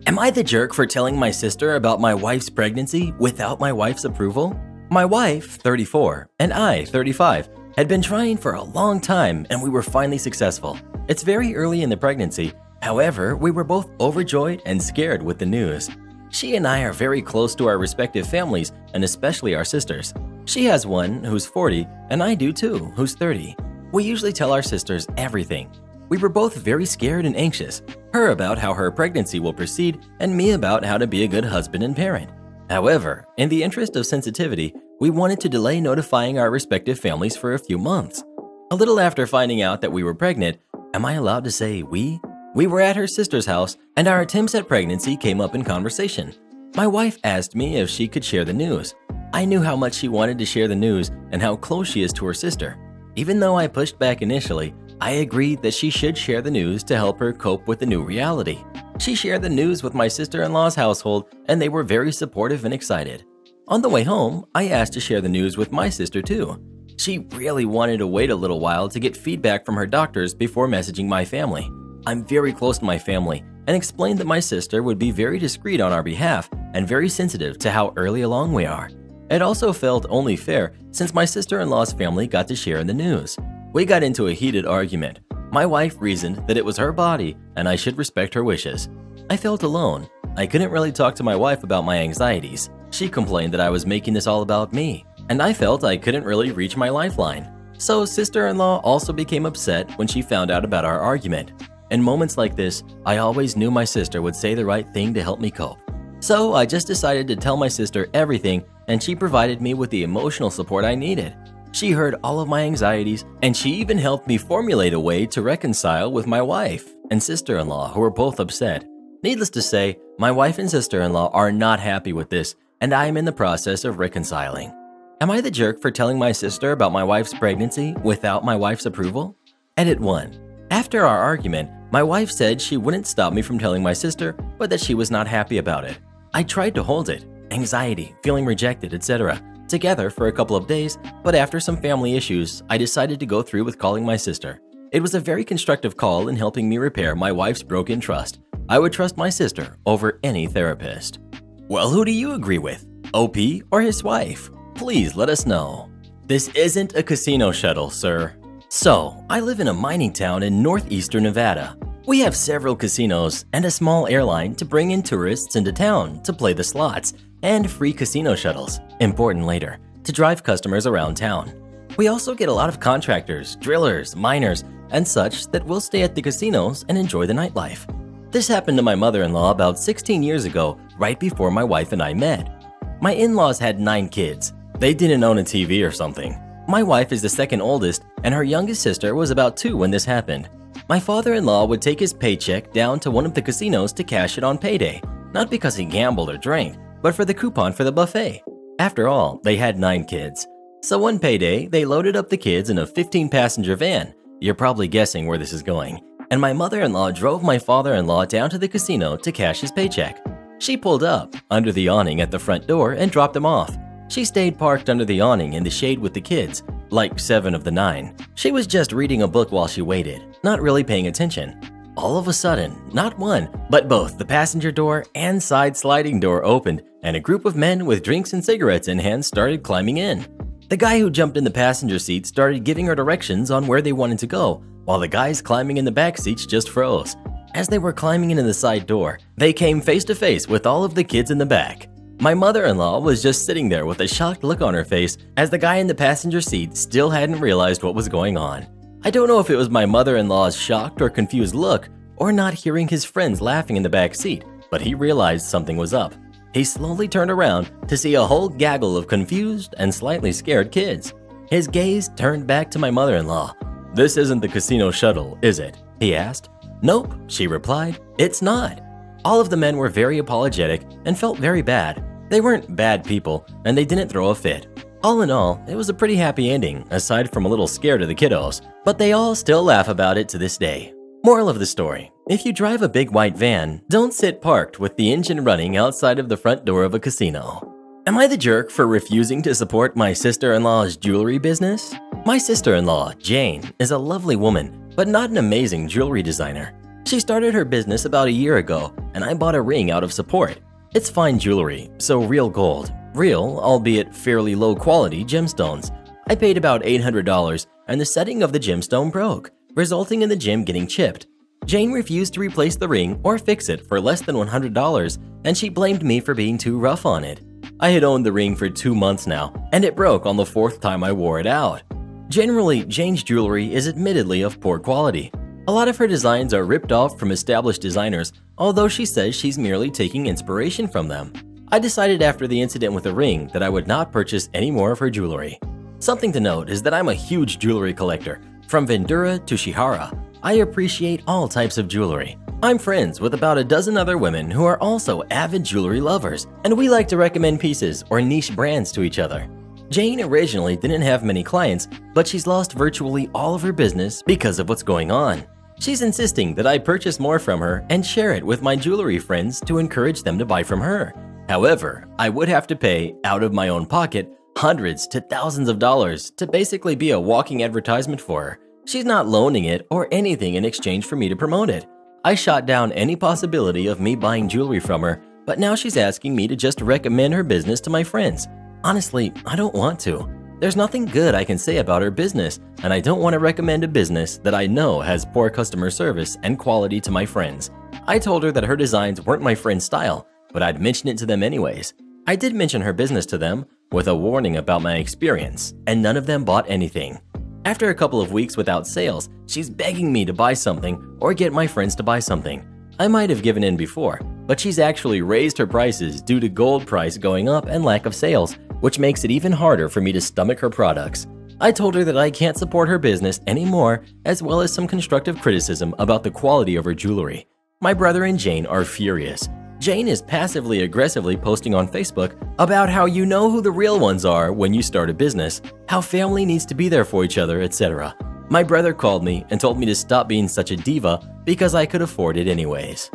Am I the jerk for telling my sister about my wife's pregnancy without my wife's approval? My wife, 34, and I, 35, had been trying for a long time, and we were finally successful. It's very early in the pregnancy. However, we were both overjoyed and scared with the news. She and I are very close to our respective families, and especially our sisters. She has one who's 40, and I do too, who's 30. We usually tell our sisters everything. We were both very scared and anxious, her about how her pregnancy will proceed, and me about how to be a good husband and parent. However, in the interest of sensitivity, we wanted to delay notifying our respective families for a few months. A little after finding out that we were pregnant, am I allowed to say we? We were at her sister's house, and our attempts at pregnancy came up in conversation. My wife asked me if she could share the news. I knew how much she wanted to share the news and how close she is to her sister. Even though I pushed back initially, I agreed that she should share the news to help her cope with the new reality. She shared the news with my sister-in-law's household, and they were very supportive and excited. On the way home, I asked to share the news with my sister too. She really wanted to wait a little while to get feedback from her doctors before messaging my family. I'm very close to my family and explained that my sister would be very discreet on our behalf and very sensitive to how early along we are. It also felt only fair since my sister-in-law's family got to share in the news. We got into a heated argument. My wife reasoned that it was her body and I should respect her wishes. I felt alone. I couldn't really talk to my wife about my anxieties. She complained that I was making this all about me, and I felt I couldn't really reach my lifeline. So sister-in-law also became upset when she found out about our argument. In moments like this, I always knew my sister would say the right thing to help me cope. So I just decided to tell my sister everything, and she provided me with the emotional support I needed. She heard all of my anxieties, and she even helped me formulate a way to reconcile with my wife and sister-in-law, who were both upset. Needless to say, my wife and sister-in-law are not happy with this, and I am in the process of reconciling. Am I the jerk for telling my sister about my wife's pregnancy without my wife's approval? Edit 1. After our argument, my wife said she wouldn't stop me from telling my sister, but that she was not happy about it. I tried to hold it, anxiety, feeling rejected, etc., together for a couple of days, but after some family issues, I decided to go through with calling my sister. It was a very constructive call in helping me repair my wife's broken trust. I would trust my sister over any therapist. Well, who do you agree with? OP or his wife? Please let us know. This isn't a casino shuttle, sir. So, I live in a mining town in northeastern Nevada. We have several casinos and a small airline to bring in tourists into town to play the slots, and free casino shuttles, important later, to drive customers around town. We also get a lot of contractors, drillers, miners, and such that will stay at the casinos and enjoy the nightlife. This happened to my mother-in-law about 16 years ago, right before my wife and I met. My in-laws had 9 kids. They didn't own a TV or something. My wife is the second oldest, and her youngest sister was about 2 when this happened. My father-in-law would take his paycheck down to one of the casinos to cash it on payday, not because he gambled or drank, but for the coupon for the buffet. After all, they had 9 kids. So one payday, they loaded up the kids in a 15-passenger van. You're probably guessing where this is going. And my mother-in-law drove my father-in-law down to the casino to cash his paycheck. She pulled up under the awning at the front door and dropped him off. She stayed parked under the awning in the shade with the kids, like 7 of the 9. She was just reading a book while she waited, not really paying attention. All of a sudden, not one, but both the passenger door and side sliding door opened, and a group of men with drinks and cigarettes in hand started climbing in. The guy who jumped in the passenger seat started giving her directions on where they wanted to go, while the guys climbing in the back seats just froze. As they were climbing into the side door, they came face to face with all of the kids in the back. My mother-in-law was just sitting there with a shocked look on her face as the guy in the passenger seat still hadn't realized what was going on. I don't know if it was my mother-in-law's shocked or confused look or not hearing his friends laughing in the back seat, but he realized something was up. He slowly turned around to see a whole gaggle of confused and slightly scared kids. His gaze turned back to my mother-in-law. "This isn't the casino shuttle, is it?" he asked. "Nope," she replied. "It's not." All of the men were very apologetic and felt very bad. They weren't bad people, and they didn't throw a fit. All in all, it was a pretty happy ending, aside from a little scare to the kiddos, but they all still laugh about it to this day. Moral of the story: if you drive a big white van, don't sit parked with the engine running outside of the front door of a casino. Am I the jerk for refusing to support my sister-in-law's jewelry business? My sister-in-law, Jane, is a lovely woman, but not an amazing jewelry designer. She started her business about a year ago, and I bought a ring out of support. It's fine jewelry, so real gold, real, albeit fairly low-quality gemstones. I paid about $800, and the setting of the gemstone broke, resulting in the gem getting chipped. Jane refused to replace the ring or fix it for less than $100, and she blamed me for being too rough on it. I had owned the ring for 2 months now, and it broke on the 4th time I wore it out. Generally, Jane's jewelry is admittedly of poor quality. A lot of her designs are ripped off from established designers, although she says she's merely taking inspiration from them. I decided after the incident with the ring that I would not purchase any more of her jewelry. Something to note is that I'm a huge jewelry collector. From Vendura to Shihara, I appreciate all types of jewelry. I'm friends with about a dozen other women who are also avid jewelry lovers, and we like to recommend pieces or niche brands to each other. Jane originally didn't have many clients, but she's lost virtually all of her business because of what's going on. She's insisting that I purchase more from her and share it with my jewelry friends to encourage them to buy from her. However, I would have to pay, out of my own pocket, hundreds to thousands of dollars to basically be a walking advertisement for her. She's not loaning it or anything in exchange for me to promote it. I shot down any possibility of me buying jewelry from her, but now she's asking me to just recommend her business to my friends. Honestly, I don't want to. There's nothing good I can say about her business, and I don't want to recommend a business that I know has poor customer service and quality to my friends. I told her that her designs weren't my friend's style, but I'd mention it to them anyways. I did mention her business to them, with a warning about my experience, and none of them bought anything. After a couple of weeks without sales, she's begging me to buy something or get my friends to buy something. I might have given in before, but she's actually raised her prices due to gold price going up and lack of sales, which makes it even harder for me to stomach her products. I told her that I can't support her business anymore, as well as some constructive criticism about the quality of her jewelry. My brother and Jane are furious. Jane is passively aggressively posting on Facebook about how you know who the real ones are when you start a business, how family needs to be there for each other, etc. My brother called me and told me to stop being such a diva because I could afford it anyways.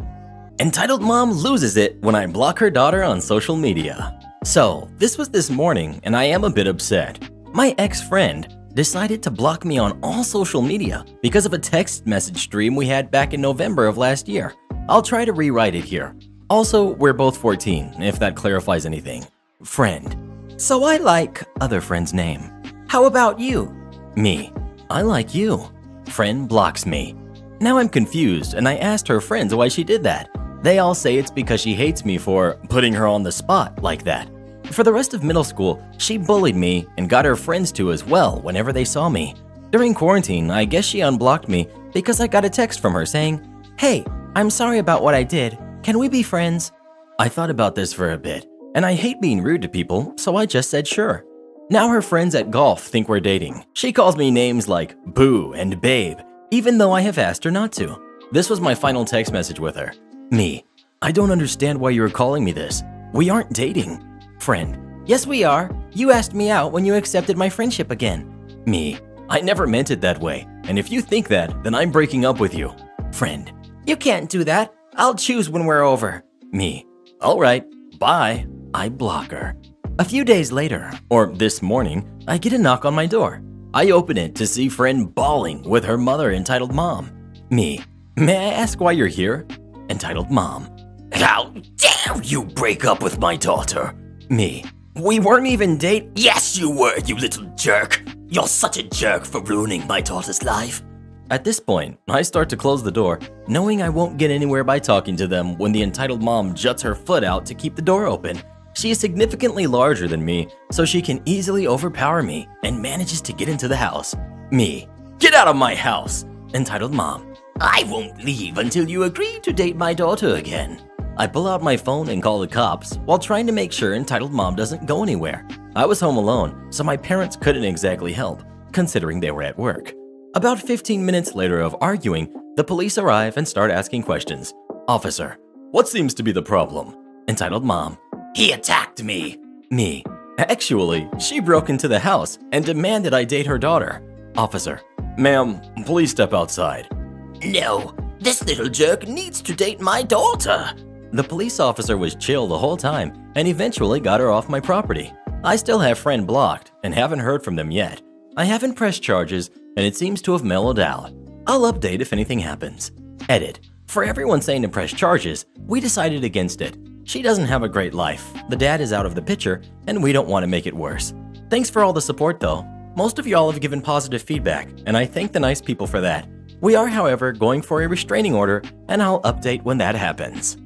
Entitled mom loses it when I block her daughter on social media. So, this was this morning and I am a bit upset. My ex-friend decided to block me on all social media because of a text message stream we had back in November of last year. I'll try to rewrite it here. Also, we're both 14, if that clarifies anything. Friend: so I like other friend's name. How about you? Me: I like you. Friend blocks me. Now I'm confused and I asked her friends why she did that. They all say it's because she hates me for putting her on the spot like that. For the rest of middle school, she bullied me and got her friends to as well whenever they saw me. During quarantine, I guess she unblocked me because I got a text from her saying, "Hey, I'm sorry about what I did. Can we be friends?" I thought about this for a bit, and I hate being rude to people, so I just said sure. Now her friends at golf think we're dating. She calls me names like Boo and Babe, even though I have asked her not to. This was my final text message with her. Me: I don't understand why you are calling me this. We aren't dating. Friend: yes, we are. You asked me out when you accepted my friendship again. Me: I never meant it that way, and if you think that, then I'm breaking up with you. Friend: you can't do that. I'll choose when we're over. Me: alright, bye. I block her. A few days later, or this morning, I get a knock on my door. I open it to see friend bawling with her mother, entitled mom. Me: may I ask why you're here? Entitled mom: how dare you break up with my daughter? Me: we weren't even dating. Yes, you were, you little jerk. You're such a jerk for ruining my daughter's life. At this point, I start to close the door, knowing I won't get anywhere by talking to them when the entitled mom juts her foot out to keep the door open. She is significantly larger than me, so she can easily overpower me and manages to get into the house. Me: get out of my house! Entitled mom: I won't leave until you agree to date my daughter again. I pull out my phone and call the cops while trying to make sure entitled mom doesn't go anywhere. I was home alone, so my parents couldn't exactly help, considering they were at work. About 15 minutes later of arguing, the police arrive and start asking questions. Officer: What seems to be the problem? Entitled Mom. He attacked me. Me. Actually, she broke into the house and demanded I date her daughter. Officer. Ma'am, please step outside. No, this little jerk needs to date my daughter. The police officer was chill the whole time and eventually got her off my property. I still have friend blocked and haven't heard from them yet. I haven't pressed charges and it seems to have mellowed out. I'll update if anything happens. Edit. For everyone saying to press charges, we decided against it. She doesn't have a great life, the dad is out of the picture, and we don't want to make it worse. Thanks for all the support though. Most of y'all have given positive feedback, and I thank the nice people for that. We are, however, going for a restraining order, and I'll update when that happens.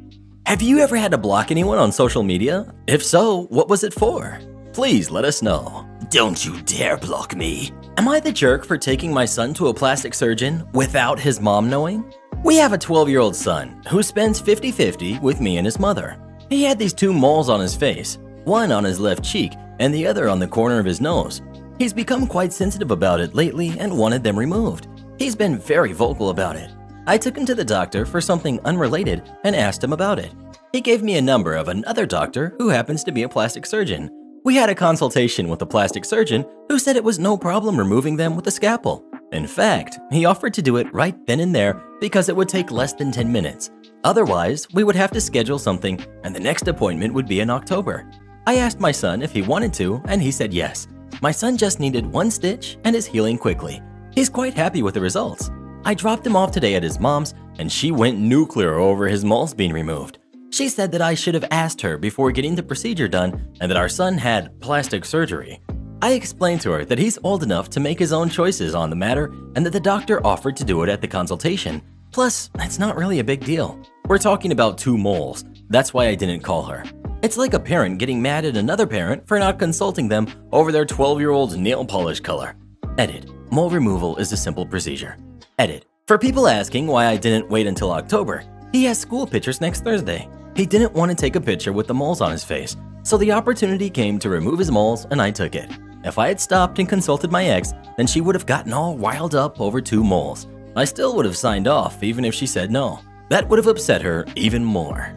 Have you ever had to block anyone on social media? If so, what was it for? Please let us know. Don't you dare block me. Am I the jerk for taking my son to a plastic surgeon without his mom knowing? We have a 12-year-old son who spends 50-50 with me and his mother. He had these two moles on his face, one on his left cheek and the other on the corner of his nose. He's become quite sensitive about it lately and wanted them removed. He's been very vocal about it. I took him to the doctor for something unrelated and asked him about it. He gave me a number of another doctor who happens to be a plastic surgeon. We had a consultation with the plastic surgeon who said it was no problem removing them with a scalpel. In fact, he offered to do it right then and there because it would take less than 10 minutes. Otherwise, we would have to schedule something and the next appointment would be in October. I asked my son if he wanted to and he said yes. My son just needed one stitch and is healing quickly. He's quite happy with the results. I dropped him off today at his mom's and she went nuclear over his moles being removed. She said that I should have asked her before getting the procedure done and that our son had plastic surgery. I explained to her that he's old enough to make his own choices on the matter and that the doctor offered to do it at the consultation. Plus, it's not really a big deal. We're talking about 2 moles. That's why I didn't call her. It's like a parent getting mad at another parent for not consulting them over their 12-year-old's nail polish color. Edit. Mole removal is a simple procedure. Edit. For people asking why I didn't wait until October, he has school pictures next Thursday. He didn't want to take a picture with the moles on his face, so the opportunity came to remove his moles and I took it. If I had stopped and consulted my ex, then she would have gotten all riled up over 2 moles. I still would have signed off even if she said no. That would have upset her even more.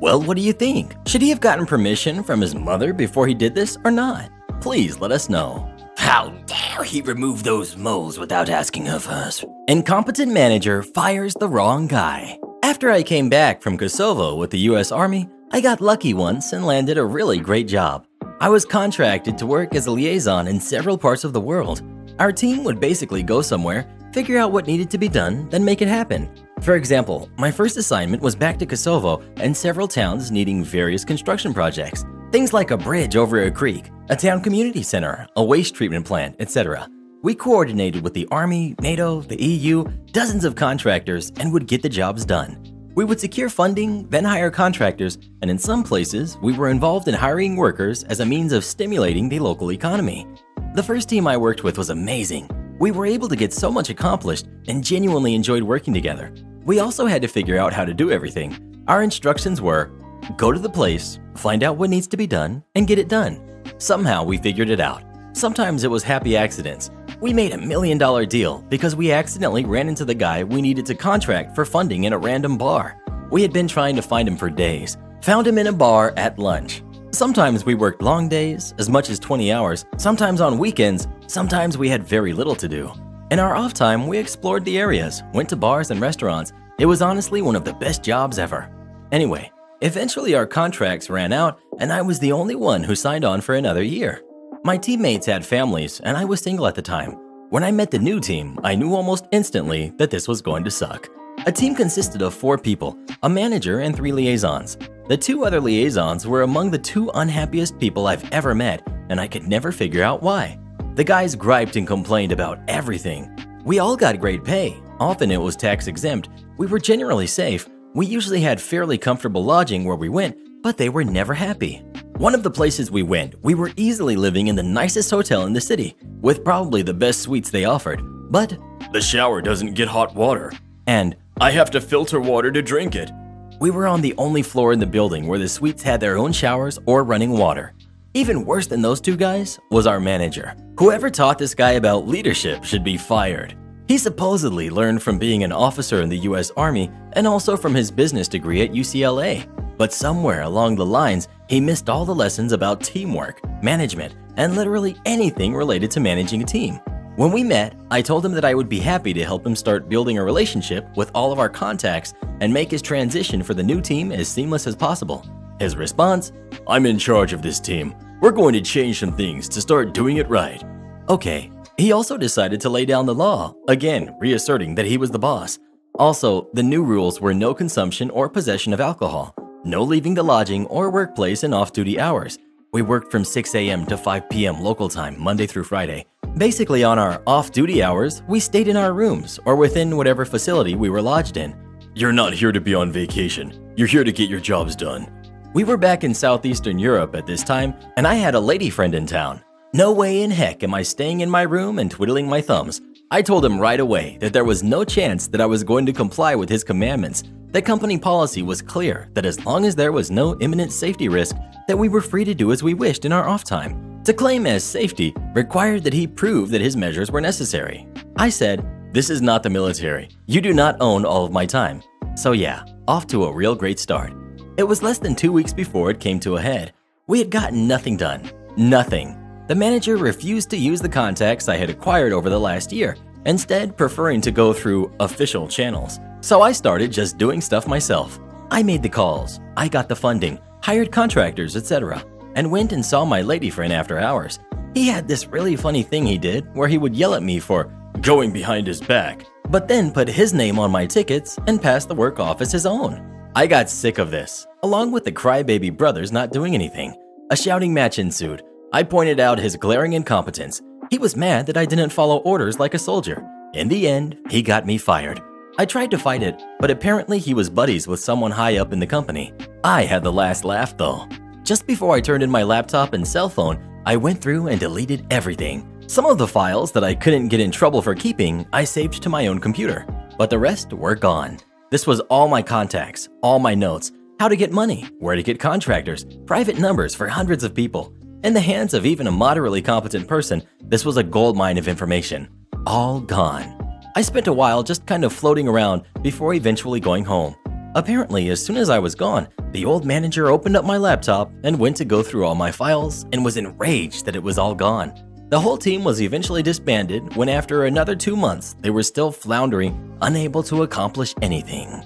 Well, what do you think? Should he have gotten permission from his mother before he did this or not? Please let us know. How dare he remove those moles without asking her first? Incompetent manager fires the wrong guy. After I came back from Kosovo with the US Army, I got lucky once and landed a really great job. I was contracted to work as a liaison in several parts of the world. Our team would basically go somewhere, figure out what needed to be done, then make it happen. For example, my first assignment was back to Kosovo and several towns needing various construction projects. Things like a bridge over a creek, a town community center, a waste treatment plant, etc. We coordinated with the Army, NATO, the EU, dozens of contractors, and would get the jobs done. We would secure funding, then hire contractors, and in some places, we were involved in hiring workers as a means of stimulating the local economy. The first team I worked with was amazing. We were able to get so much accomplished and genuinely enjoyed working together. We also had to figure out how to do everything. Our instructions were, go to the place, find out what needs to be done, and get it done. Somehow we figured it out. Sometimes it was happy accidents. We made $1 million deal because we accidentally ran into the guy we needed to contract for funding in a random bar. We had been trying to find him for days, found him in a bar at lunch. Sometimes we worked long days, as much as 20 hours, sometimes on weekends, sometimes we had very little to do. In our off time, we explored the areas, went to bars and restaurants. It was honestly one of the best jobs ever. Anyway, eventually our contracts ran out and I was the only one who signed on for another year. My teammates had families and I was single at the time. When I met the new team, I knew almost instantly that this was going to suck. A team consisted of 4 people, a manager and 3 liaisons. The 2 other liaisons were among the 2 unhappiest people I've ever met, and I could never figure out why. The guys griped and complained about everything. We all got great pay. Often it was tax exempt. We were generally safe. We usually had fairly comfortable lodging where we went, but they were never happy. One of the places we went, we were easily living in the nicest hotel in the city, with probably the best suites they offered. But the shower doesn't get hot water, and I have to filter water to drink it. We were on the only floor in the building where the suites had their own showers or running water. Even worse than those 2 guys was our manager. Whoever taught this guy about leadership should be fired. He supposedly learned from being an officer in the US Army and also from his business degree at UCLA. But somewhere along the lines, he missed all the lessons about teamwork, management, and literally anything related to managing a team. When we met, I told him that I would be happy to help him start building a relationship with all of our contacts and make his transition for the new team as seamless as possible. His response, "I'm in charge of this team. We're going to change some things to start doing it right." Okay. He also decided to lay down the law, again reasserting that he was the boss. Also, the new rules were no consumption or possession of alcohol, no leaving the lodging or workplace in off-duty hours. We worked from 6 a.m. to 5 p.m. local time, Monday through Friday. Basically, on our off-duty hours, we stayed in our rooms or within whatever facility we were lodged in. "You're not here to be on vacation. You're here to get your jobs done." We were back in Southeastern Europe at this time, and I had a lady friend in town. No way in heck am I staying in my room and twiddling my thumbs. I told him right away that there was no chance that I was going to comply with his commandments. The company policy was clear that as long as there was no imminent safety risk, that we were free to do as we wished in our off time. To claim as safety required that he prove that his measures were necessary. I said, "This is not the military. You do not own all of my time." So yeah, off to a real great start. It was less than 2 weeks before it came to a head. We had gotten nothing done. Nothing. The manager refused to use the contacts I had acquired over the last year, instead preferring to go through official channels. So I started just doing stuff myself. I made the calls, I got the funding, hired contractors, etc., and went and saw my lady friend after hours. He had this really funny thing he did where he would yell at me for going behind his back, but then put his name on my tickets and pass the work off as his own. I got sick of this, along with the crybaby brothers not doing anything. A shouting match ensued. I pointed out his glaring incompetence. He was mad that I didn't follow orders like a soldier. In the end, he got me fired. I tried to fight it, but apparently he was buddies with someone high up in the company. I had the last laugh though. Just before I turned in my laptop and cell phone, I went through and deleted everything. Some of the files that I couldn't get in trouble for keeping, I saved to my own computer, but the rest were gone. This was all my contacts, all my notes, how to get money, where to get contractors, private numbers for hundreds of people. In the hands of even a moderately competent person, this was a goldmine of information. All gone. I spent a while just kind of floating around before eventually going home. Apparently, as soon as I was gone, the old manager opened up my laptop and went to go through all my files and was enraged that it was all gone. The whole team was eventually disbanded when after another 2 months, they were still floundering, unable to accomplish anything.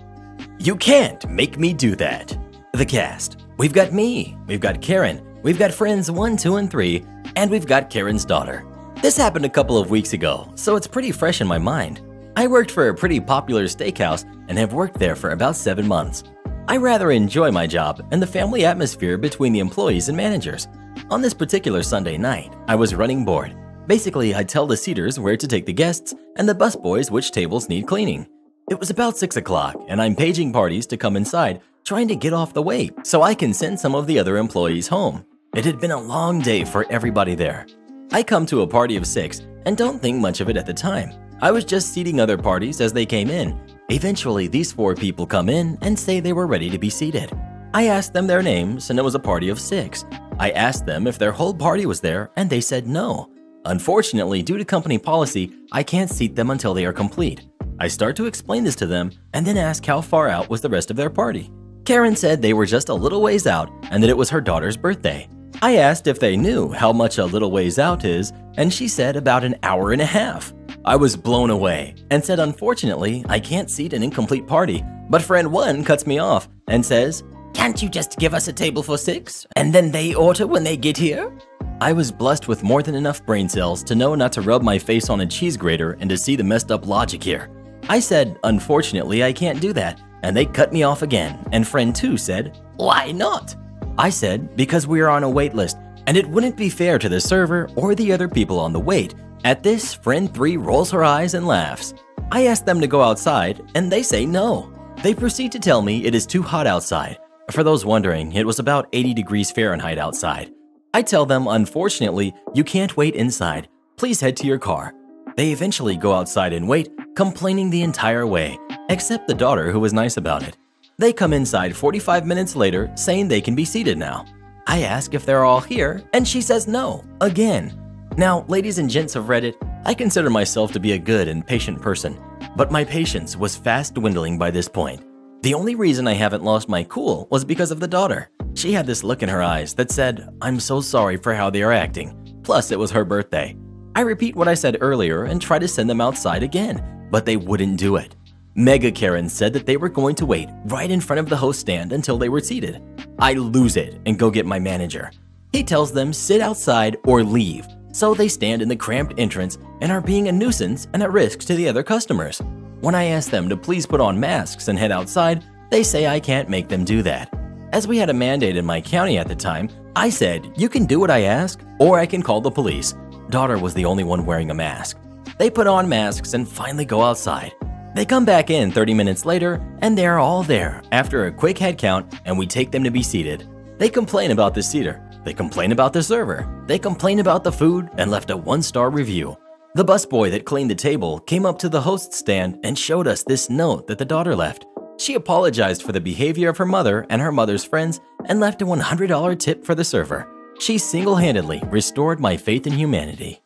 You can't make me do that. The cast. We've got me, we've got Karen, we've got friends 1, 2, and 3, and we've got Karen's daughter. This happened a couple of weeks ago, so it's pretty fresh in my mind. I worked for a pretty popular steakhouse and have worked there for about 7 months. I rather enjoy my job and the family atmosphere between the employees and managers. On this particular Sunday night, I was running board. Basically, I tell the seaters where to take the guests and the busboys which tables need cleaning. It was about 6 o'clock and I'm paging parties to come inside, trying to get off the wait so I can send some of the other employees home. It had been a long day for everybody there. I come to a party of 6 and don't think much of it at the time. I was just seating other parties as they came in. Eventually, these 4 people come in and say they were ready to be seated. I asked them their names and it was a party of 6. I asked them if their whole party was there and they said no. Unfortunately, due to company policy, I can't seat them until they are complete. I start to explain this to them and then ask how far out was the rest of their party. Karen said they were just a little ways out and that it was her daughter's birthday. I asked if they knew how much a little ways out is, and she said about an hour and a half. I was blown away and said unfortunately I can't seat an incomplete party, but friend 1 cuts me off and says, "Can't you just give us a table for 6 and then they order when they get here?" I was blessed with more than enough brain cells to know not to rub my face on a cheese grater and to see the messed up logic here. I said, unfortunately I can't do that, and they cut me off again, and friend 2 said, "Why not?" I said, because we are on a wait list, and it wouldn't be fair to the server or the other people on the wait. At this, friend 3 rolls her eyes and laughs. I ask them to go outside, and they say no. They proceed to tell me it is too hot outside. For those wondering, it was about 80 degrees Fahrenheit outside. I tell them, unfortunately, you can't wait inside. Please head to your car. They eventually go outside and wait, complaining the entire way, except the daughter who was nice about it. They come inside 45 minutes later, saying they can be seated now. I ask if they're all here, and she says no, again. Now, ladies and gents of Reddit, I consider myself to be a good and patient person, but my patience was fast dwindling by this point. The only reason I haven't lost my cool was because of the daughter. She had this look in her eyes that said, "I'm so sorry for how they are acting." Plus, it was her birthday. I repeat what I said earlier and try to send them outside again, but they wouldn't do it. Mega Karen said that they were going to wait right in front of the host stand until they were seated. I lose it and go get my manager. He tells them sit outside or leave, so they stand in the cramped entrance and are being a nuisance and a risk to the other customers. When I ask them to please put on masks and head outside, they say I can't make them do that. As we had a mandate in my county at the time, I said, "You can do what I ask, or I can call the police." Daughter was the only one wearing a mask. They put on masks and finally go outside. They come back in 30 minutes later, and they're all there after a quick head count, and we take them to be seated. They complain about the seater. They complain about the server. They complain about the food and left a 1-star review. The busboy that cleaned the table came up to the host stand and showed us this note that the daughter left. She apologized for the behavior of her mother and her mother's friends and left a $100 tip for the server. She single-handedly restored my faith in humanity.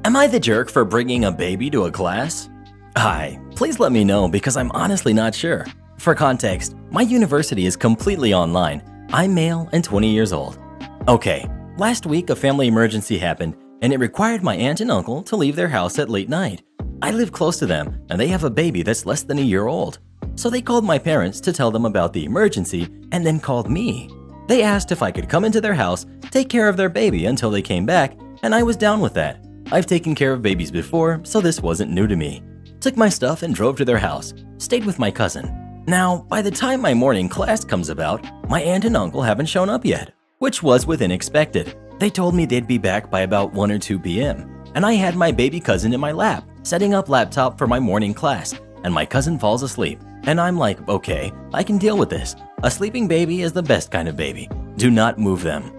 Am I the jerk for bringing a baby to a class? Hi, please let me know because I'm honestly not sure. For context, my university is completely online. I'm male and 20 years old. Okay, last week a family emergency happened and it required my aunt and uncle to leave their house at late night. I live close to them and they have a baby that's less than a year old. So they called my parents to tell them about the emergency and then called me. They asked if I could come into their house, take care of their baby until they came back, and I was down with that. I've taken care of babies before, so this wasn't new to me. Took my stuff and drove to their house, stayed with my cousin. Now, by the time my morning class comes about, my aunt and uncle haven't shown up yet, which was within expected. They told me they'd be back by about 1 or 2 p.m., and I had my baby cousin in my lap, setting up laptop for my morning class, and my cousin falls asleep. And I'm like, okay, I can deal with this. A sleeping baby is the best kind of baby. Do not move them.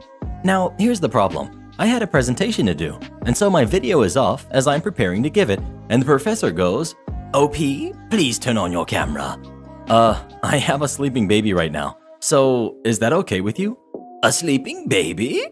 Now, here's the problem. I had a presentation to do, and so my video is off as I'm preparing to give it, and the professor goes, "OP, please turn on your camera." I have a sleeping baby right now, so is that okay with you? A sleeping baby?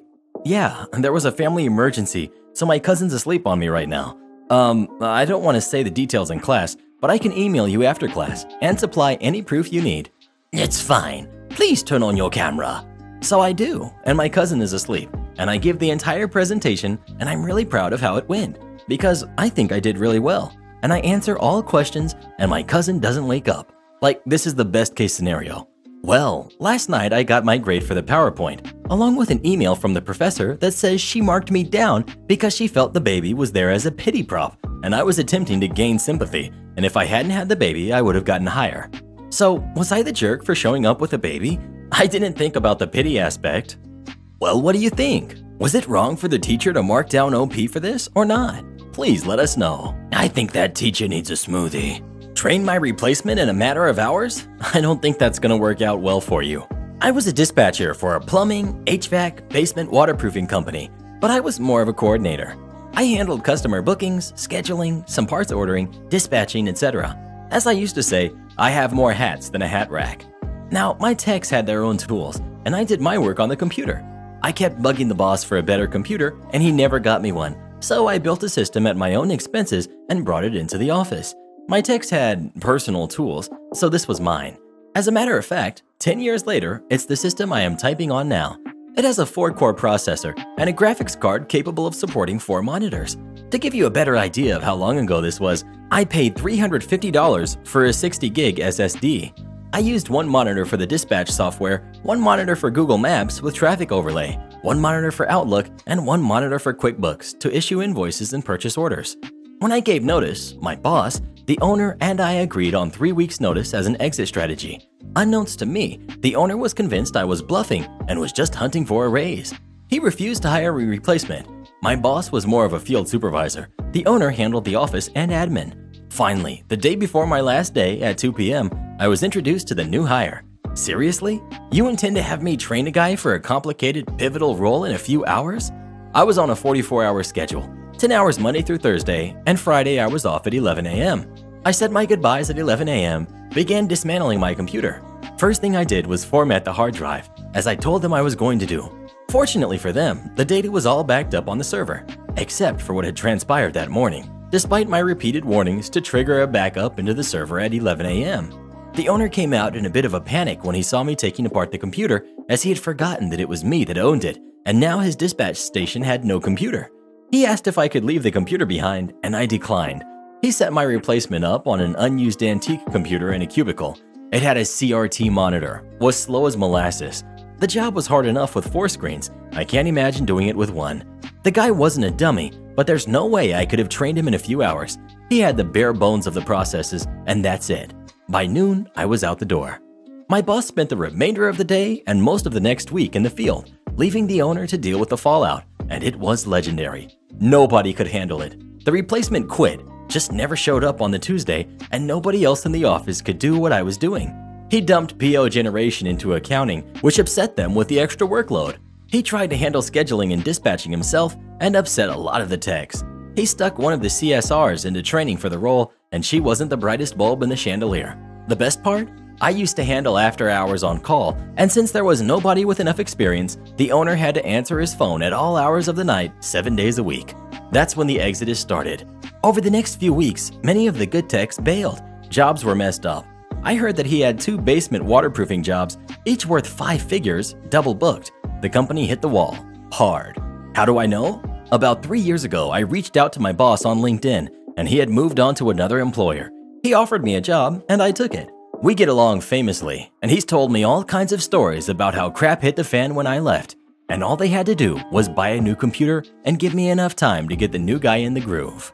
Yeah, there was a family emergency, so my cousin's asleep on me right now. I don't want to say the details in class, but I can email you after class and supply any proof you need. It's fine. Please turn on your camera. So I do, and my cousin is asleep, and I give the entire presentation, and I'm really proud of how it went, because I think I did really well, and I answer all questions, and my cousin doesn't wake up. Like, this is the best case scenario. Well, last night I got my grade for the PowerPoint, along with an email from the professor that says she marked me down because she felt the baby was there as a pity prop, and I was attempting to gain sympathy, and if I hadn't had the baby, I would have gotten higher. So, was I the jerk for showing up with a baby? I didn't think about the pity aspect. Well, what do you think? Was it wrong for the teacher to mark down OP for this or not? Please let us know. I think that teacher needs a smoothie. Train my replacement in a matter of hours? I don't think that's gonna work out well for you. I was a dispatcher for a plumbing, HVAC, basement waterproofing company, but I was more of a coordinator. I handled customer bookings, scheduling, some parts ordering, dispatching, etc. As I used to say, I have more hats than a hat rack. Now, my techs had their own tools, and I did my work on the computer. I kept bugging the boss for a better computer, and he never got me one, so I built a system at my own expenses and brought it into the office. My techs had personal tools, so this was mine. As a matter of fact, 10 years later, it's the system I am typing on now. It has a 4-core processor and a graphics card capable of supporting 4 monitors. To give you a better idea of how long ago this was, I paid $350 for a 60-gig SSD. I used 1 monitor for the dispatch software, 1 monitor for Google Maps with traffic overlay, 1 monitor for Outlook, and 1 monitor for QuickBooks to issue invoices and purchase orders. When I gave notice, my boss, the owner, and I agreed on 3 weeks' notice as an exit strategy. Unknowns to me, the owner was convinced I was bluffing and was just hunting for a raise. He refused to hire a replacement. My boss was more of a field supervisor. The owner handled the office and admin. Finally, the day before my last day at 2 p.m., I was introduced to the new hire. Seriously? You intend to have me train a guy for a complicated, pivotal role in a few hours? I was on a 44-hour schedule, 10 hours Monday through Thursday, and Friday I was off at 11 a.m. I said my goodbyes at 11 a.m., began dismantling my computer. First thing I did was format the hard drive, as I told them I was going to do. Fortunately for them, the data was all backed up on the server, except for what had transpired that morning. despite my repeated warnings to trigger a backup into the server at 11 a.m. The owner came out in a bit of a panic when he saw me taking apart the computer, as he had forgotten that it was me that owned it, and now his dispatch station had no computer. He asked if I could leave the computer behind, and I declined. He set my replacement up on an unused antique computer in a cubicle. It had a CRT monitor, was slow as molasses. The job was hard enough with 4 screens. I can't imagine doing it with 1. The guy wasn't a dummy, but there's no way I could have trained him in a few hours. He had the bare bones of the processes, and that's it. By noon, I was out the door. My boss spent the remainder of the day and most of the next week in the field, leaving the owner to deal with the fallout, and it was legendary. Nobody could handle it. The replacement quit, just never showed up on the Tuesday, and nobody else in the office could do what I was doing. He dumped PO generation into accounting, which upset them with the extra workload. He tried to handle scheduling and dispatching himself and upset a lot of the techs. He stuck one of the CSRs into training for the role, and she wasn't the brightest bulb in the chandelier. The best part? I used to handle after hours on call, and since there was nobody with enough experience, the owner had to answer his phone at all hours of the night, 7 days a week. That's when the exodus started. Over the next few weeks, many of the good techs bailed. Jobs were messed up. I heard that he had 2 basement waterproofing jobs, each worth 5 figures, double booked. The company hit the wall. Hard. How do I know? About 3 years ago, I reached out to my boss on LinkedIn, and he had moved on to another employer. He offered me a job, and I took it. We get along famously, and he's told me all kinds of stories about how crap hit the fan when I left, and all they had to do was buy a new computer and give me enough time to get the new guy in the groove.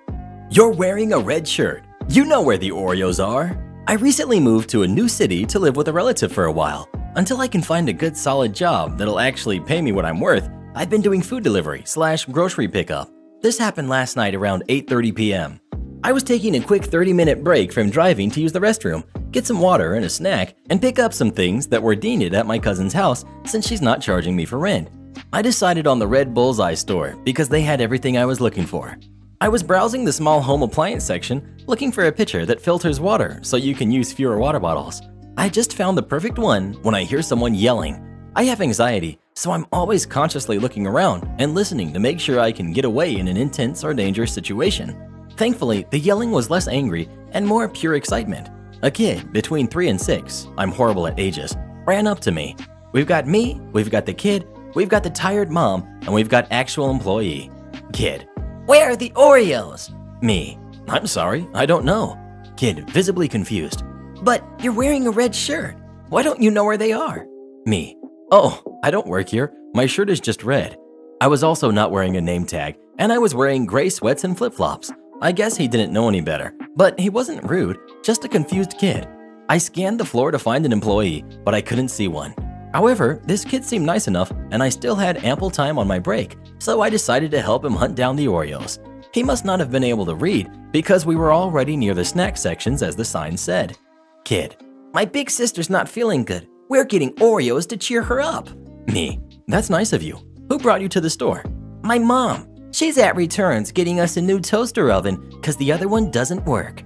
You're wearing a red shirt. You know where the Oreos are. I recently moved to a new city to live with a relative for a while. Until I can find a good solid job that'll actually pay me what I'm worth, I've been doing food delivery / grocery pickup. This happened last night around 8:30 p.m. I was taking a quick 30-minute break from driving to use the restroom, get some water and a snack, and pick up some things that were needed at my cousin's house since she's not charging me for rent. I decided on the Red Bullseye store because they had everything I was looking for. I was browsing the small home appliance section, looking for a pitcher that filters water so you can use fewer water bottles. I just found the perfect one when I hear someone yelling. I have anxiety, so I'm always consciously looking around and listening to make sure I can get away in an intense or dangerous situation. Thankfully, the yelling was less angry and more pure excitement. A kid between 3 and 6, I'm horrible at ages, ran up to me. We've got me, we've got the kid, we've got the tired mom, and we've got actual employee. Kid, where are the Oreos? Me, I'm sorry, I don't know. Kid, visibly confused. But you're wearing a red shirt. Why don't you know where they are? Me, oh, I don't work here. My shirt is just red. I was also not wearing a name tag, and I was wearing gray sweats and flip-flops. I guess he didn't know any better, but he wasn't rude, just a confused kid. I scanned the floor to find an employee, but I couldn't see one. However, this kid seemed nice enough, and I still had ample time on my break, so I decided to help him hunt down the Oreos. He must not have been able to read, because we were already near the snack sections as the sign said. Kid, my big sister's not feeling good. We're getting Oreos to cheer her up. Me, that's nice of you. Who brought you to the store? My mom. She's at returns getting us a new toaster oven because the other one doesn't work.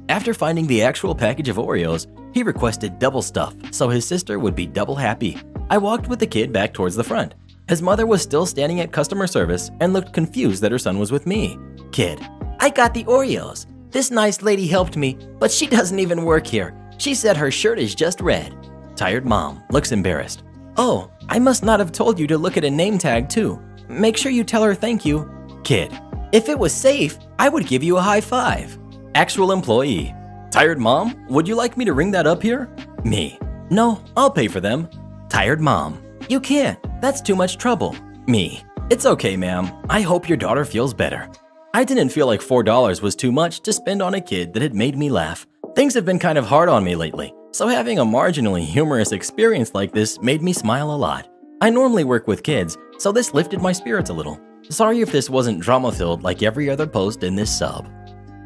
After finding the actual package of Oreos, he requested double stuff so his sister would be double happy. I walked with the kid back towards the front. His mother was still standing at customer service and looked confused that her son was with me. Kid, I got the Oreos. This nice lady helped me, but she doesn't even work here. She said her shirt is just red. Tired mom looks embarrassed. Oh, I must not have told you to look at a name tag too. Make sure you tell her thank you. Kid, if it was safe, I would give you a high five. Actual employee. Tired mom, would you like me to ring that up here? Me, no, I'll pay for them. Tired mom, you can't, that's too much trouble. Me, it's okay ma'am, I hope your daughter feels better. I didn't feel like $4 was too much to spend on a kid that had made me laugh. Things have been kind of hard on me lately, so having a marginally humorous experience like this made me smile a lot. I normally work with kids, so this lifted my spirits a little. Sorry if this wasn't drama-filled like every other post in this sub.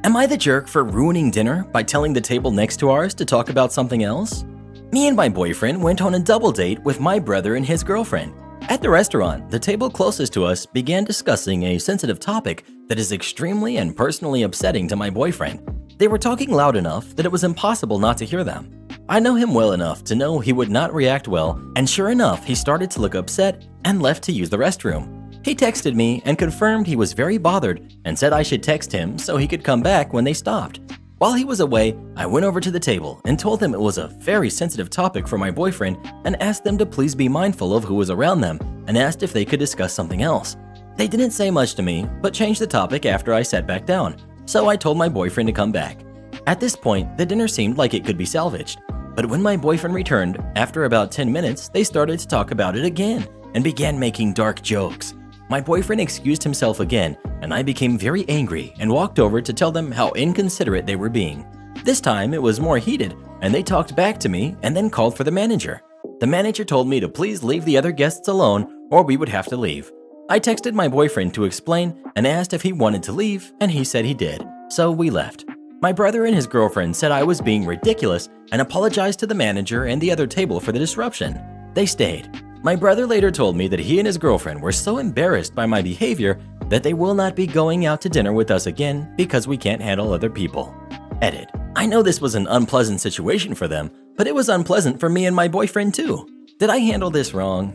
Am I the jerk for ruining dinner by telling the table next to ours to talk about something else? Me and my boyfriend went on a double date with my brother and his girlfriend. At the restaurant, the table closest to us began discussing a sensitive topic that is extremely and personally upsetting to my boyfriend. They were talking loud enough that it was impossible not to hear them. I know him well enough to know he would not react well, and sure enough, he started to look upset and left to use the restroom. He texted me and confirmed he was very bothered and said I should text him so he could come back when they stopped. While he was away, I went over to the table and told them it was a very sensitive topic for my boyfriend and asked them to please be mindful of who was around them and asked if they could discuss something else. They didn't say much to me, but changed the topic after I sat back down, so I told my boyfriend to come back. At this point, the dinner seemed like it could be salvaged, but when my boyfriend returned, after about 10 minutes, they started to talk about it again and began making dark jokes. My boyfriend excused himself again, and I became very angry and walked over to tell them how inconsiderate they were being. This time, it was more heated, and they talked back to me and then called for the manager. The manager told me to please leave the other guests alone or we would have to leave. I texted my boyfriend to explain and asked if he wanted to leave, and he said he did, so we left. My brother and his girlfriend said I was being ridiculous and apologized to the manager and the other table for the disruption. They stayed. My brother later told me that he and his girlfriend were so embarrassed by my behavior that they will not be going out to dinner with us again because we can't handle other people. Edit. I know this was an unpleasant situation for them, but it was unpleasant for me and my boyfriend too. Did I handle this wrong?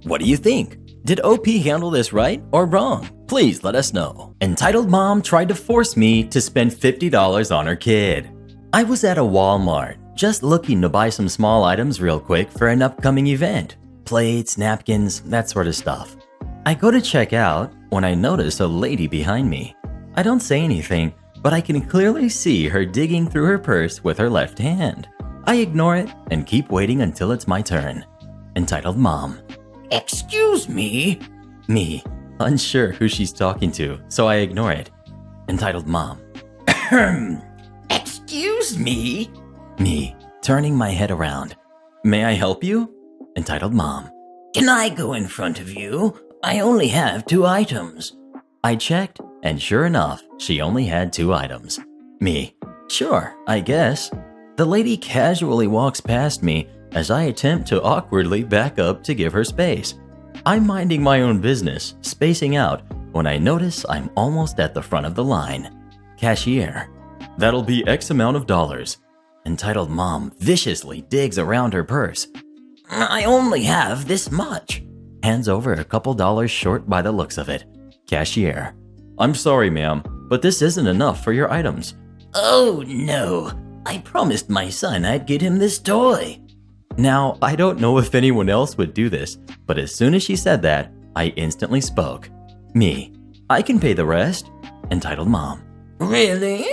What do you think? Did OP handle this right or wrong? Please let us know. Entitled mom tried to force me to spend $50 on her kid. I was at a Walmart, just looking to buy some small items real quick for an upcoming event. Plates, napkins, that sort of stuff. I go to check out when I notice a lady behind me. I don't say anything, but I can clearly see her digging through her purse with her left hand. I ignore it and keep waiting until it's my turn. Entitled mom. Excuse me? Me, unsure who she's talking to, so I ignore it. Entitled mom. Excuse me? Me, turning my head around. May I help you? Entitled mom. Can I go in front of you? I only have 2 items. I checked, and sure enough, she only had 2 items. Me. Sure, I guess. The lady casually walks past me as I attempt to awkwardly back up to give her space. I'm minding my own business, spacing out, when I notice I'm almost at the front of the line. Cashier. That'll be X amount of dollars. Entitled mom viciously digs around her purse. I only have this much. Hands over a couple dollars short by the looks of it. Cashier. I'm sorry, ma'am, but this isn't enough for your items. Oh no, I promised my son I'd get him this toy. Now, I don't know if anyone else would do this, but as soon as she said that, I instantly spoke. Me. I can pay the rest. Entitled mom. Really?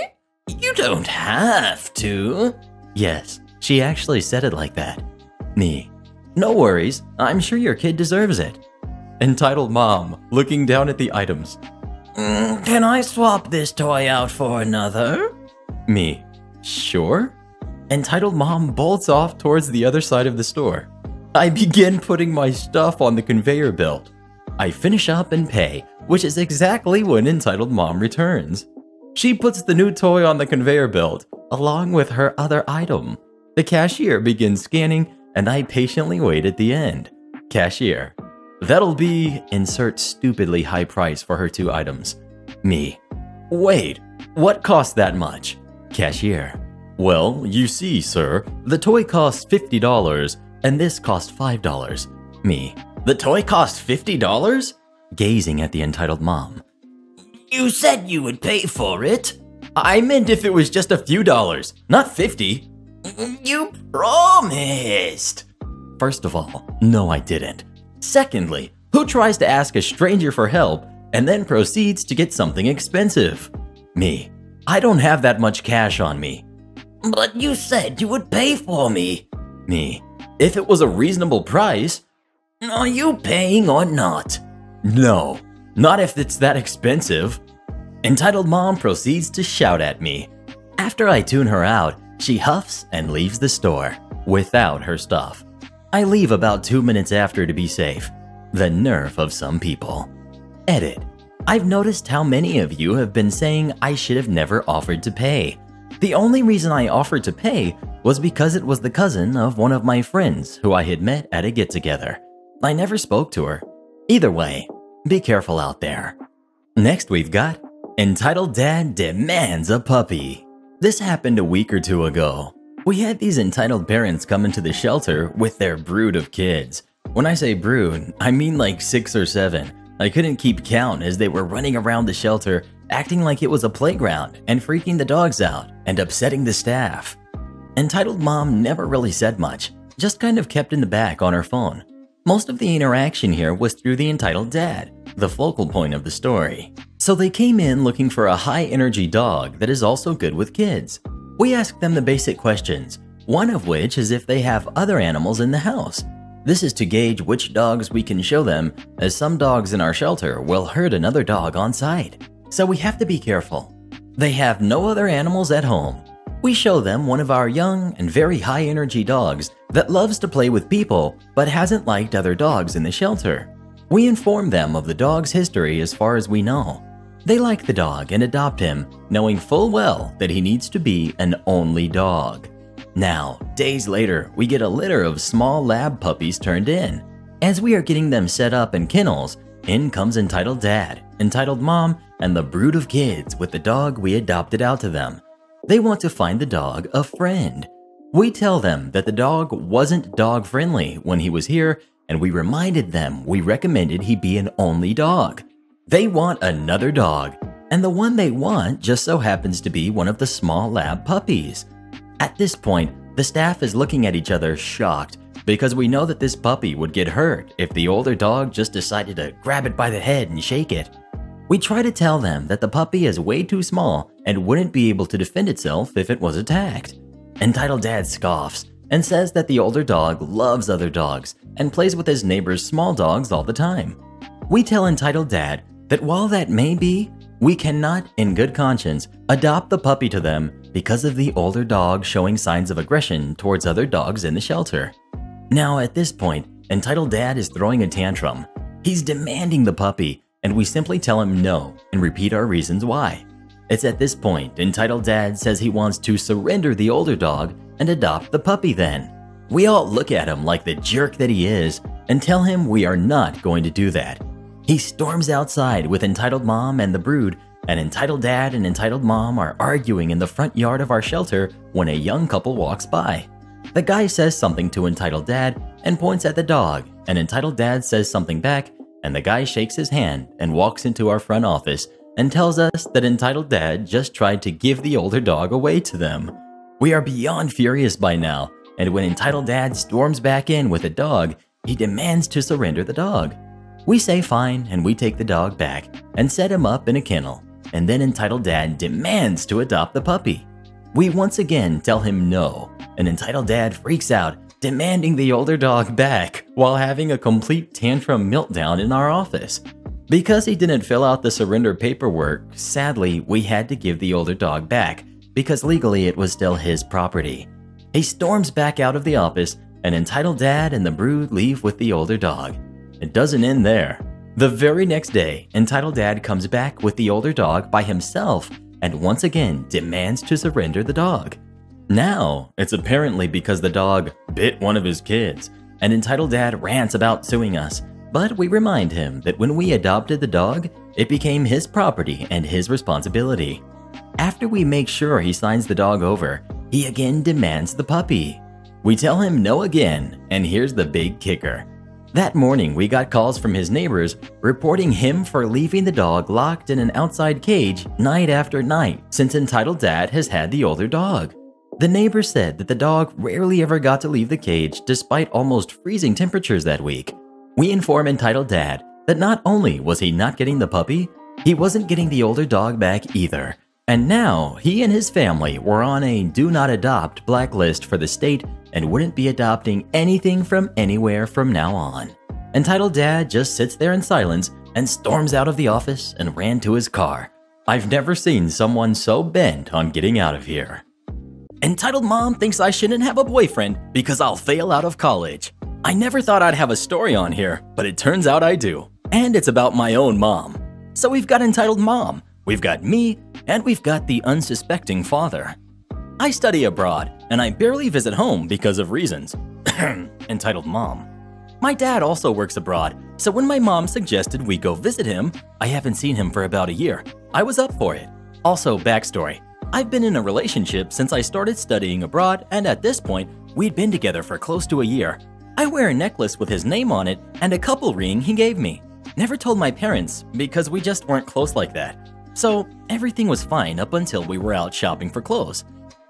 You don't have to. Yes, she actually said it like that. Me. No worries, I'm sure your kid deserves it. Entitled mom, looking down at the items. Can I swap this toy out for another? Me. Sure? Entitled mom bolts off towards the other side of the store. I begin putting my stuff on the conveyor belt. I finish up and pay, which is exactly when Entitled mom returns. She puts the new toy on the conveyor belt, along with her other item. The cashier begins scanning, and I patiently wait at the end. Cashier. That'll be insert stupidly high price for her 2 items. Me. Wait, what cost that much? Cashier. Well, you see, sir, the toy costs $50 and this cost $5. Me. The toy cost $50? Gazing at the entitled mom. You said you would pay for it. I meant if it was just a few dollars, not 50. You promised. First of all, no I didn't. Secondly, who tries to ask a stranger for help and then proceeds to get something expensive? Me. I don't have that much cash on me. But you said you would pay for me. Me. If it was a reasonable price. Are you paying or not? No, not if it's that expensive. Entitled mom proceeds to shout at me. After I tune her out, she huffs and leaves the store without her stuff. I leave about 2 minutes after to be safe. The nerve of some people. Edit. I've noticed how many of you have been saying I should have never offered to pay. The only reason I offered to pay was because it was the cousin of one of my friends who I had met at a get-together. I never spoke to her. Either way, be careful out there. Next we've got Entitled Dad Demands a Puppy. This happened a week or 2 ago. We had these entitled parents come into the shelter with their brood of kids. When I say brood, I mean like 6 or 7. I couldn't keep count as they were running around the shelter, acting like it was a playground and freaking the dogs out and upsetting the staff. Entitled Mom never really said much, just kind of kept in the back on her phone. Most of the interaction here was through the Entitled Dad, the focal point of the story. So they came in looking for a high-energy dog that is also good with kids. We asked them the basic questions, one of which is if they have other animals in the house. This is to gauge which dogs we can show them, as some dogs in our shelter will hurt another dog on sight. So we have to be careful. They have no other animals at home. We show them one of our young and very high-energy dogs that loves to play with people but hasn't liked other dogs in the shelter. We inform them of the dog's history as far as we know. They like the dog and adopt him, knowing full well that he needs to be an only dog. Now, days later, we get a litter of small lab puppies turned in. As we are getting them set up in kennels, in comes Entitled Dad, Entitled Mom, and the brood of kids with the dog we adopted out to them. They want to find the dog a friend. We tell them that the dog wasn't dog-friendly when he was here, and we reminded them we recommended he be an only dog. They want another dog, and the one they want just so happens to be one of the small lab puppies. At this point, the staff is looking at each other shocked because we know that this puppy would get hurt if the older dog just decided to grab it by the head and shake it. We try to tell them that the puppy is way too small and wouldn't be able to defend itself if it was attacked. Entitled Dad scoffs and says that the older dog loves other dogs and plays with his neighbor's small dogs all the time. We tell Entitled Dad that while that may be, we cannot, in good conscience, adopt the puppy to them because of the older dog showing signs of aggression towards other dogs in the shelter. Now at this point, Entitled Dad is throwing a tantrum. He's demanding the puppy, and we simply tell him no and repeat our reasons why. It's at this point Entitled Dad says he wants to surrender the older dog and adopt the puppy then. We all look at him like the jerk that he is and tell him we are not going to do that. He storms outside with Entitled Mom and the brood, and Entitled Dad and Entitled Mom are arguing in the front yard of our shelter when a young couple walks by. The guy says something to Entitled Dad and points at the dog, and Entitled Dad says something back, and the guy shakes his hand and walks into our front office and tells us that Entitled Dad just tried to give the older dog away to them. We are beyond furious by now, and when Entitled Dad storms back in with the dog, he demands to surrender the dog. We say fine, and we take the dog back and set him up in a kennel, and then Entitled Dad demands to adopt the puppy. We once again tell him no, and Entitled Dad freaks out, demanding the older dog back while having a complete tantrum meltdown in our office. Because he didn't fill out the surrender paperwork, sadly, we had to give the older dog back because legally it was still his property. He storms back out of the office, and Entitled Dad and the brood leave with the older dog. It doesn't end there. The very next day, Entitled Dad comes back with the older dog by himself and once again demands to surrender the dog. Now, it's apparently because the dog bit one of his kids, and Entitled Dad rants about suing us, but we remind him that when we adopted the dog, it became his property and his responsibility. After we make sure he signs the dog over, he again demands the puppy. We tell him no again, and here's the big kicker. That morning, we got calls from his neighbors reporting him for leaving the dog locked in an outside cage night after night since Entitled Dad has had the older dog. The neighbors said that the dog rarely ever got to leave the cage despite almost freezing temperatures that week. We inform Entitled Dad that not only was he not getting the puppy, he wasn't getting the older dog back either. And now, he and his family were on a do not adopt blacklist for the state and wouldn't be adopting anything from anywhere from now on. Entitled Dad just sits there in silence and storms out of the office and ran to his car. I've never seen someone so bent on getting out of here. Entitled Mom thinks I shouldn't have a boyfriend because I'll fail out of college. I never thought I'd have a story on here, but it turns out I do. And it's about my own mom. So we've got Entitled Mom, we've got me, and we've got the unsuspecting father. I study abroad, and I barely visit home because of reasons. Entitled Mom. My dad also works abroad, so when my mom suggested we go visit him, I haven't seen him for about a year. I was up for it. Also, backstory. I've been in a relationship since I started studying abroad, and at this point, we'd been together for close to a year. I wear a necklace with his name on it and a couple ring he gave me. Never told my parents because we just weren't close like that. So everything was fine up until we were out shopping for clothes.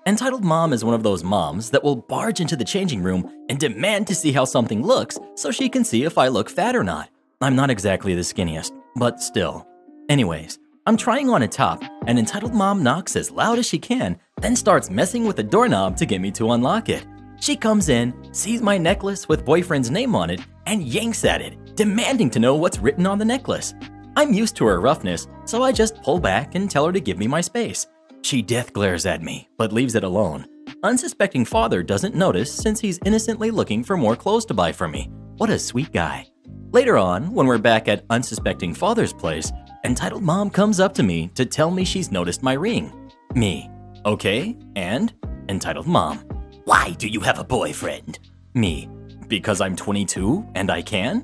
Entitled Mom is one of those moms that will barge into the changing room and demand to see how something looks so she can see if I look fat or not. I'm not exactly the skinniest, but still. Anyways, I'm trying on a top, and Entitled Mom knocks as loud as she can, then starts messing with the doorknob to get me to unlock it. She comes in, sees my necklace with boyfriend's name on it, and yanks at it, demanding to know what's written on the necklace. I'm used to her roughness, so I just pull back and tell her to give me my space. She death glares at me, but leaves it alone. Unsuspecting father doesn't notice since he's innocently looking for more clothes to buy for me. What a sweet guy. Later on, when we're back at unsuspecting father's place, Entitled Mom comes up to me to tell me she's noticed my ring. Me. Okay, and? Entitled Mom. Why do you have a boyfriend? Me. Because I'm 22 and I can?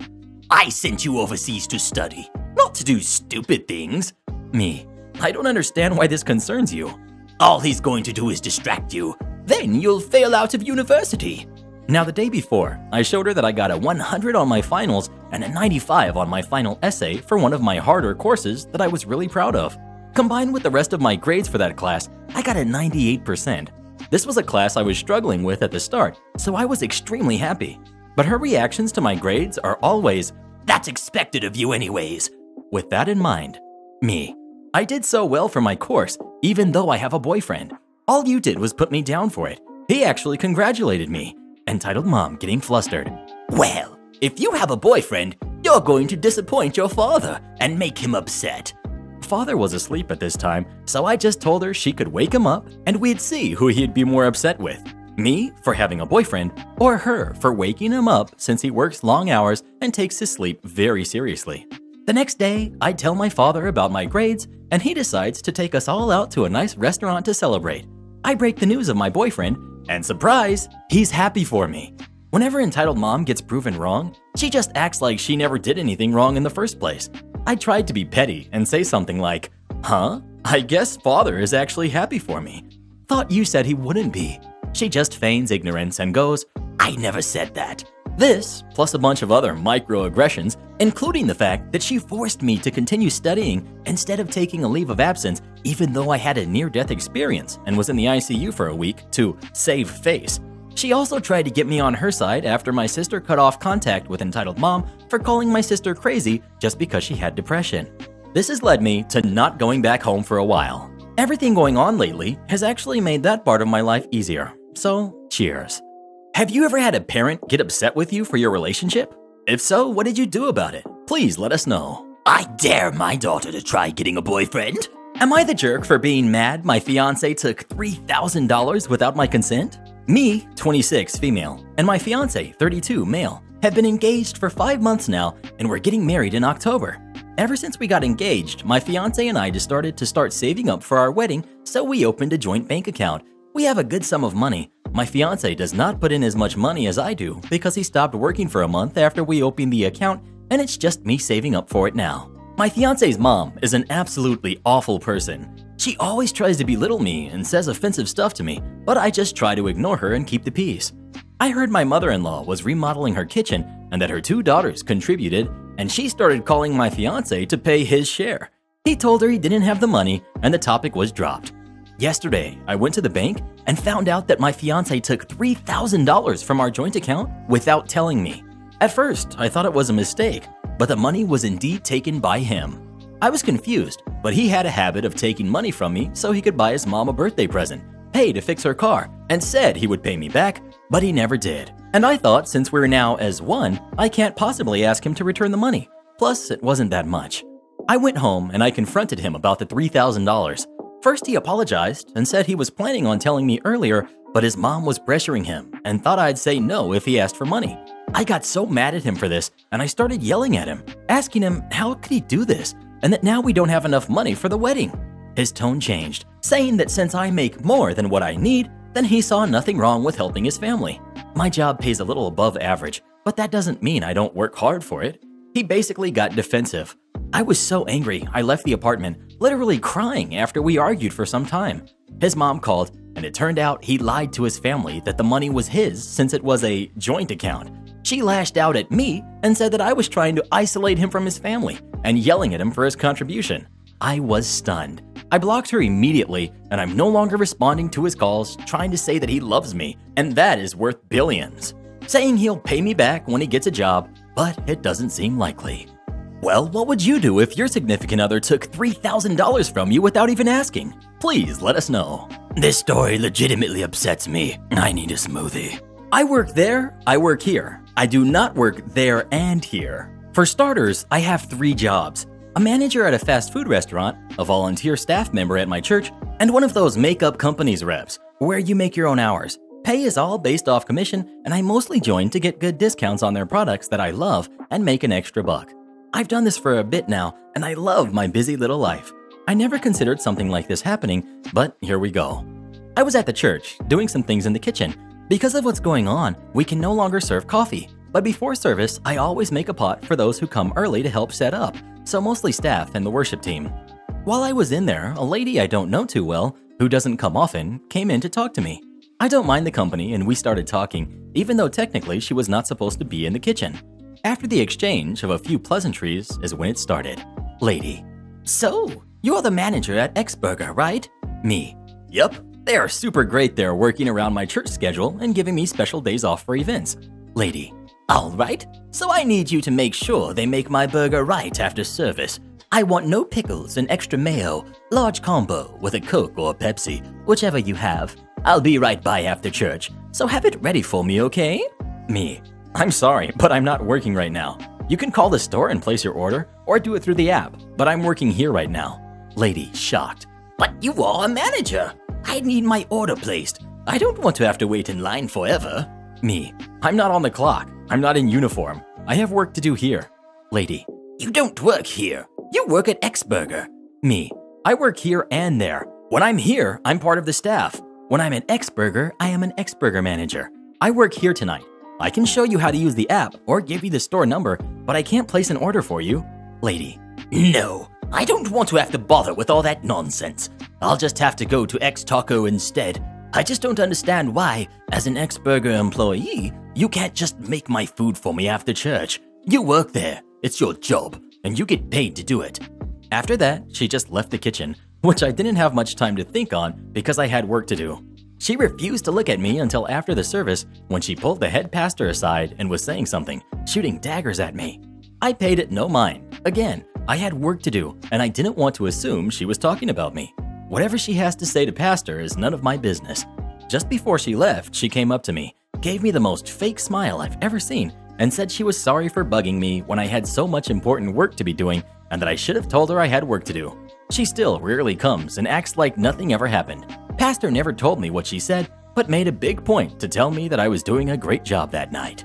I sent you overseas to study, not to do stupid things. Me. I don't understand why this concerns you. All he's going to do is distract you. Then you'll fail out of university. Now, the day before, I showed her that I got a 100 on my finals and a 95 on my final essay for one of my harder courses that I was really proud of. Combined with the rest of my grades for that class, I got a 98%. This was a class I was struggling with at the start, so I was extremely happy. But her reactions to my grades are always, "That's expected of you anyways." With that in mind, me. I did so well for my course, even though I have a boyfriend. All you did was put me down for it. He actually congratulated me. Entitled Mom getting flustered. Well, if you have a boyfriend, you're going to disappoint your father and make him upset. Father was asleep at this time, so I just told her she could wake him up and we'd see who he'd be more upset with. Me for having a boyfriend, or her for waking him up since he works long hours and takes his sleep very seriously. The next day, I tell my father about my grades, and he decides to take us all out to a nice restaurant to celebrate. I break the news of my boyfriend, and surprise, he's happy for me. Whenever Entitled Mom gets proven wrong, she just acts like she never did anything wrong in the first place. I tried to be petty and say something like, "Huh? I guess father is actually happy for me. Thought you said he wouldn't be." She just feigns ignorance and goes, "I never said that." This, plus a bunch of other microaggressions, including the fact that she forced me to continue studying instead of taking a leave of absence even though I had a near-death experience and was in the ICU for a week to save face. She also tried to get me on her side after my sister cut off contact with Entitled Mom for calling my sister crazy just because she had depression. This has led me to not going back home for a while. Everything going on lately has actually made that part of my life easier, so cheers. Have you ever had a parent get upset with you for your relationship? If so, what did you do about it? Please let us know. I dare my daughter to try getting a boyfriend. Am I the jerk for being mad my fiance took $3,000 without my consent? Me, 26, female, and my fiance, 32, male, have been engaged for 5 months now, and we're getting married in October. Ever since we got engaged, my fiance and I just started saving up for our wedding, so we opened a joint bank account. We have a good sum of money. My fiance does not put in as much money as I do because he stopped working for a month after we opened the account, and it's just me saving up for it now. My fiance's mom is an absolutely awful person. She always tries to belittle me and says offensive stuff to me, but I just try to ignore her and keep the peace. I heard my mother-in-law was remodeling her kitchen and that her 2 daughters contributed, and she started calling my fiance to pay his share. He told her he didn't have the money and the topic was dropped. Yesterday, I went to the bank and found out that my fiance took $3,000 from our joint account without telling me. At first, I thought it was a mistake, but the money was indeed taken by him. I was confused, but he had a habit of taking money from me so he could buy his mom a birthday present, pay to fix her car, and said he would pay me back, but he never did. And I thought since we're now as one, I can't possibly ask him to return the money. Plus, it wasn't that much. I went home and I confronted him about the $3,000. First, he apologized and said he was planning on telling me earlier, but his mom was pressuring him and thought I'd say no if he asked for money. I got so mad at him for this, and I started yelling at him, asking him how could he do this, and that now we don't have enough money for the wedding. His tone changed, saying that since I make more than what I need, then he saw nothing wrong with helping his family. My job pays a little above average, but that doesn't mean I don't work hard for it. He basically got defensive. I was so angry, I left the apartment, literally crying after we argued for some time. His mom called, and it turned out he lied to his family that the money was his since it was a joint account. She lashed out at me and said that I was trying to isolate him from his family and yelling at him for his contribution. I was stunned. I blocked her immediately, and I'm no longer responding to his calls, trying to say that he loves me, and that is worth billions. Saying he'll pay me back when he gets a job, but it doesn't seem likely. Well, what would you do if your significant other took $3,000 from you without even asking? Please let us know. This story legitimately upsets me. I need a smoothie. I work there, I work here. I do not work there and here. For starters, I have 3 jobs. A manager at a fast food restaurant, a volunteer staff member at my church, and one of those makeup companies reps, where you make your own hours. Pay is all based off commission, and I mostly join to get good discounts on their products that I love and make an extra buck. I've done this for a bit now, and I love my busy little life. I never considered something like this happening, but here we go. I was at the church, doing some things in the kitchen. Because of what's going on, we can no longer serve coffee. But before service, I always make a pot for those who come early to help set up, so mostly staff and the worship team. While I was in there, a lady I don't know too well, who doesn't come often, came in to talk to me. I don't mind the company, and we started talking, even though technically she was not supposed to be in the kitchen. After the exchange of a few pleasantries is when it started. Lady: So, you're the manager at X Burger, right? Me: Yup, they are super great there, working around my church schedule and giving me special days off for events. Lady: Alright, so I need you to make sure they make my burger right after service. I want no pickles and extra mayo, large combo with a Coke or a Pepsi, whichever you have. I'll be right by after church, so have it ready for me, okay? Me: I'm sorry, but I'm not working right now. You can call the store and place your order, or do it through the app, but I'm working here right now. Lady, shocked: But you are a manager. I need my order placed. I don't want to have to wait in line forever. Me: I'm not on the clock. I'm not in uniform. I have work to do here. Lady: You don't work here. You work at X Burger. Me: I work here and there. When I'm here, I'm part of the staff. When I'm at X Burger, I am an X Burger manager. I work here tonight. I can show you how to use the app or give you the store number, but I can't place an order for you. Lady: No, I don't want to have to bother with all that nonsense. I'll just have to go to X Taco instead. I just don't understand why, as an X Burger employee, you can't just make my food for me after church. You work there, it's your job, and you get paid to do it. After that, she just left the kitchen, which I didn't have much time to think on because I had work to do. She refused to look at me until after the service, when she pulled the head pastor aside and was saying something, shooting daggers at me. I paid it no mind. Again, I had work to do, and I didn't want to assume she was talking about me. Whatever she has to say to pastor is none of my business. Just before she left, she came up to me, gave me the most fake smile I've ever seen, and said she was sorry for bugging me when I had so much important work to be doing and that I should have told her I had work to do. She still rarely comes and acts like nothing ever happened. Pastor never told me what she said, but made a big point to tell me that I was doing a great job that night.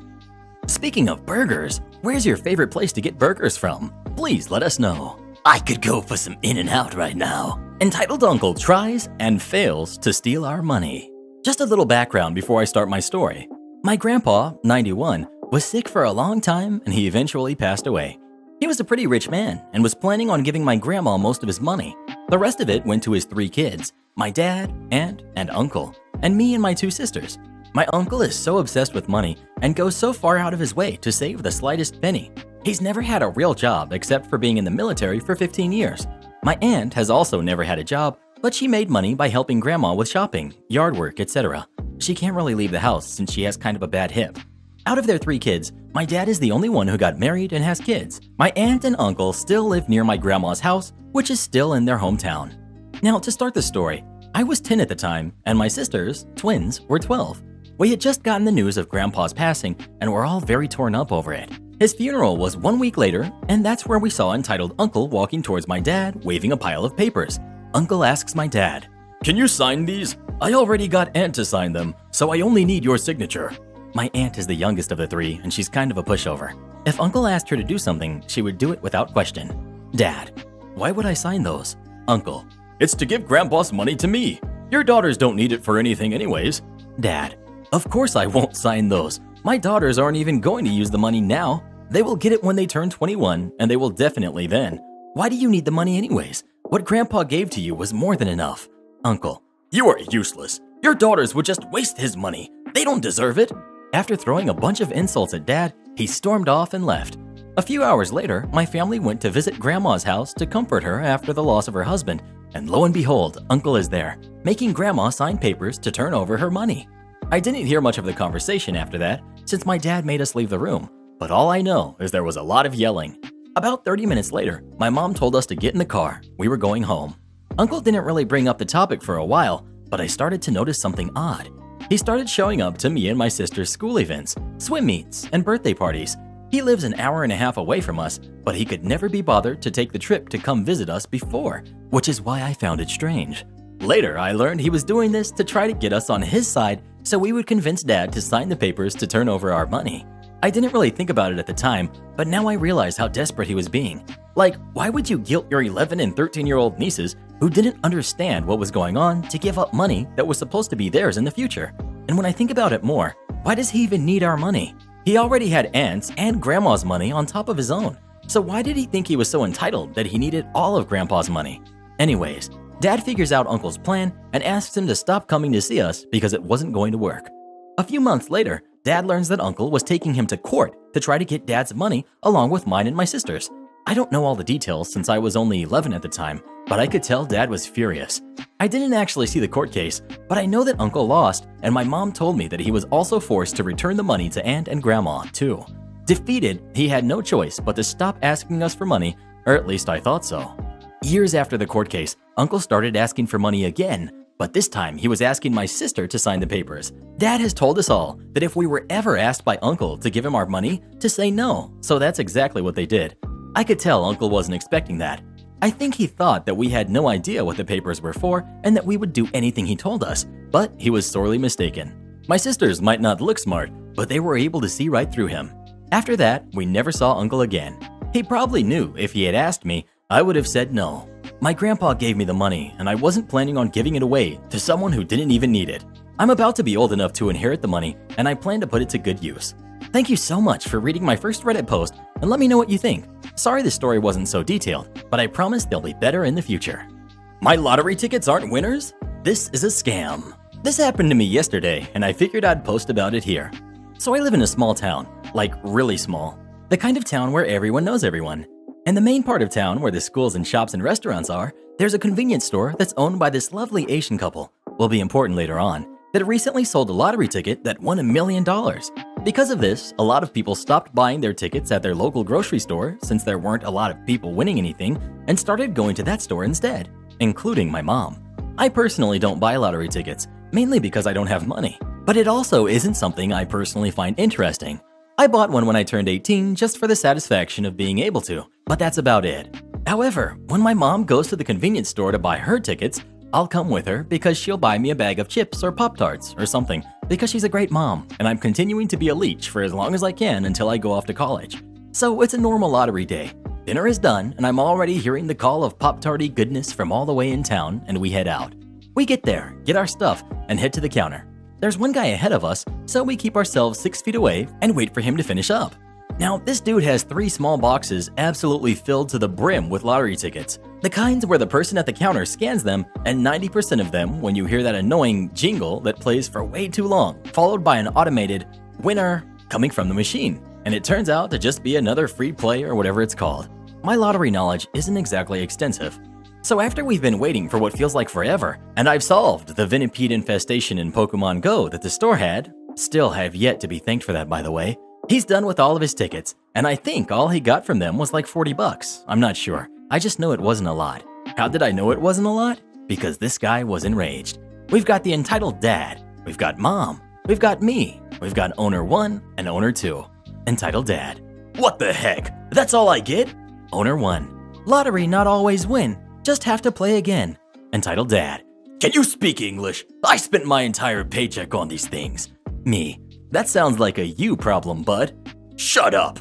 Speaking of burgers, where's your favorite place to get burgers from? Please let us know. I could go for some In-N-Out right now. Entitled Uncle tries and fails to steal our money. Just a little background before I start my story. My grandpa, 91, was sick for a long time and he eventually passed away. He was a pretty rich man and was planning on giving my grandma most of his money. The rest of it went to his 3 kids, my dad, aunt, and uncle, and me and my 2 sisters. My uncle is so obsessed with money and goes so far out of his way to save the slightest penny. He's never had a real job except for being in the military for 15 years. My aunt has also never had a job, but she made money by helping grandma with shopping, yard work, etc. She can't really leave the house since she has kind of a bad hip. Out of their 3 kids, my dad is the only one who got married and has kids. My aunt and uncle still live near my grandma's house, which is still in their hometown. Now, to start the story, I was 10 at the time, and my sisters, twins, were 12. We had just gotten the news of grandpa's passing, and were all very torn up over it. His funeral was 1 week later, and that's where we saw entitled Uncle walking towards my dad, waving a pile of papers. Uncle asks my dad, "Can you sign these? I already got Aunt to sign them, so I only need your signature." My aunt is the youngest of the 3, and she's kind of a pushover. If Uncle asked her to do something, she would do it without question. Dad, why would I sign those? Uncle, it's to give Grandpa's money to me. Your daughters don't need it for anything anyways. Dad, of course I won't sign those. My daughters aren't even going to use the money now. They will get it when they turn 21, and they will definitely then. Why do you need the money anyways? What Grandpa gave to you was more than enough. Uncle, you are useless. Your daughters would just waste his money. They don't deserve it. After throwing a bunch of insults at Dad, he stormed off and left. A few hours later, my family went to visit Grandma's house to comfort her after the loss of her husband, and lo and behold, Uncle is there, making Grandma sign papers to turn over her money. I didn't hear much of the conversation after that, since my dad made us leave the room, but all I know is there was a lot of yelling. About 30 minutes later, my mom told us to get in the car. We were going home. Uncle didn't really bring up the topic for a while, but I started to notice something odd. He started showing up to me and my sister's school events, swim meets, and birthday parties. He lives an hour and a half away from us, but he could never be bothered to take the trip to come visit us before, which is why I found it strange. Later, I learned he was doing this to try to get us on his side so we would convince Dad to sign the papers to turn over our money. I didn't really think about it at the time, but now I realize how desperate he was being. Like, why would you guilt your 11 and 13-year-old nieces who didn't understand what was going on to give up money that was supposed to be theirs in the future? And when I think about it more, why does he even need our money? He already had Aunt's and Grandma's money on top of his own. So why did he think he was so entitled that he needed all of Grandpa's money? Anyways, Dad figures out Uncle's plan and asks him to stop coming to see us because it wasn't going to work. A few months later, Dad learns that Uncle was taking him to court to try to get Dad's money along with mine and my sister's. I don't know all the details since I was only 11 at the time, but I could tell Dad was furious. I didn't actually see the court case, but I know that Uncle lost, and my mom told me that he was also forced to return the money to Aunt and Grandma, too. Defeated, he had no choice but to stop asking us for money, or at least I thought so. Years after the court case, Uncle started asking for money again, but this time he was asking my sister to sign the papers. Dad has told us all that if we were ever asked by Uncle to give him our money, to say no, so that's exactly what they did. I could tell Uncle wasn't expecting that. I think he thought that we had no idea what the papers were for and that we would do anything he told us, but he was sorely mistaken. My sisters might not look smart, but they were able to see right through him. After that, we never saw Uncle again. He probably knew if he had asked me, I would have said no. My grandpa gave me the money, and I wasn't planning on giving it away to someone who didn't even need it. I'm about to be old enough to inherit the money, and I plan to put it to good use. Thank you so much for reading my first Reddit post, and let me know what you think. Sorry the story wasn't so detailed, but I promise they'll be better in the future. My lottery tickets aren't winners? This is a scam. This happened to me yesterday, and I figured I'd post about it here. So I live in a small town, like really small. The kind of town where everyone knows everyone. In the main part of town where the schools and shops and restaurants are, there's a convenience store that's owned by this lovely Asian couple, will be important later on, that recently sold a lottery ticket that won $1 million. Because of this, a lot of people stopped buying their tickets at their local grocery store since there weren't a lot of people winning anything and started going to that store instead, including my mom. I personally don't buy lottery tickets, mainly because I don't have money, but it also isn't something I personally find interesting. I bought one when I turned 18 just for the satisfaction of being able to, but that's about it. However, when my mom goes to the convenience store to buy her tickets, I'll come with her because she'll buy me a bag of chips or Pop-Tarts or something because she's a great mom and I'm continuing to be a leech for as long as I can until I go off to college. So it's a normal lottery day. Dinner is done and I'm already hearing the call of Pop-Tarty goodness from all the way in town and we head out. We get there, get our stuff, and head to the counter. There's one guy ahead of us, so we keep ourselves 6 feet away and wait for him to finish up. Now, this dude has 3 small boxes absolutely filled to the brim with lottery tickets. The kinds where the person at the counter scans them, and 90% of them when you hear that annoying jingle that plays for way too long, followed by an automated winner coming from the machine. And it turns out to just be another free play or whatever it's called. My lottery knowledge isn't exactly extensive. So after we've been waiting for what feels like forever, and I've solved the Venipede infestation in Pokemon Go that the store had, still have yet to be thanked for that by the way, he's done with all of his tickets, and I think all he got from them was like 40 bucks. I'm not sure. I just know it wasn't a lot. How did I know it wasn't a lot? Because this guy was enraged. We've got the entitled dad, we've got mom, we've got me, we've got owner 1 and owner 2. Entitled dad. What the heck? That's all I get? Owner 1. Lottery not always win. Just have to play again. Entitled dad. Can you speak English? I spent my entire paycheck on these things. Me. That sounds like a you problem, bud. Shut up.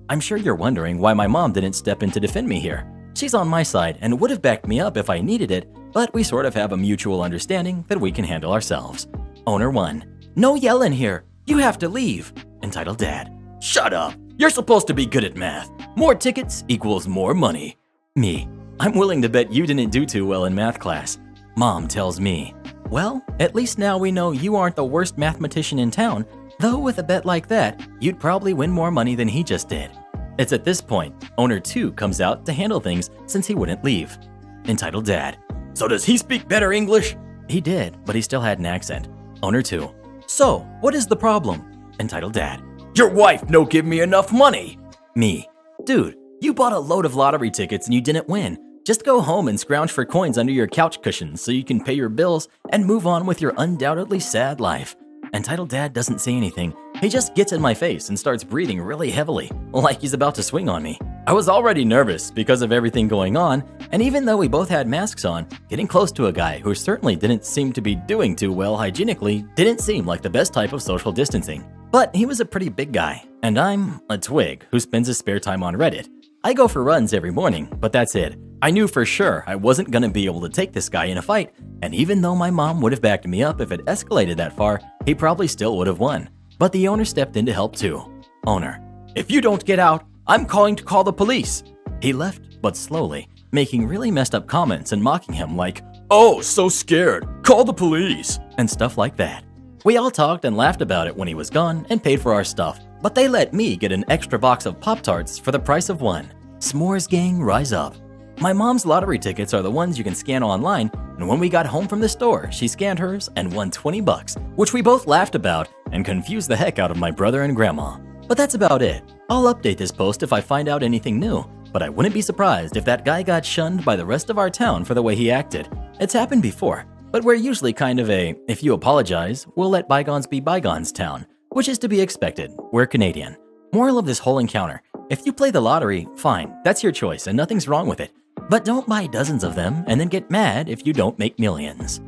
I'm sure you're wondering why my mom didn't step in to defend me here. She's on my side and would have backed me up if I needed it, but we sort of have a mutual understanding that we can handle ourselves. Owner 1. No yelling here. You have to leave. Entitled dad. Shut up. You're supposed to be good at math. More tickets equals more money. Me. I'm willing to bet you didn't do too well in math class. Mom tells me, well, at least now we know you aren't the worst mathematician in town, Though with a bet like that, you'd probably win more money than he just did. It's at this point, owner 2 comes out to handle things since he wouldn't leave. Entitled Dad: "So does he speak better English?" He did, but he still had an accent. Owner 2: "So, what is the problem?" Entitled Dad: "Your wife no give me enough money." Me: "Dude, you bought a load of lottery tickets and you didn't win. Just go home and scrounge for coins under your couch cushions so you can pay your bills and move on with your undoubtedly sad life." Entitled Dad doesn't say anything. He just gets in my face and starts breathing really heavily, like he's about to swing on me. I was already nervous because of everything going on, and even though we both had masks on, getting close to a guy who certainly didn't seem to be doing too well hygienically didn't seem like the best type of social distancing. But he was a pretty big guy, and I'm a twig who spends his spare time on Reddit. I go for runs every morning, but that's it. I knew for sure I wasn't gonna be able to take this guy in a fight, and even though my mom would have backed me up if it escalated that far, he probably still would have won. But the owner stepped in to help too. Owner: "If you don't get out, I'm going to call the police." He left, but slowly, making really messed up comments and mocking him like, "Oh, so scared, call the police," and stuff like that. We all talked and laughed about it when he was gone and paid for our stuff, but they let me get an extra box of Pop-Tarts for the price of one. S'mores gang, rise up. My mom's lottery tickets are the ones you can scan online, and when we got home from the store, she scanned hers and won 20 bucks, which we both laughed about and confused the heck out of my brother and grandma. But that's about it. I'll update this post if I find out anything new, but I wouldn't be surprised if that guy got shunned by the rest of our town for the way he acted. It's happened before, but we're usually kind of a, if you apologize, we'll let bygones be bygones town, which is to be expected. We're Canadian. Moral of this whole encounter: if you play the lottery, fine, that's your choice and nothing's wrong with it. But don't buy dozens of them and then get mad if you don't make millions.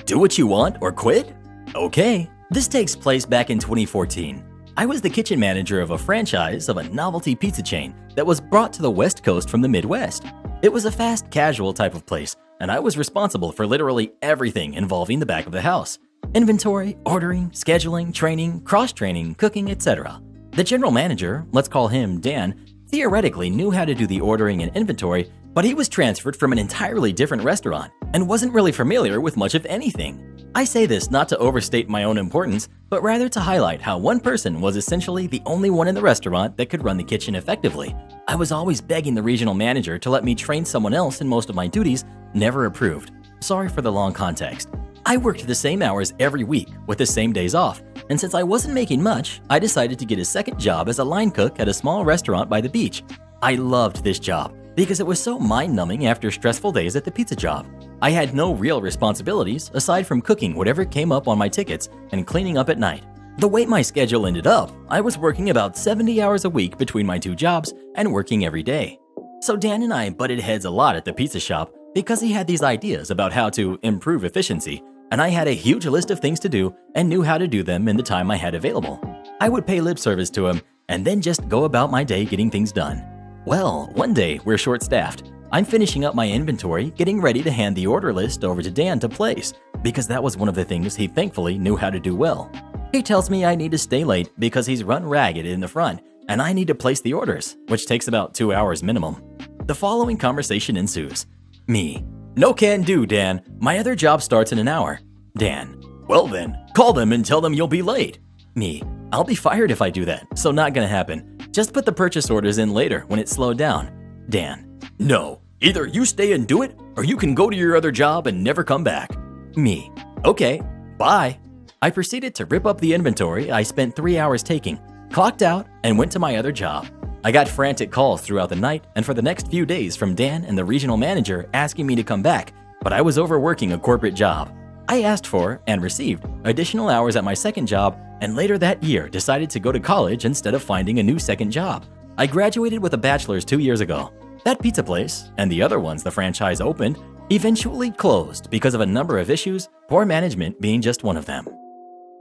Do what you want or quit? Okay. This takes place back in 2014. I was the kitchen manager of a franchise of a novelty pizza chain that was brought to the West Coast from the Midwest. It was a fast casual type of place, and I was responsible for literally everything involving the back of the house: inventory, ordering, scheduling, training, cross-training, cooking, etc. The general manager, let's call him Dan, theoretically knew how to do the ordering and inventory, but he was transferred from an entirely different restaurant and wasn't really familiar with much of anything. I say this not to overstate my own importance, but rather to highlight how one person was essentially the only one in the restaurant that could run the kitchen effectively. I was always begging the regional manager to let me train someone else in most of my duties, never approved. Sorry for the long context. I worked the same hours every week with the same days off, and since I wasn't making much, I decided to get a second job as a line cook at a small restaurant by the beach. I loved this job because it was so mind-numbing after stressful days at the pizza job. I had no real responsibilities aside from cooking whatever came up on my tickets and cleaning up at night. The way my schedule ended up, I was working about 70 hours a week between my two jobs and working every day. So Dan and I butted heads a lot at the pizza shop because he had these ideas about how to improve efficiency, and I had a huge list of things to do and knew how to do them in the time I had available. I would pay lip service to him and then just go about my day getting things done. Well, one day we're short-staffed. I'm finishing up my inventory, getting ready to hand the order list over to Dan to place, because that was one of the things he thankfully knew how to do well. He tells me I need to stay late because he's run ragged in the front, and I need to place the orders, which takes about 2 hours minimum. The following conversation ensues. Me: "No can do, Dan. My other job starts in an hour." Dan: "Well then, call them and tell them you'll be late." Me: "I'll be fired if I do that, so not gonna happen. Just put the purchase orders in later when it's slowed down." Dan: "No, either you stay and do it, or you can go to your other job and never come back." Me: "Okay, bye." I proceeded to rip up the inventory I spent 3 hours taking, clocked out, and went to my other job. I got frantic calls throughout the night and for the next few days from Dan and the regional manager asking me to come back, but I was overworking a corporate job. I asked for, and received, additional hours at my second job, and later that year decided to go to college instead of finding a new second job. I graduated with a bachelor's 2 years ago. That pizza place, and the other ones the franchise opened, eventually closed because of a number of issues, poor management being just one of them.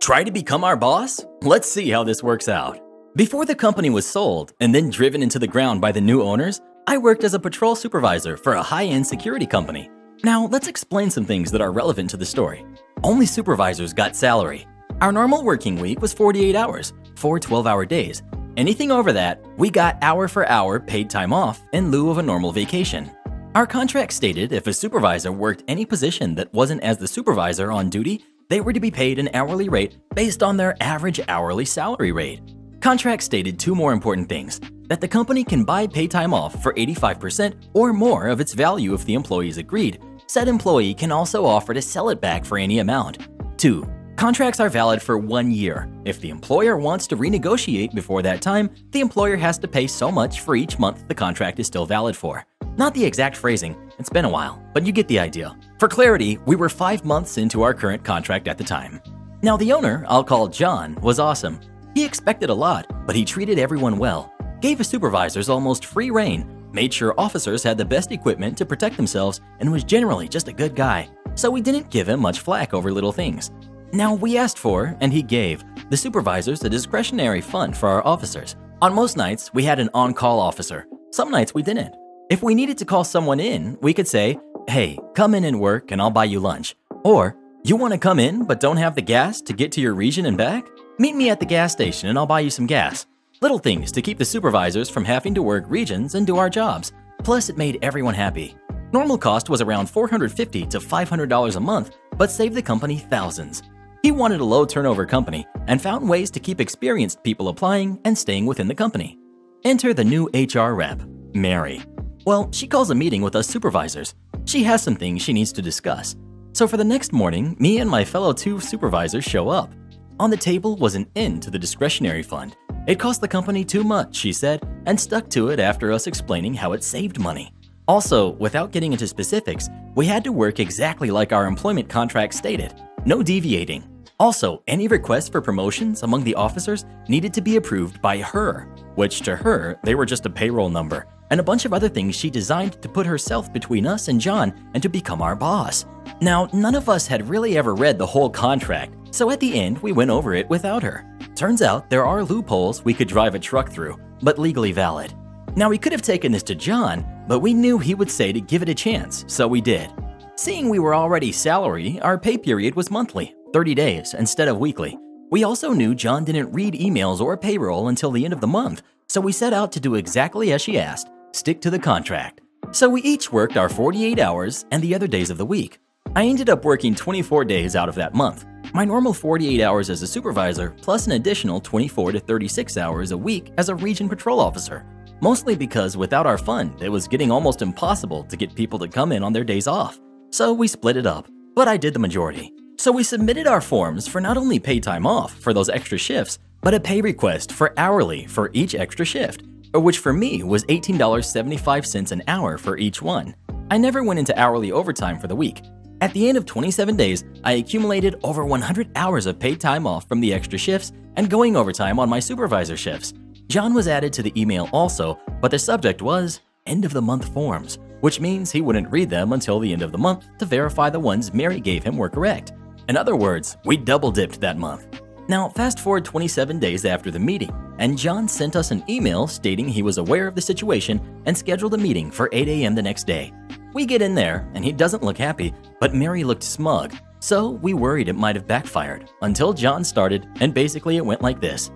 Try to become our boss? Let's see how this works out. Before the company was sold and then driven into the ground by the new owners, I worked as a patrol supervisor for a high-end security company. Now, let's explain some things that are relevant to the story. Only supervisors got salary. Our normal working week was 48 hours, 4 12-hour days. Anything over that, we got hour for hour paid time off in lieu of a normal vacation. Our contract stated if a supervisor worked any position that wasn't as the supervisor on duty, They were to be paid an hourly rate based on their average hourly salary rate. Contract stated two more important things: that the company can buy paid time off for 85% or more of its value if the employees agreed. Said employee can also offer to sell it back for any amount. 2. Contracts are valid for 1 year. If the employer wants to renegotiate before that time, the employer has to pay so much for each month the contract is still valid for. Not the exact phrasing, it's been a while, but you get the idea. For clarity, we were 5 months into our current contract at the time. Now the owner, I'll call John, was awesome. He expected a lot, but he treated everyone well, gave his supervisors almost free rein, made sure officers had the best equipment to protect themselves, and was generally just a good guy. So we didn't give him much flack over little things. Now we asked for, and he gave, the supervisors a discretionary fund for our officers. On most nights, we had an on-call officer. Some nights we didn't. If we needed to call someone in, we could say, "Hey, come in and work and I'll buy you lunch." Or, "You want to come in but don't have the gas to get to your region and back? Meet me at the gas station and I'll buy you some gas." Little things to keep the supervisors from having to work regions and do our jobs. Plus, it made everyone happy. Normal cost was around $450 to $500 a month, but saved the company thousands. He wanted a low turnover company and found ways to keep experienced people applying and staying within the company. Enter the new HR rep, Mary. Well, she calls a meeting with us supervisors. She has some things she needs to discuss. So for the next morning, me and my fellow 2 supervisors show up. On the table was an end to the discretionary fund. It cost the company too much, she said, and stuck to it after us explaining how it saved money. Also, without getting into specifics, we had to work exactly like our employment contract stated. No deviating. Also, any requests for promotions among the officers needed to be approved by her, which to her, they were just a payroll number, and a bunch of other things she designed to put herself between us and John and to become our boss. Now, none of us had really ever read the whole contract, so at the end, we went over it without her. Turns out there are loopholes we could drive a truck through, but legally valid. Now, we could have taken this to John, but we knew he would say to give it a chance, so we did. Seeing we were already salary, our pay period was monthly, 30 days instead of weekly. We also knew John didn't read emails or payroll until the end of the month, so we set out to do exactly as she asked, stick to the contract. So we each worked our 48 hours and the other days of the week. I ended up working 24 days out of that month. My normal 48 hours as a supervisor, plus an additional 24 to 36 hours a week as a region patrol officer. Mostly because without our fund, it was getting almost impossible to get people to come in on their days off. So we split it up, but I did the majority. So we submitted our forms for not only paid time off for those extra shifts, but a pay request for hourly for each extra shift, which for me was $18.75 an hour for each one. I never went into hourly overtime for the week. At the end of 27 days, I accumulated over 100 hours of paid time off from the extra shifts and going overtime on my supervisor shifts. John was added to the email also, but the subject was end of the month forms, which means he wouldn't read them until the end of the month to verify the ones Mary gave him were correct. In other words, we double dipped that month. Now, fast forward 27 days after the meeting, and John sent us an email stating he was aware of the situation and scheduled a meeting for 8 a.m. the next day. We get in there, and he doesn't look happy, but Mary looked smug, so we worried it might have backfired, until John started, and basically it went like this.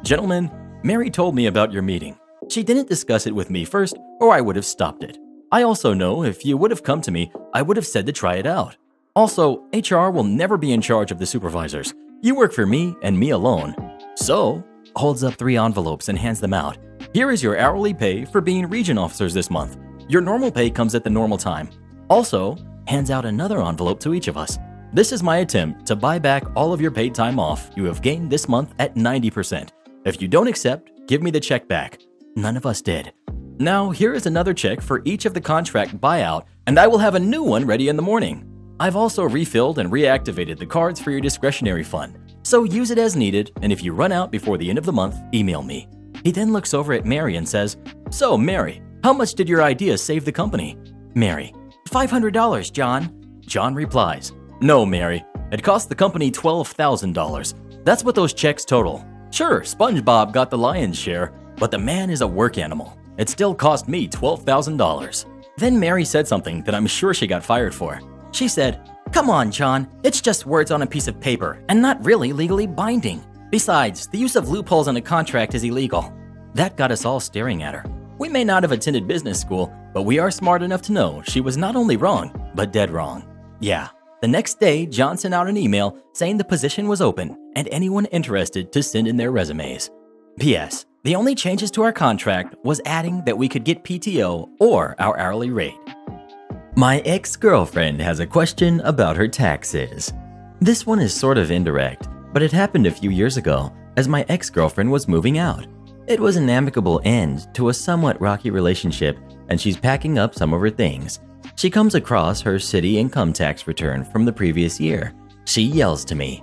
"Gentlemen, Mary told me about your meeting. She didn't discuss it with me first, or I would have stopped it. I also know if you would have come to me, I would have said to try it out. Also, HR will never be in charge of the supervisors. You work for me and me alone. So," holds up 3 envelopes and hands them out. "Here is your hourly pay for being region officers this month. Your normal pay comes at the normal time." Also, hands out another envelope to each of us. "This is my attempt to buy back all of your paid time off you have gained this month at 90%. If you don't accept, give me the check back." None of us did. "Now, here is another check for each of the contract buyout, and I will have a new one ready in the morning. I've also refilled and reactivated the cards for your discretionary fund, so use it as needed, and if you run out before the end of the month, email me." He then looks over at Mary and says, "So, Mary, how much did your idea save the company?" Mary, $500, John. John replies, "No, Mary, it cost the company $12,000. That's what those checks total. Sure, SpongeBob got the lion's share, but the man is a work animal. It still cost me $12,000. Then Mary said something that I'm sure she got fired for. She said, "Come on, John, it's just words on a piece of paper and not really legally binding. Besides, the use of loopholes in a contract is illegal." That got us all staring at her. We may not have attended business school, but we are smart enough to know she was not only wrong, but dead wrong. Yeah, The next day, John sent out an email saying the position was open and anyone interested to send in their resumes. P.S. The only changes to our contract was adding that we could get PTO or our hourly rate. My ex-girlfriend has a question about her taxes. This one is sort of indirect, but it happened a few years ago as my ex-girlfriend was moving out. It was an amicable end to a somewhat rocky relationship, and she's packing up some of her things. She comes across her city income tax return from the previous year. She yells to me,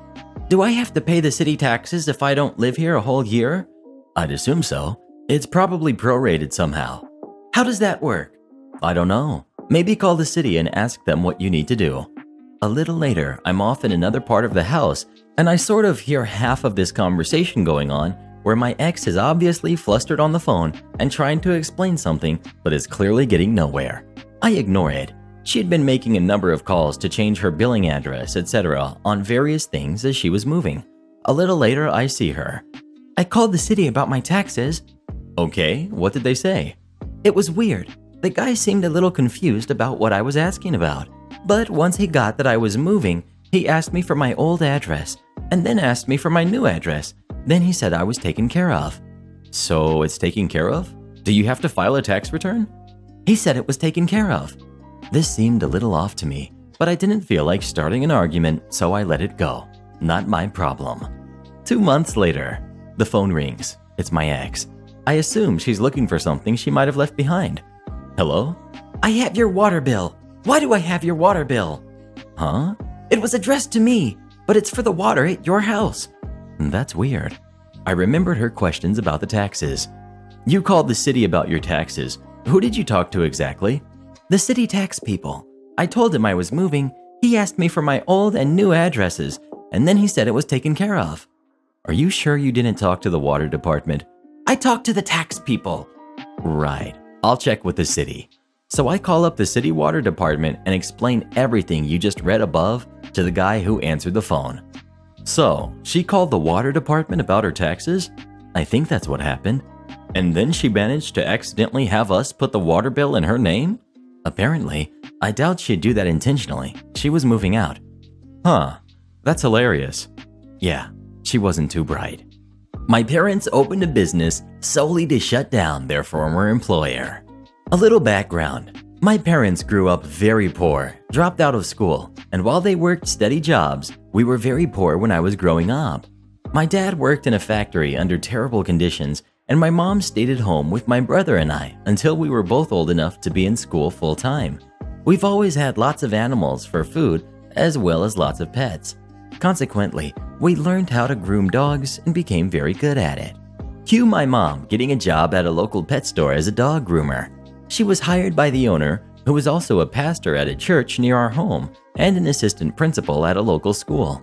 "Do I have to pay the city taxes if I don't live here a whole year?" I'd assume so. It's probably prorated somehow. How does that work? I don't know. Maybe call the city and ask them what you need to do. A little later, I'm off in another part of the house, and I sort of hear half of this conversation going on where my ex is obviously flustered on the phone and trying to explain something but is clearly getting nowhere. I ignore it. She had been making a number of calls to change her billing address, etc. on various things as she was moving. A little later, I see her. "I called the city about my taxes." "Okay, what did they say?" "It was weird. The guy seemed a little confused about what I was asking about. But once he got that I was moving, he asked me for my old address and then asked me for my new address. Then he said I was taken care of." "So it's taken care of? Do you have to file a tax return?" "He said it was taken care of." This seemed a little off to me, but I didn't feel like starting an argument, so I let it go. Not my problem. 2 months later, the phone rings. It's my ex. I assume she's looking for something she might have left behind. "Hello?" "I have your water bill. Why do I have your water bill?" "Huh?" "It was addressed to me, but it's for the water at your house." That's weird. I remembered her questions about the taxes. "You called the city about your taxes. Who did you talk to exactly?" "The city tax people. I told him I was moving. He asked me for my old and new addresses, and then he said it was taken care of." "Are you sure you didn't talk to the water department?" "I talked to the tax people." "Right. I'll check with the city." So I call up the city water department and explain everything you just read above to the guy who answered the phone. So, she called the water department about her taxes? I think that's what happened. And then she managed to accidentally have us put the water bill in her name? Apparently. I doubt she'd do that intentionally. She was moving out. Huh. That's hilarious. Yeah, she wasn't too bright. My parents opened a business solely to shut down their former employer. A little background. My parents grew up very poor, dropped out of school, and while they worked steady jobs, we were very poor when I was growing up. My dad worked in a factory under terrible conditions, and my mom stayed at home with my brother and I until we were both old enough to be in school full time. We've always had lots of animals for food, as well as lots of pets. Consequently, we learned how to groom dogs and became very good at it. Cue my mom getting a job at a local pet store as a dog groomer. She was hired by the owner, who was also a pastor at a church near our home and an assistant principal at a local school.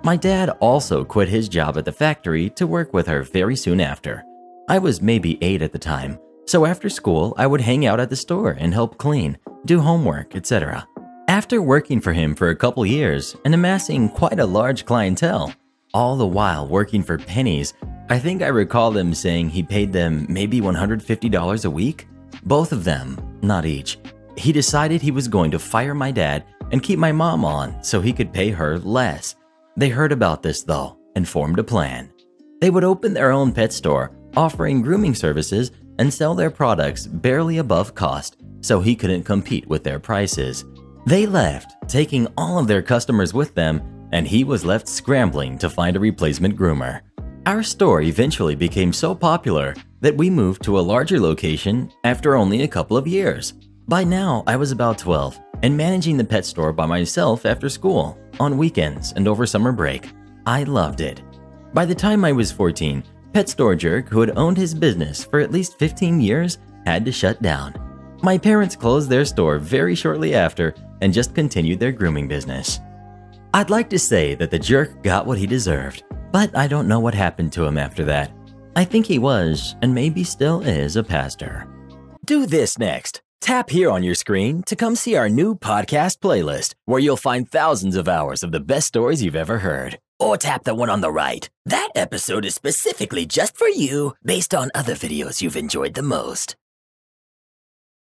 My dad also quit his job at the factory to work with her very soon after. I was maybe 8 at the time, so after school I would hang out at the store and help clean, do homework, etc. After working for him for a couple years and amassing quite a large clientele, all the while working for pennies, I think I recall them saying he paid them maybe $150 a week. Both of them, not each. He decided he was going to fire my dad and keep my mom on so he could pay her less. They heard about this though and formed a plan. They would open their own pet store, offering grooming services and sell their products barely above cost so he couldn't compete with their prices. They left, taking all of their customers with them, and he was left scrambling to find a replacement groomer. Our store eventually became so popular that we moved to a larger location after only a couple of years. By now, I was about 12 and managing the pet store by myself after school, on weekends and over summer break. I loved it. By the time I was 14, Pet Store Jerk, who had owned his business for at least 15 years, had to shut down. My parents closed their store very shortly after and just continued their grooming business. I'd like to say that the jerk got what he deserved, but I don't know what happened to him after that. I think he was, and maybe still is, a pastor. Do this next. Tap here on your screen to come see our new podcast playlist, where you'll find thousands of hours of the best stories you've ever heard. Or tap the one on the right. That episode is specifically just for you, based on other videos you've enjoyed the most.